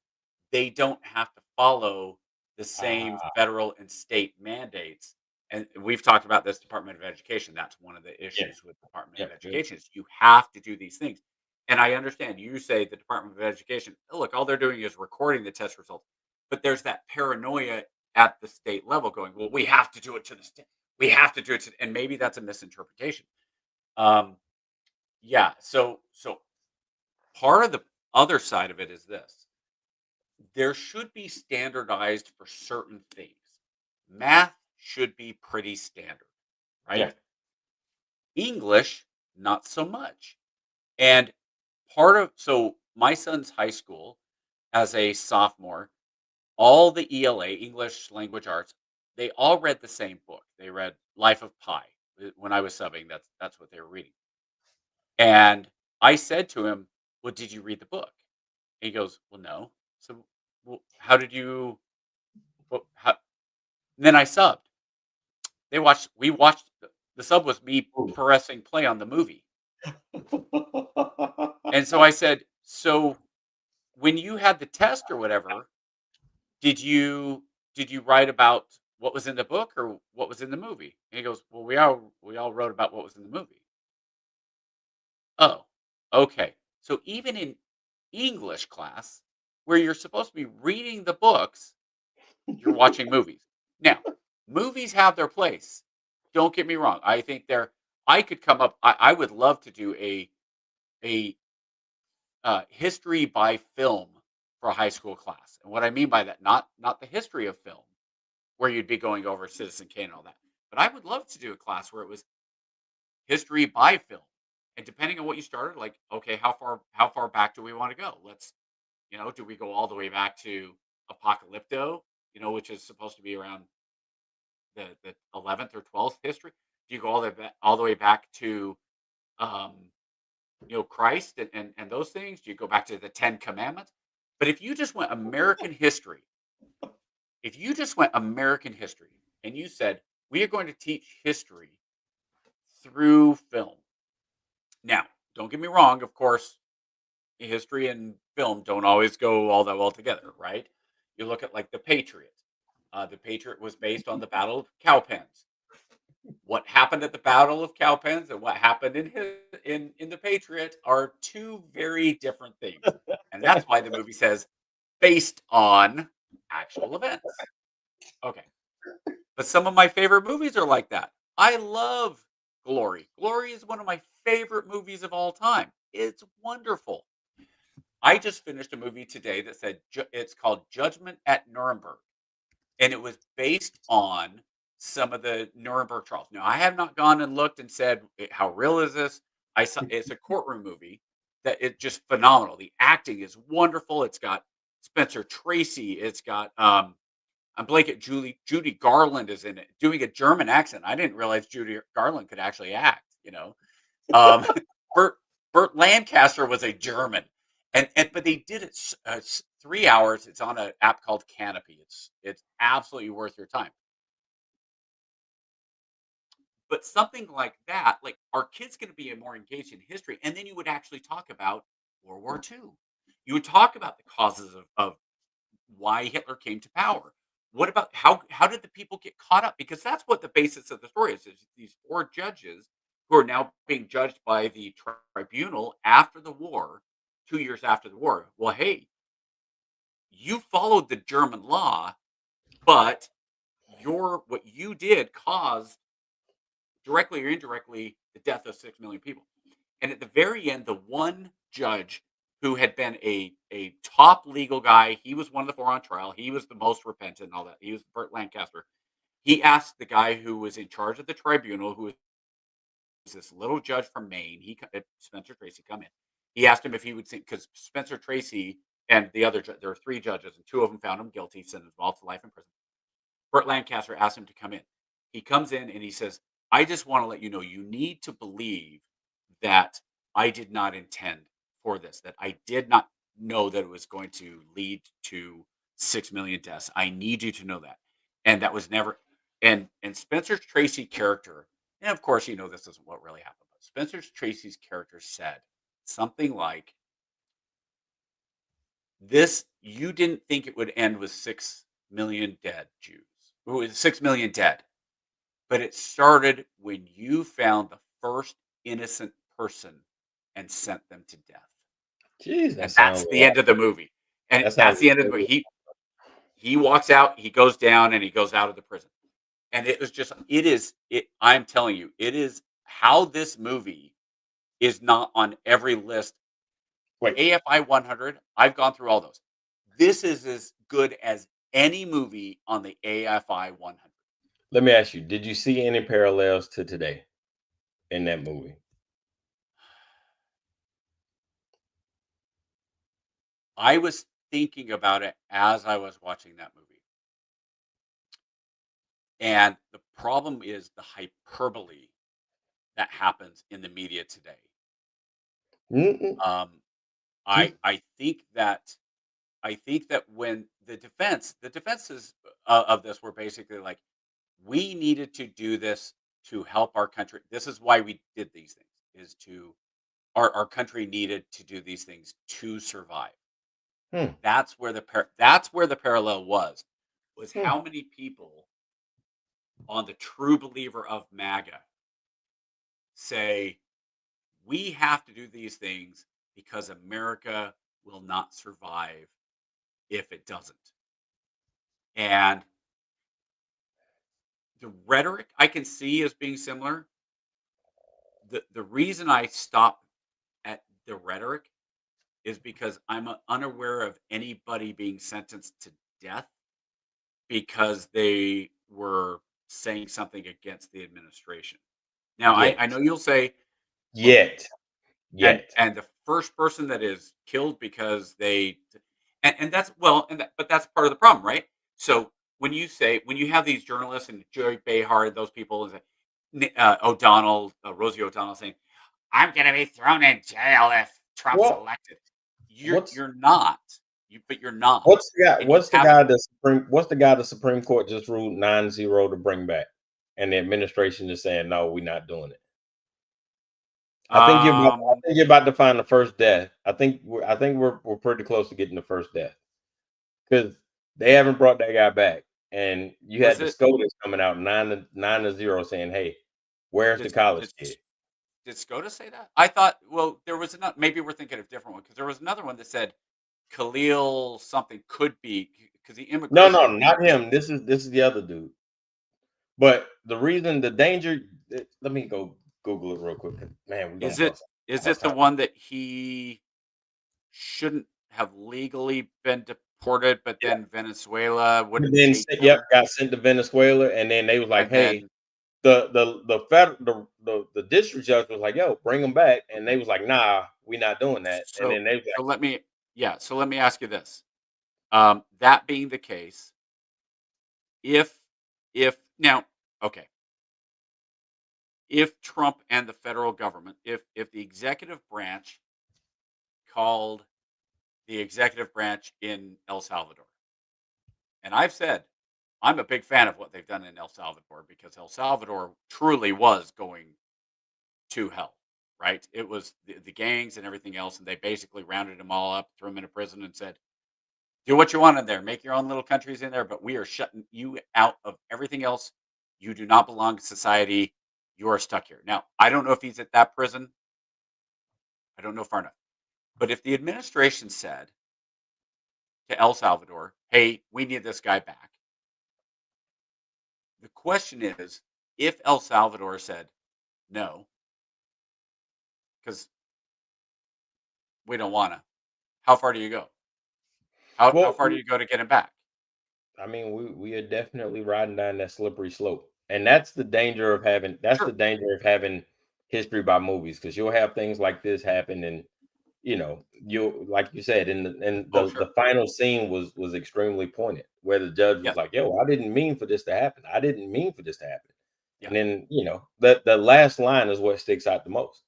they don't have to follow the same federal and state mandates. And we've talked about this Department of Education. That's one of the issues with Department of Education is you have to do these things. And I understand you say the Department of Education, oh, look, all they're doing is recording the test results. But there's that paranoia at the state level going, well, we have to do it to the state. We have to do it to, and maybe that's a misinterpretation. Yeah. So part of the other side of it is this. There should be standardized for certain things. Math should be pretty standard, right? Yeah. English, not so much. And so my son's high school as a sophomore, all the ELA, English Language Arts, they all read the same book. They read Life of Pi. When I was subbing, that's what they were reading. And I said to him, well, did you read the book? And he goes, well, no. So, well, how did you? Well, how? And then I subbed. We watched. The sub was me pressing play on the movie. And so I said, so when you had the test or whatever, did you write about what was in the book or what was in the movie? And he goes, well, we all wrote about what was in the movie. Oh, okay. So even in English class, where you're supposed to be reading the books, you're watching movies. Now, movies have their place. Don't get me wrong. I think I could come up. I would love to do a history by film for a high school class. And what I mean by that, not the history of film, where you'd be going over Citizen Kane and all that, but I would love to do a class where it was history by film. And depending on what you started, like, okay, how far back do we want to go? Let's, do we go all the way back to Apocalypto, which is supposed to be around the 11th or 12th history? Do you go all the way back to, Christ and those things? Do you go back to the 10 Commandments? But if you just went American history, and you said, we are going to teach history through film. Now, don't get me wrong, of course, history and film don't always go all that well together, right? You look at like The Patriot. The Patriot was based on the Battle of Cowpens. What happened at the Battle of Cowpens and what happened in The Patriot are two very different things. And that's why the movie says based on actual events. Okay. But some of my favorite movies are like that. I love Glory. Glory is one of my favorite movies of all time. It's wonderful. I just finished a movie today that said it's called Judgment at Nuremberg. And it was based on some of the Nuremberg trials. Now, I have not gone and looked and said, how real is this? It's a courtroom movie that it's just phenomenal. The acting is wonderful. It's got Spencer Tracy. It's got I'm blanking. Judy Garland is in it, doing a German accent. I didn't realize Judy Garland could actually act. Um, Burt Lancaster was a German, but they did it 3 hours. It's on an app called Canopy. It's absolutely worth your time. But something like that, like, are kids going to be more engaged in history? And then you would actually talk about World War II. You would talk about the causes of why Hitler came to power. What about how did the people get caught up? Because that's what the basis of the story is these 4 judges who are now being judged by the tribunal after the war, 2 years after the war. Well, hey, you followed the German law, but what you did caused directly or indirectly the death of 6 million people. And at the very end, the one judge who had been a top legal guy, he was one of the 4 on trial. He was the most repentant and all that. He was Burt Lancaster. He asked the guy who was in charge of the tribunal, who was this little judge from Maine, Spencer Tracy, come in. He asked him if he would think, because Spencer Tracy and the other, there were 3 judges, and 2 of them found him guilty, sentenced them all to life in prison. Burt Lancaster asked him to come in. He comes in and he says, I just want to let you know, you need to believe that I did not intend for this, that I did not know that it was going to lead to 6 million deaths. I need you to know that. And that was never, and Spencer Tracy character, and of course, this isn't what really happened, but Spencer Tracy's character said something like, this, you didn't think it would end with 6 million dead Jews. It was 6 million dead. But it started when you found the first innocent person and sent them to death. Jeez, And that's the end of the movie. And That that's sounds the end of the movie. He walks out, he goes down, and he goes out of the prison. And it was just, I'm telling you, it is how this movie is not on every list. Wait. AFI 100, I've gone through all those. This is as good as any movie on the AFI 100. Let me ask you, did you see any parallels to today in that movie? I was thinking about it as I was watching that movie. And the problem is the hyperbole that happens in the media today. I think that when the defenses of this were basically like, we needed to do this to help our country. This is why we did these things, is to our country needed to do these things to survive. That's where the parallel was how many people on the true believer of MAGA say, we have to do these things because America will not survive if it doesn't. And the rhetoric I can see as being similar. The reason I stop at the rhetoric is because I'm unaware of anybody being sentenced to death because they were saying something against the administration. Now, I know you'll say, Yet. and the first person that is killed because they, and that's but that's part of the problem, right? So when you have these journalists and Jerry Behar, those people, O'Donnell, Rosie O'Donnell saying, I'm going to be thrown in jail if Trump's elected. You're not. You're not. What's the guy the Supreme Court just ruled 9-0 to bring back, and the administration is saying no, we're not doing it. I think you're about to find the first death. I think we're pretty close to getting the first death because they haven't brought that guy back, and you had the SCOTUS coming out 9-0 saying, "Hey, where's the college kid?" Did SCOTUS say that? I thought, well, there was another. Maybe we're thinking of a different one because there was another one that said Khalil something could be because the immigration. No, not him. This is the other dude. But the reason, the danger. Let me go Google it real quick. Man, Is it the one that he shouldn't have legally been deported, but then Venezuela wouldn't take him? Got sent to Venezuela, and then they was like, "Hey." The district judge was like, "Yo, bring them back," and they was like, "Nah, we're not doing that." And then they was like, so let me ask you this: that being the case, if Trump and the federal government, if the executive branch called the executive branch in El Salvador, and I've said I'm a big fan of what they've done in El Salvador because El Salvador truly was going to hell, right? It was the gangs and everything else, and they basically rounded them all up, threw them into prison, and said, do what you want in there, make your own little countries in there, but we are shutting you out of everything else. You do not belong to society. You are stuck here. Now, I don't know if he's at that prison. I don't know far enough. But if the administration said to El Salvador, hey, we need this guy back, the question is, if El Salvador said no, because we don't want to. How far do you go? How Well, far do you go to get him back? I mean, we are definitely riding down that slippery slope, and that's the danger of having. That's the Sure. danger of having history by movies, because you'll have things like this happen, and you like you said, and Oh, the sure. final scene was extremely pointed, where the judge was Yes. like, "Yo, I didn't mean for this to happen. I didn't mean for this to happen." Yeah. And then the last line is what sticks out the most.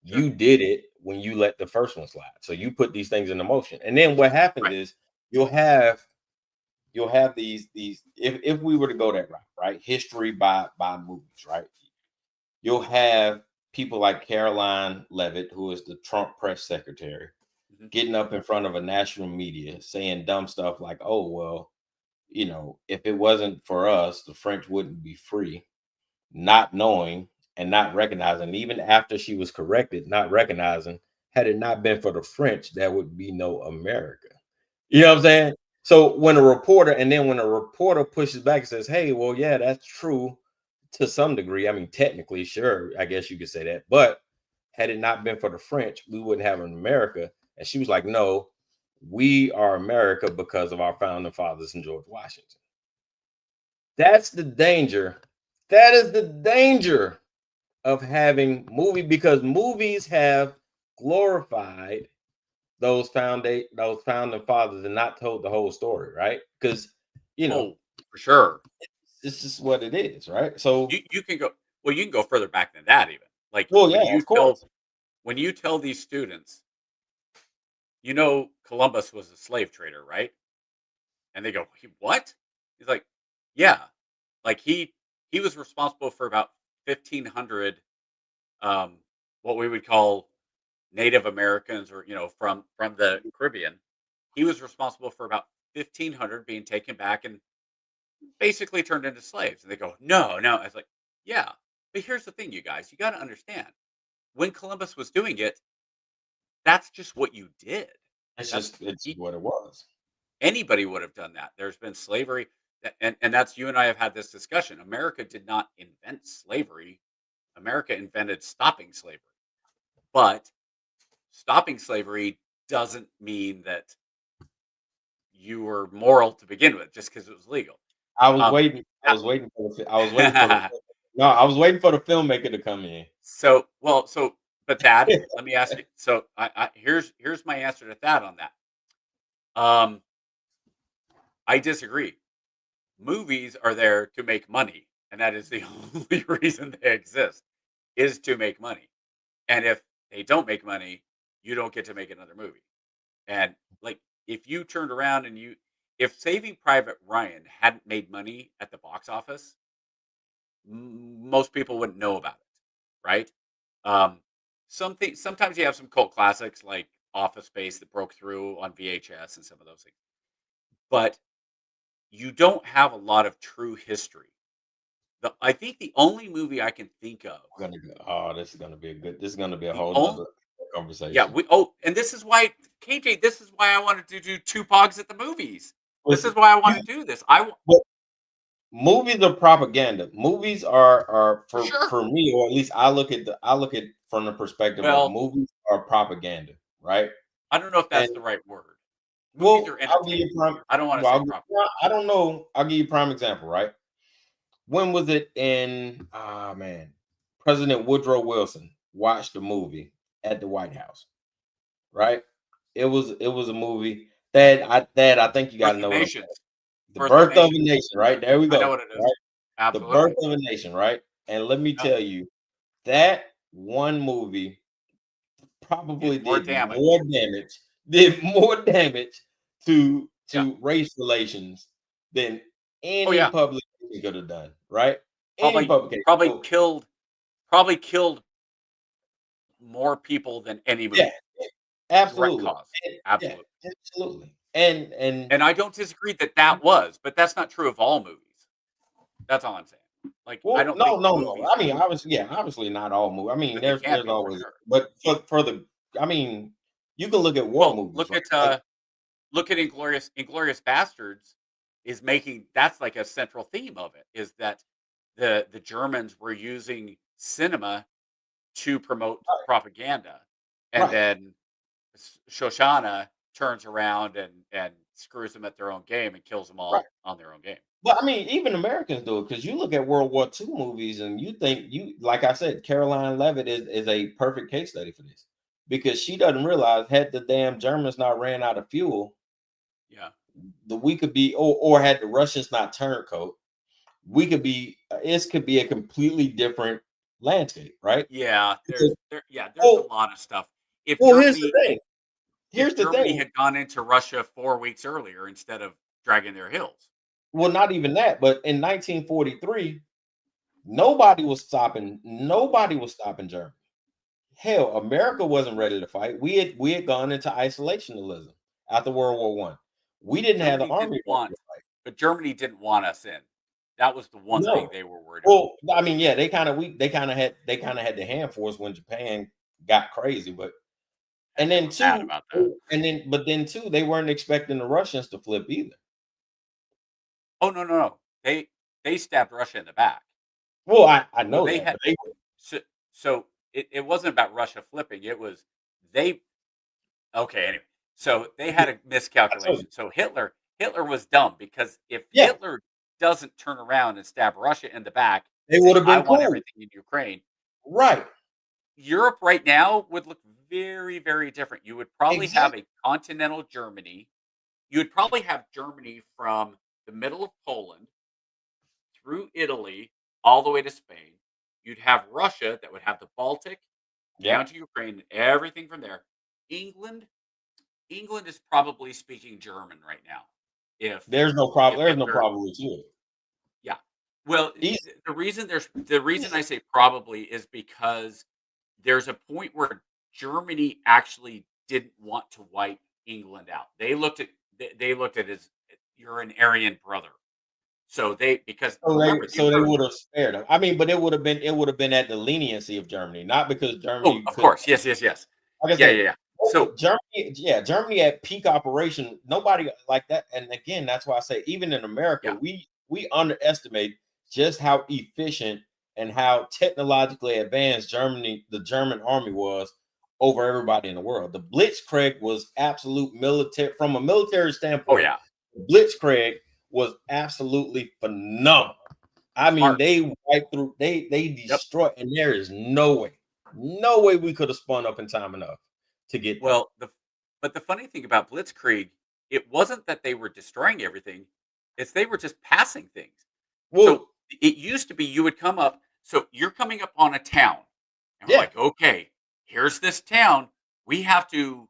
Sure. You did it when you let the first one slide. So you put these things into motion, and then what happens Right. is you'll have these if we were to go that route, right? History by movies, right? You'll have people like Caroline Levitt, who is the Trump press secretary, Mhm. getting up in front of a national media saying dumb stuff like, "Oh, well, if it wasn't for us, the French wouldn't be free," not knowing and not recognizing, even after she was corrected, not recognizing, had it not been for the French, there would be no America. You know what I'm saying? So when a reporter pushes back and says, "Hey, well, yeah, that's true to some degree. I mean, technically, sure, I guess you could say that. But had it not been for the French, we wouldn't have an America." And she was like, "No, we are America because of our founding fathers and George Washington." That's the danger. That is the danger of having because movies have glorified those founding fathers and not told the whole story, right? Because Oh, for sure. it's just what it is, right? So, You can go. Well, you can go further back than that, even. Like well, yeah, of course. when you tell these students, Columbus was a slave trader, right? And they go, What?" He's like, "Yeah, like he was responsible for about 1,500, um, what we would call Native Americans, or from the Caribbean. He was responsible for about 1,500 being taken back and basically turned into slaves." And they go, "No, no." I was like, "Yeah, but here's the thing, you guys. You got to understand. When Columbus was doing it, that's just what you did. That's It's he, what it was. anybody would have done that. There's been slavery, and that's you and I have had this discussion. America did not invent slavery. America invented stopping slavery. But stopping slavery doesn't mean that you were moral to begin with just because it was legal. I was Um, waiting. I was waiting for the. I was waiting for the. No, I was waiting for the filmmaker to come in. but Thad, let me ask you. So here's my answer to Thad on that. Um, I disagree. Movies are there to make money, and that is the only reason they exist, is to make money. And if they don't make money, you don't get to make another movie. And like, if you turned around and if Saving Private Ryan hadn't made money at the box office, most people wouldn't know about it, right? Um, sometimes you have some cult classics like Office Space that broke through on VHS and some of those things, but you don't have a lot of true history. I think the only movie I can think of, Oh, this is gonna be a good. This is gonna be a the whole only nother yeah, conversation. and this is why, KJ, this is why I wanted to do two pogs at the movies. This is Listen, why I want to do this. but movies are propaganda. Movies are For sure. for me, or at least I look at from the perspective of Well, movies are propaganda, right? I don't know if And that's the right word. Movies well, are I'll give you entertainment. prime. I don't want to Well, say propaganda. I don't know. I'll give you a prime example, right? When was it in? Ah, man, President Woodrow Wilson watched a movie at the White House, right? It was a movie that I think you got to Birth of know what I'm saying. Nations. The Birth of Birth of a Nations. Nation, right? There we I know go. what it is. Right, The Birth Absolutely. of a Nation, right? And let me Yep. tell you, that one movie Did probably more did damage. more damage to Yeah. race relations than Oh any yeah. publication could have done, right? Any Probably publication. probably So, killed probably killed more people than any yeah, movie. Direct absolutely. cause. Yeah, Absolutely. absolutely. And And I don't disagree that that was, but that's not true of all movies. That's all I'm saying. Like, I well, don't no, think no, no. movies, I mean, obviously, yeah, obviously not all movies. I mean, but they can there's be for always, sure. but for the, I mean, you can look at war Well, movies, right? Like, look at Inglorious Bastards is making that's like a central theme of it, is that the Germans were using cinema to promote Right. propaganda, and Right. then Shoshana turns around and screws them at their own game and kills them Right. all on their own game. But I mean, even Americans do it because you look at World War II movies and you think like I said, Caroline Levitt is a perfect case study for this because she doesn't realize had the damn Germans not ran out of fuel, Yeah. we could be, or had the Russians not turncoat, we could be, it could be a completely different landscape, right? Yeah, Because, there's a well, lot of stuff. If here's the Germany thing. if Here's the Germany thing. had gone into Russia 4 weeks earlier instead of dragging their heels. Well, not even that, but in 1943, nobody was stopping Germany. Hell, America wasn't ready to fight. We had gone into isolationism after World War One. We didn't have the Germany army didn't ready want to fight. but Germany didn't want us in. That was the one thing No. they were worried about. Well, I mean, yeah, they kind of had the hand force when Japan got crazy, but And and they then were mad two, about that. but then two, they weren't expecting the Russians to flip either. Oh, no, no, no. They stabbed Russia in the back. Well, I So know they that, had but they so it wasn't about Russia flipping. It was they okay, anyway. So they had a I told you. miscalculation. So Hitler was dumb because if Yeah, Hitler doesn't turn around and stab Russia in the back they and would say, have "I been want cool. everything in Ukraine," Right. Europe right now would look very, very different. You would probably have Exactly. a continental Germany. You would probably have Germany from the middle of Poland through Italy all the way to Spain. You'd have Russia that would have the Baltic down Yep. to Ukraine, everything from there. England, England is probably speaking German right now. If There's no problem. if There's no Hitler, problem with you. yeah. Well, Easy. the reason I say probably is because there's a point where Germany actually didn't want to wipe England out. They looked at it as you're an Aryan brother. So they because remember the So they Emperor. would have spared them. I mean, but it would have been at the leniency of Germany, not because Oh, Germany of could. course. Yes, yes, yes. Like I Yeah, yeah, said, yeah. So Germany, yeah, Germany at peak operation, nobody like that. And again, that's why I say, even in America, yeah. we underestimate just how efficient and how technologically advanced the German army was over everybody in the world. The Blitzkrieg was absolute military from a military Oh standpoint. yeah. Blitzkrieg was absolutely phenomenal. I mean, Smart. they wiped through, they Yep. destroyed, and there is no way we could have spun up in time enough to get there. Well, the funny thing about Blitzkrieg, it wasn't that they were destroying everything, it's they were just passing things. Well, So it used to be you would come up, so you're coming up on a town, and we're yeah, like, okay, here's this town. We have to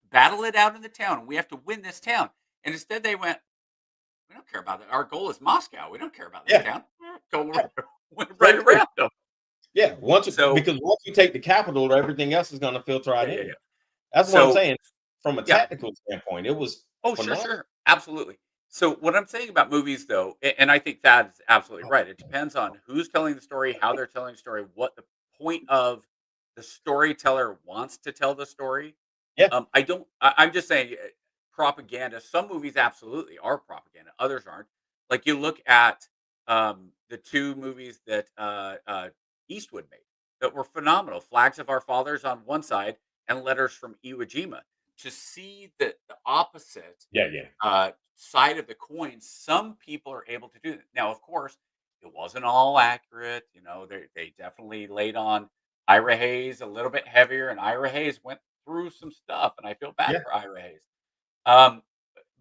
battle it out in the town, and we have to win this town. And instead they went, we don't care about that. Our goal is Moscow. We don't care about this yeah, town. Go yeah. went right Same thing. around them. Yeah, So because once you take the capital, everything else is going to filter yeah, out yeah, yeah. anyway. That's what I'm So saying. From a yeah, tactical standpoint, it was oh, sure, phenomenal. sure. Absolutely. So what I'm saying about movies though, and I think that is absolutely right. It depends on who's telling the story, how they're telling the story, what the point of the storyteller wants to tell the story. Yeah, I'm just saying propaganda. Some movies absolutely are propaganda. Others aren't. Like you look at the two movies that Eastwood made that were phenomenal. Flags of Our Fathers on one side and Letters from Iwo Jima. To see the opposite yeah, yeah, side of the coin, some people are able to do that. Now, of course, it wasn't all accurate. You know, they definitely laid on Ira Hayes a little bit heavier, and Ira Hayes went through some stuff, and I feel bad yeah, for Ira Hayes. Um,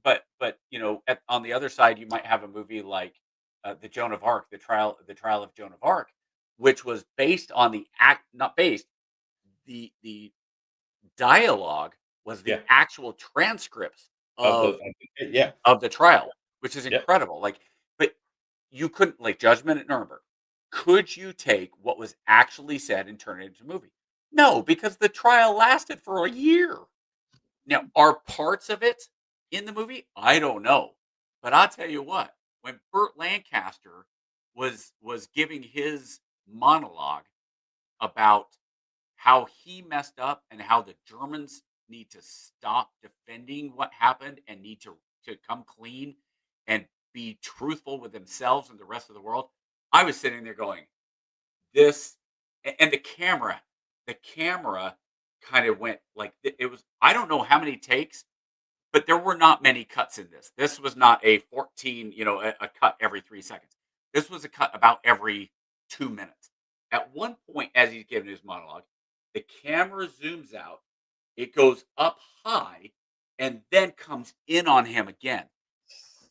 but you know, on the other side, you might have a movie like the Joan of Arc, the trial of Joan of Arc, which was based on the act, not based. The dialogue was the yeah. actual transcripts of Yeah, of the trial, which is yeah. incredible. Like, but you couldn't like Judgment at Nuremberg. Could you take what was actually said and turn it into a movie? No, because the trial lasted for a year. Now, are parts of it in the movie? I don't know. But I'll tell you what, when Burt Lancaster was giving his monologue about how he messed up and how the Germans need to stop defending what happened and need to come clean and be truthful with themselves and the rest of the world. I was sitting there going, this and the camera kind of went like it was. I don't know how many takes, but there were not many cuts in this. This was not a 14, a cut every 3 seconds. This was a cut about every 2 minutes. At one point, as he's giving his monologue, the camera zooms out, it goes up high, and then comes in on him again.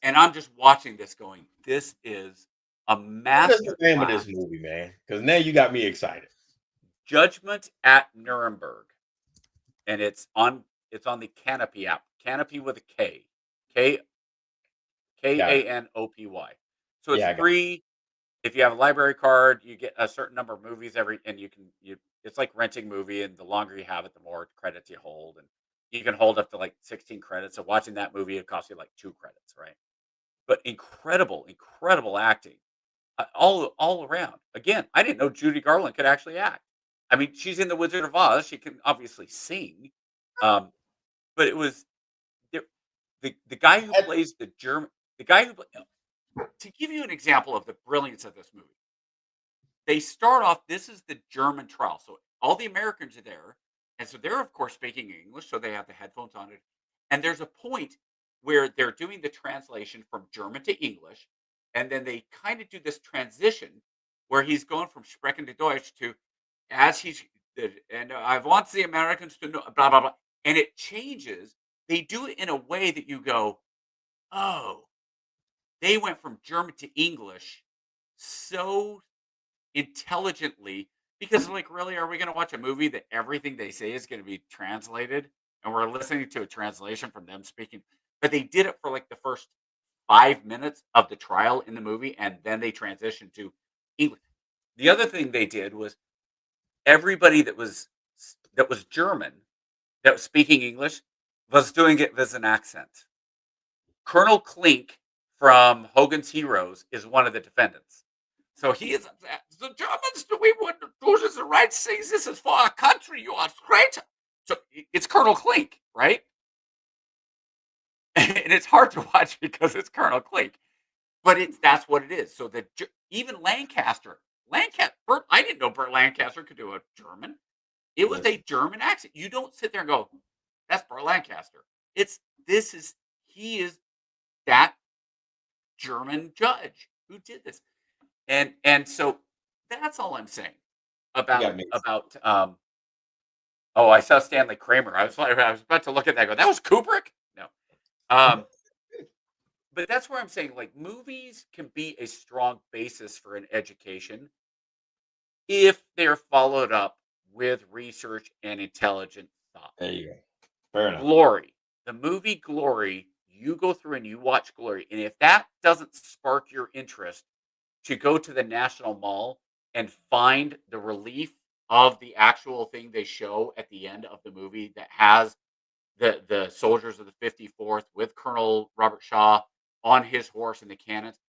And I'm just watching this going, this is a What is the master name of class. this movie, man? Because now you got me excited. Judgment at Nuremberg. And it's on the Canopy app. Canopy with a K. Kanopy. So it's Yeah, I got free. If you have a library card, you get a certain number of movies and it's like renting a movie, and the longer you have it, the more credits you hold, and you can hold up to like 16 credits. So watching that movie, it costs you like 2 credits, right? But incredible acting, all around. Again, I didn't know Judy Garland could actually act. I mean, she's in The Wizard of Oz. She can obviously sing, but it was the guy who plays the German, the guy who to give you an example of the brilliance of this movie. They start off. This is the German trial, so all the Americans are there, and so they're of course speaking English, so they have the headphones on it. And there's a point where they're doing the translation from German to English, and then they kind of do this transition where he's going from Sprechen to Deutsch to as he's and I want the Americans to know blah blah blah, and it changes. They do it in a way that you go, oh, they went from German to English so intelligently because like really are we going to watch a movie that everything they say is going to be translated and we're listening to a translation from them speaking, but they did it for like the first 5 minutes of the trial in the movie, and then they transitioned to English. The other thing they did was everybody that was German that was speaking English was doing it with an accent. Colonel Klink from Hogan's Heroes is one of the defendants. So he is upset. The Germans, we wouldn't do this the right things. This is for our country. You are great. So it's Colonel Klink, right? And it's hard to watch because it's Colonel Klink, but that's what it is. So even Lancaster, Burt, I didn't know Burt Lancaster could do a German. It was a German accent. You don't sit there and go, "That's Burt Lancaster." He is that German judge who did this, and so that's all I'm saying about. Oh, I saw Stanley Kramer. I was about to look at that. And go, that was Kubrick. No, but that's where I'm saying like movies can be a strong basis for an education if they're followed up with research and intelligent thought. There you go. Fair enough. Glory, the movie Glory, you go through and you watch Glory, and if that doesn't spark your interest to go to the National Mall and find the relief of the actual thing they show at the end of the movie that has the soldiers of the 54th with Colonel Robert Shaw on his horse and the cannons.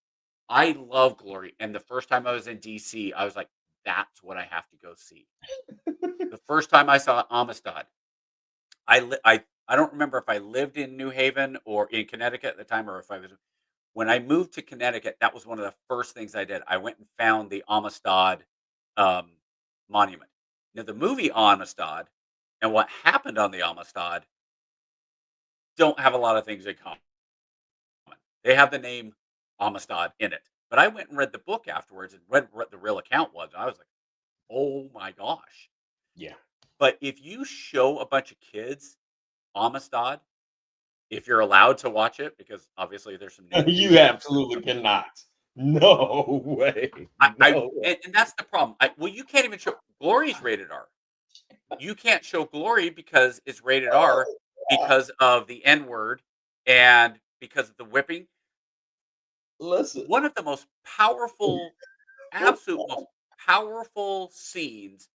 I love Glory, and the first time I was in DC, I was like, that's what I have to go see. The first time I saw Amistad, I don't remember if I lived in New Haven or in Connecticut at the time, or if I was when I moved to Connecticut. That was one of the first things I did. I went and found the Amistad monument. Now, the movie Amistad and what happened on the Amistad don't have a lot of things in common. They have the name Amistad in it, but I went and read the book afterwards and read what the real account was. And I was like, oh my gosh. Yeah. But if you show a bunch of kids Amistad, if you're allowed to watch it, because obviously there's some You absolutely cannot. No way. And that's the problem. Well, you can't even show Glory's rated R. You can't show Glory because it's rated R because of the N word and because of the whipping. Listen, one of the most powerful, absolute most powerful scenes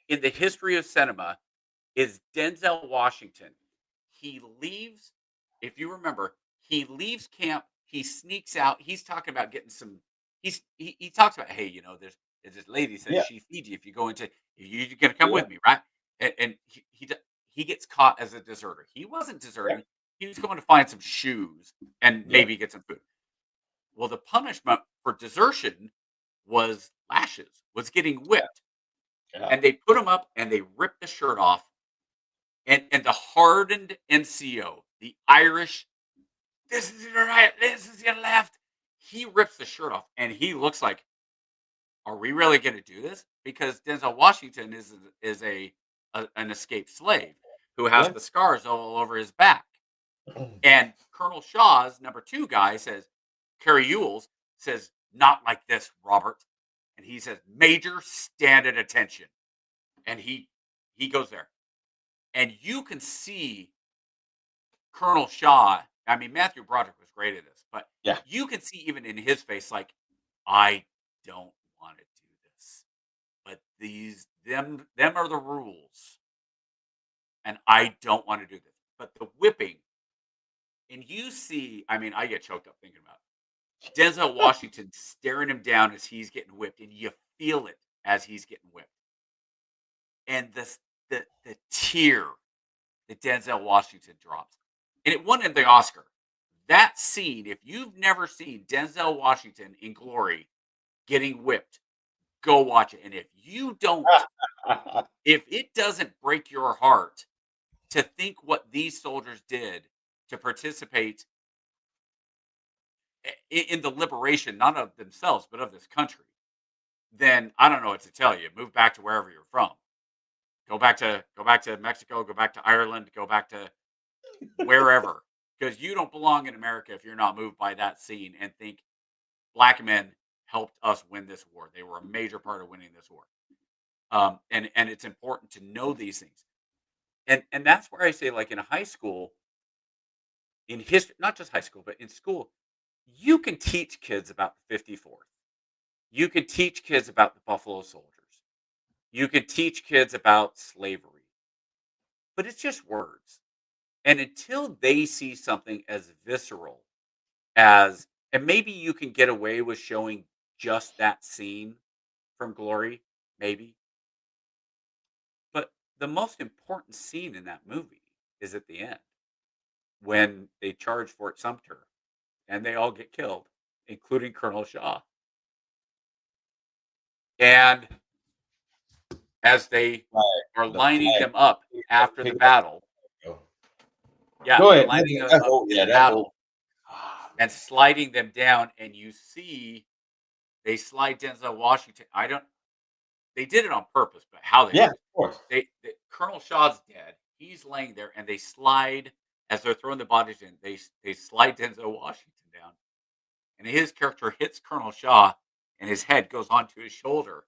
in the history of cinema is Denzel Washington. He leaves, if you remember, he leaves camp. He sneaks out. He's talking about getting some. He talks about, hey, there's this lady says she feeds you if you go into. You're gonna come with me, right? And he gets caught as a deserter. He wasn't deserting. He was going to find some shoes and maybe get some food. Well, the punishment for desertion was lashes, was getting whipped. And they put him up and they ripped the shirt off. And the hardened NCO, the Irish, this is your right, this is your left. He rips the shirt off and he looks like, are we really going to do this? Because Denzel Washington is an escaped slave who has the scars all over his back. And Colonel Shaw's number 2 guy says, Kerry Ewells says, not like this, Robert. And he says, Major, stand at attention. And he goes there. And you can see Colonel Shaw. I mean, Matthew Broderick was great at this, but you can see even in his face, like, I don't want to do this, but them are the rules, and I don't want to do this. But the whipping, and you see, I mean, I get choked up thinking about it. Denzel Washington staring him down as he's getting whipped, and you feel it as he's getting whipped, and the tear that Denzel Washington drops. And it won him the Oscar. That scene, if you've never seen Denzel Washington in glory getting whipped, go watch it. And if you don't, if it doesn't break your heart to think what these soldiers did to participate in the liberation, not of themselves, but of this country, then I don't know what to tell you. Move back to wherever you're from. Go back to Mexico, go back to Ireland, go back to wherever. Because you don't belong in America if you're not moved by that scene and think black men helped us win this war. They were a major part of winning this war. And it's important to know these things. And that's where I say, like in high school, in history, not just high school, but in school, you can teach kids about the 54th. You can teach kids about the Buffalo Soldiers. You can teach kids about slavery. But it's just words. And until they see something as visceral as, and maybe you can get away with showing just that scene from Glory, maybe. But the most important scene in that movie is at the end when they charge Fort Sumter and they all get killed, including Colonel Shaw. And as they are lining them up after the battle, Go ahead. lining them up in the battle and sliding them down, and you see they slide Denzel Washington. They did it on purpose, but how they did it. Of course. Colonel Shaw's dead. He's laying there, and they slide as they're throwing the bodies in. They slide Denzel Washington down, and his character hits Colonel Shaw, and his head goes onto his shoulder.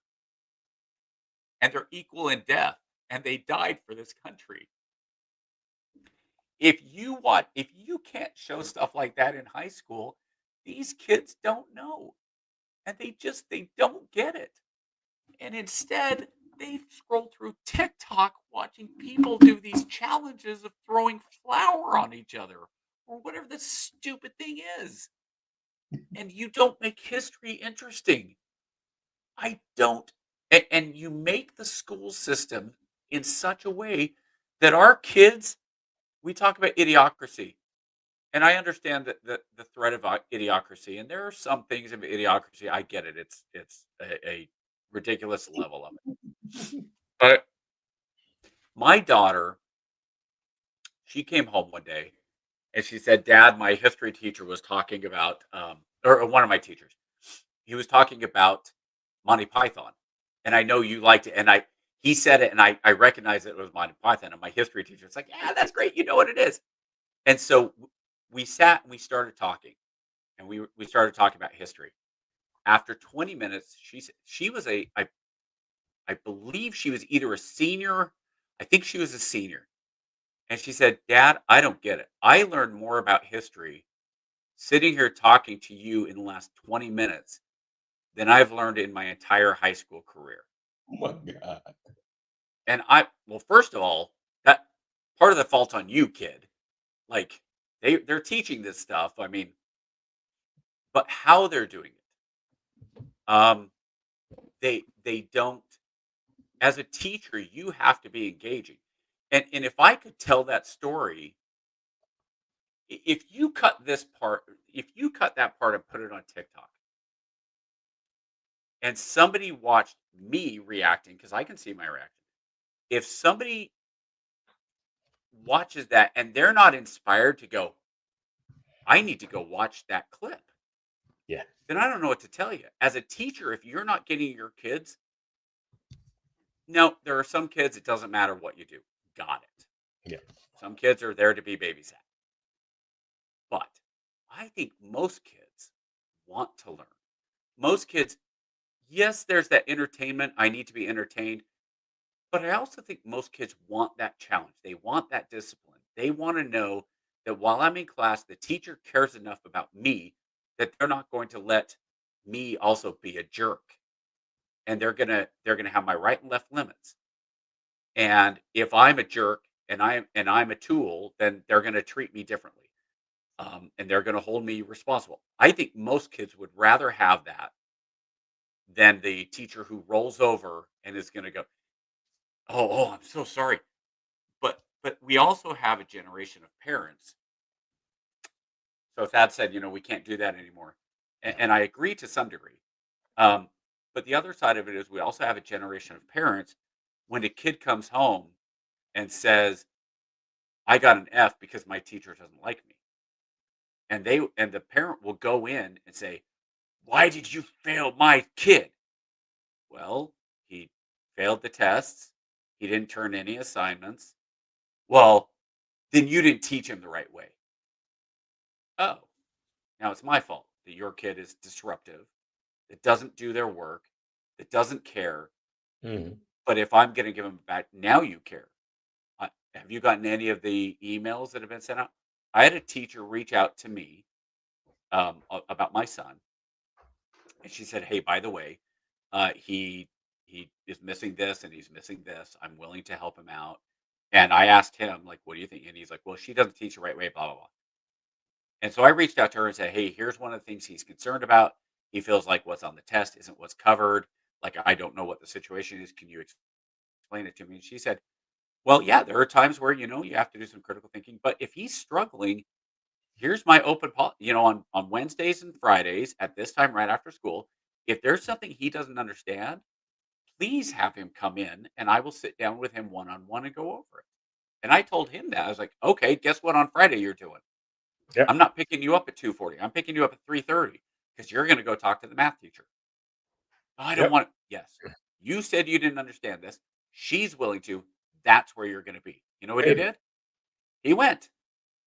And they're equal in death, and they died for this country. If you can't show stuff like that in high school, these kids don't know, and they don't get it. And instead, they scroll through TikTok watching people do these challenges of throwing flour on each other or whatever the stupid thing is. And you don't make history interesting. I don't. And you make the school system in such a way that our kids, we talk about idiocracy. And I understand that the threat of idiocracy, and there are some things of idiocracy. I get it. It's a ridiculous level of it. But my daughter, she came home one day and she said, Dad, my history teacher was talking about, or one of my teachers, he was talking about Monty Python. And I know you liked it. And he said it, and I recognized that it was Monty Python. And my history teacher was like, yeah, that's great. You know what it is. And so we sat and we started talking. And we started talking about history. After 20 minutes, she was I believe she was either a senior. I think she was a senior. And she said, Dad, I don't get it. I learned more about history sitting here talking to you in the last 20 minutes than I've learned in my entire high school career. Oh my God. And well, first of all, that part of the fault's on you, kid. Like they're teaching this stuff. I mean, but how they're doing it. They don't, as a teacher, you have to be engaging. And if I could tell that story, if you cut that part and put it on TikTok, and somebody watched me reacting, because I can see my reaction. If somebody watches that and they're not inspired to go, I need to go watch that clip, Yeah. then I don't know what to tell you. As a teacher, if you're not getting your kids, no, there are some kids, it doesn't matter what you do. Got it. Yeah. Some kids are there to be babysat. But I think most kids want to learn. Most kids, yes, there's that entertainment. I need to be entertained. But I also think most kids want that challenge. They want that discipline. They want to know that while I'm in class, the teacher cares enough about me that they're not going to let me also be a jerk. And they're gonna have my right and left limits. And if I'm a jerk and I'm a tool, then they're gonna treat me differently. And they're gonna hold me responsible. I think most kids would rather have that than the teacher who rolls over and is gonna go, oh, I'm so sorry. But we also have a generation of parents. So Thad said, we can't do that anymore. And I agree to some degree. But the other side of it is we also have a generation of parents when a kid comes home and says, I got an F because my teacher doesn't like me. And the parent will go in and say, why did you fail my kid? Well, he failed the tests. He didn't turn any assignments. Well, then you didn't teach him the right way. Oh, now it's my fault that your kid is disruptive, that doesn't do their work, that doesn't care. Mhm. But if I'm going to give them back, now you care. Have you gotten any of the emails that have been sent out? I had a teacher reach out to me about my son, and she said, "Hey, by the way, he is missing this and he's missing this. I'm willing to help him out." And I asked him, like, "What do you think?" And he's like, "Well, she doesn't teach the right way, blah blah blah." And so I reached out to her and said, "Hey, here's one of the things he's concerned about. He feels like what's on the test isn't what's covered. Like, I don't know what the situation is. Can you explain it to me?" And she said, well, yeah, there are times where, you have to do some critical thinking. But if he's struggling, here's my open policy, on Wednesdays and Fridays at this time right after school. If there's something he doesn't understand, please have him come in and I will sit down with him one on one and go over it. And I told him that. I was like, okay, guess what on Friday you're doing? Yeah. I'm not picking you up at 2:40. I'm picking you up at 3:30 because you're going to go talk to the math teacher. I don't Yep. want. Yes. You said you didn't understand this. She's willing to. That's where you're going to be. You know what he Hey. did? He went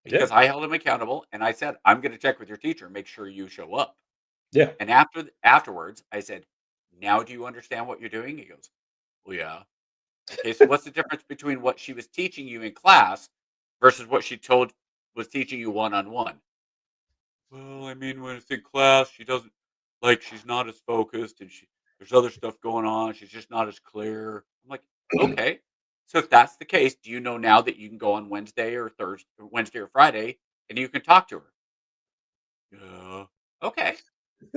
because Yeah. I held him accountable and I said, I'm going to check with your teacher, make sure you show up. Yeah. And afterwards, I said, now do you understand what you're doing? He goes, well, yeah. Okay, so what's the difference between what she was teaching you in class versus what she was teaching you one-on-one? Well, I mean, when it's in class, she doesn't she's not as focused and there's other stuff going on. She's just not as clear. I'm like, okay. So if that's the case, do you know now that you can go on Wednesday or Thursday or Wednesday or Friday and you can talk to her? Yeah. Okay.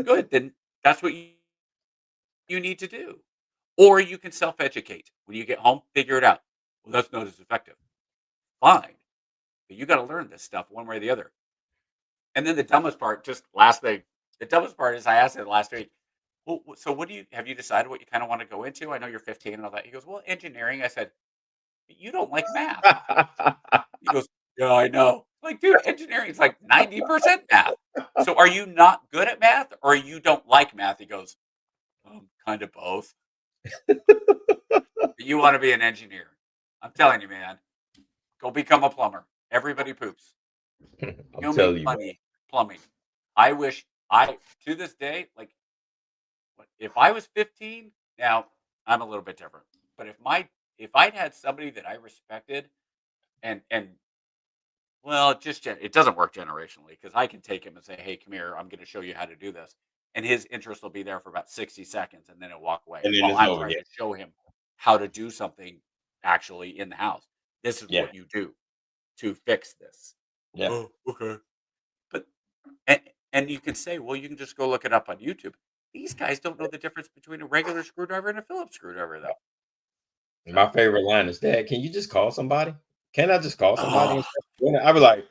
Good. Then that's what you need to do. Or you can self-educate. When you get home, figure it out. Well, that's not as effective. Fine. But you got to learn this stuff one way or the other. And then the dumbest part, just last thing, the dumbest part is I asked him last week, well, so have you decided what you kind of want to go into? I know you're 15 and all that. He goes, well, engineering. I said, but you don't like math. He goes, yeah, I know. Like, dude, engineering is like 90% math. So are you not good at math or you don't like math? He goes, kind of both. You want to be an engineer. I'm telling you, man, go become a plumber. Everybody poops. I'm You'll telling make you, man. money plumbing. I wish to this day, like, if I was 15, now I'm a little bit different. But if I'd had somebody that I respected and well, it doesn't work generationally because I can take him and say, "Hey, come here. I'm going to show you how to do this," and his interest will be there for about 60 seconds, and then he'll walk away. And then While it's I'm over. trying Yeah. to show him how to do something actually in the house. This is Yeah. what you do to fix this. Yeah. Oh, okay. But and you can say, well, you can just go look it up on YouTube. These guys don't know the difference between a regular screwdriver and a Phillips screwdriver, though. My favorite line is, Dad, can you just call somebody? Can I just call somebody? Oh, I'll be like,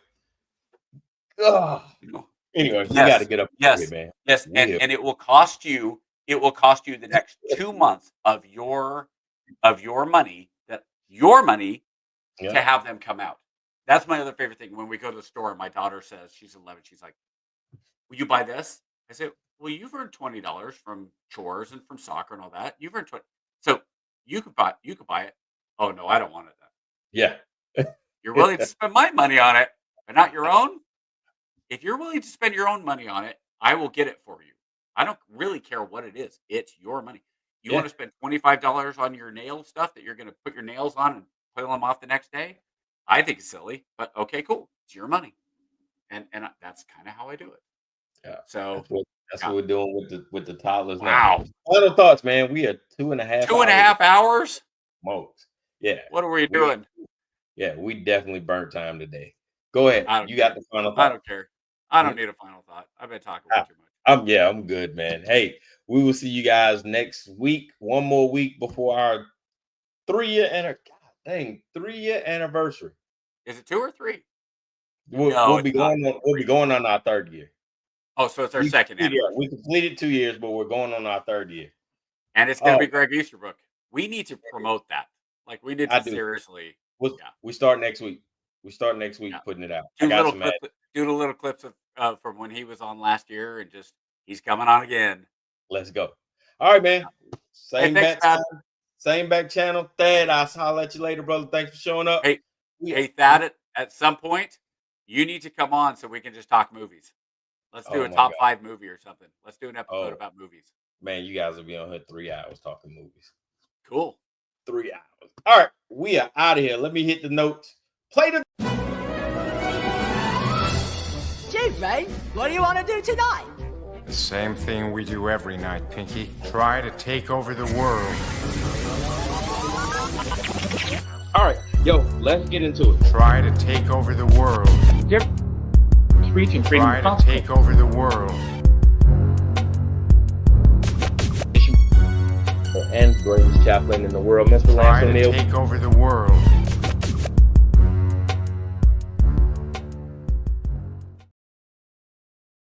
oh. you know, Anyway, we got to yes, get up here, yes, man. yes, We and it will cost you it will cost you the next 2 months of your money to have them come out. That's my other favorite thing. When we go to the store and my daughter says, she's 11, she's like, will you buy this? I say, well, you've earned $20 from chores and from soccer and all that. You've earned 20. So you could buy it. Oh no, I don't want it then. Yeah. You're willing to spend my money on it, but not your own? If you're willing to spend your own money on it, I will get it for you. I don't really care what it is. It's your money. You want to spend $25 on your nail stuff that you're going to put your nails on and peel them off the next day? I think it's silly, but okay, cool. It's your money. And that's kind of how I do it. Yeah. So that's what we're doing with the toddlers now. now. Final thoughts, man. We are 2.5 hours? Most. Yeah. What are we doing? Yeah, we definitely burnt time today. Go ahead. You got the final thought. I don't care. I don't need a final thought. I've been talking way too much. I'm good, man. Hey, we will see you guys next week. One more week before our 3-year anniversary. Is it 2 or 3? We'll be going on our 3rd year. Oh, so it's our second anniversary. We completed 2 years, but we're going on our 3rd year. And it's going to be Greg Easterbrook. We need to promote that. Like we need to seriously. We start next week. Putting it out. Do the little clips of from when he was on last year, and just he's coming on again. Let's go. All right, man. Same back channel. Thad, I'll holler at you later, brother. Thanks for showing up. Hey, Thad, at some point, you need to come on so we can just talk movies. Let's do a top 5 movie or something. Let's do an episode about movies. Man, you guys will be on here 3 hours talking movies. Cool. 3 hours. All right, we are out of here. Let me hit the notes. Play the. Gee, Ray, what do you want to do tonight? The same thing we do every night, Pinky. Try to take over the world. All right, yo, let's get into it. Try to take over the world. Try to take over the world. And greatest chaplain in the world, Mr. Lance O'Neill. Try to take over the world.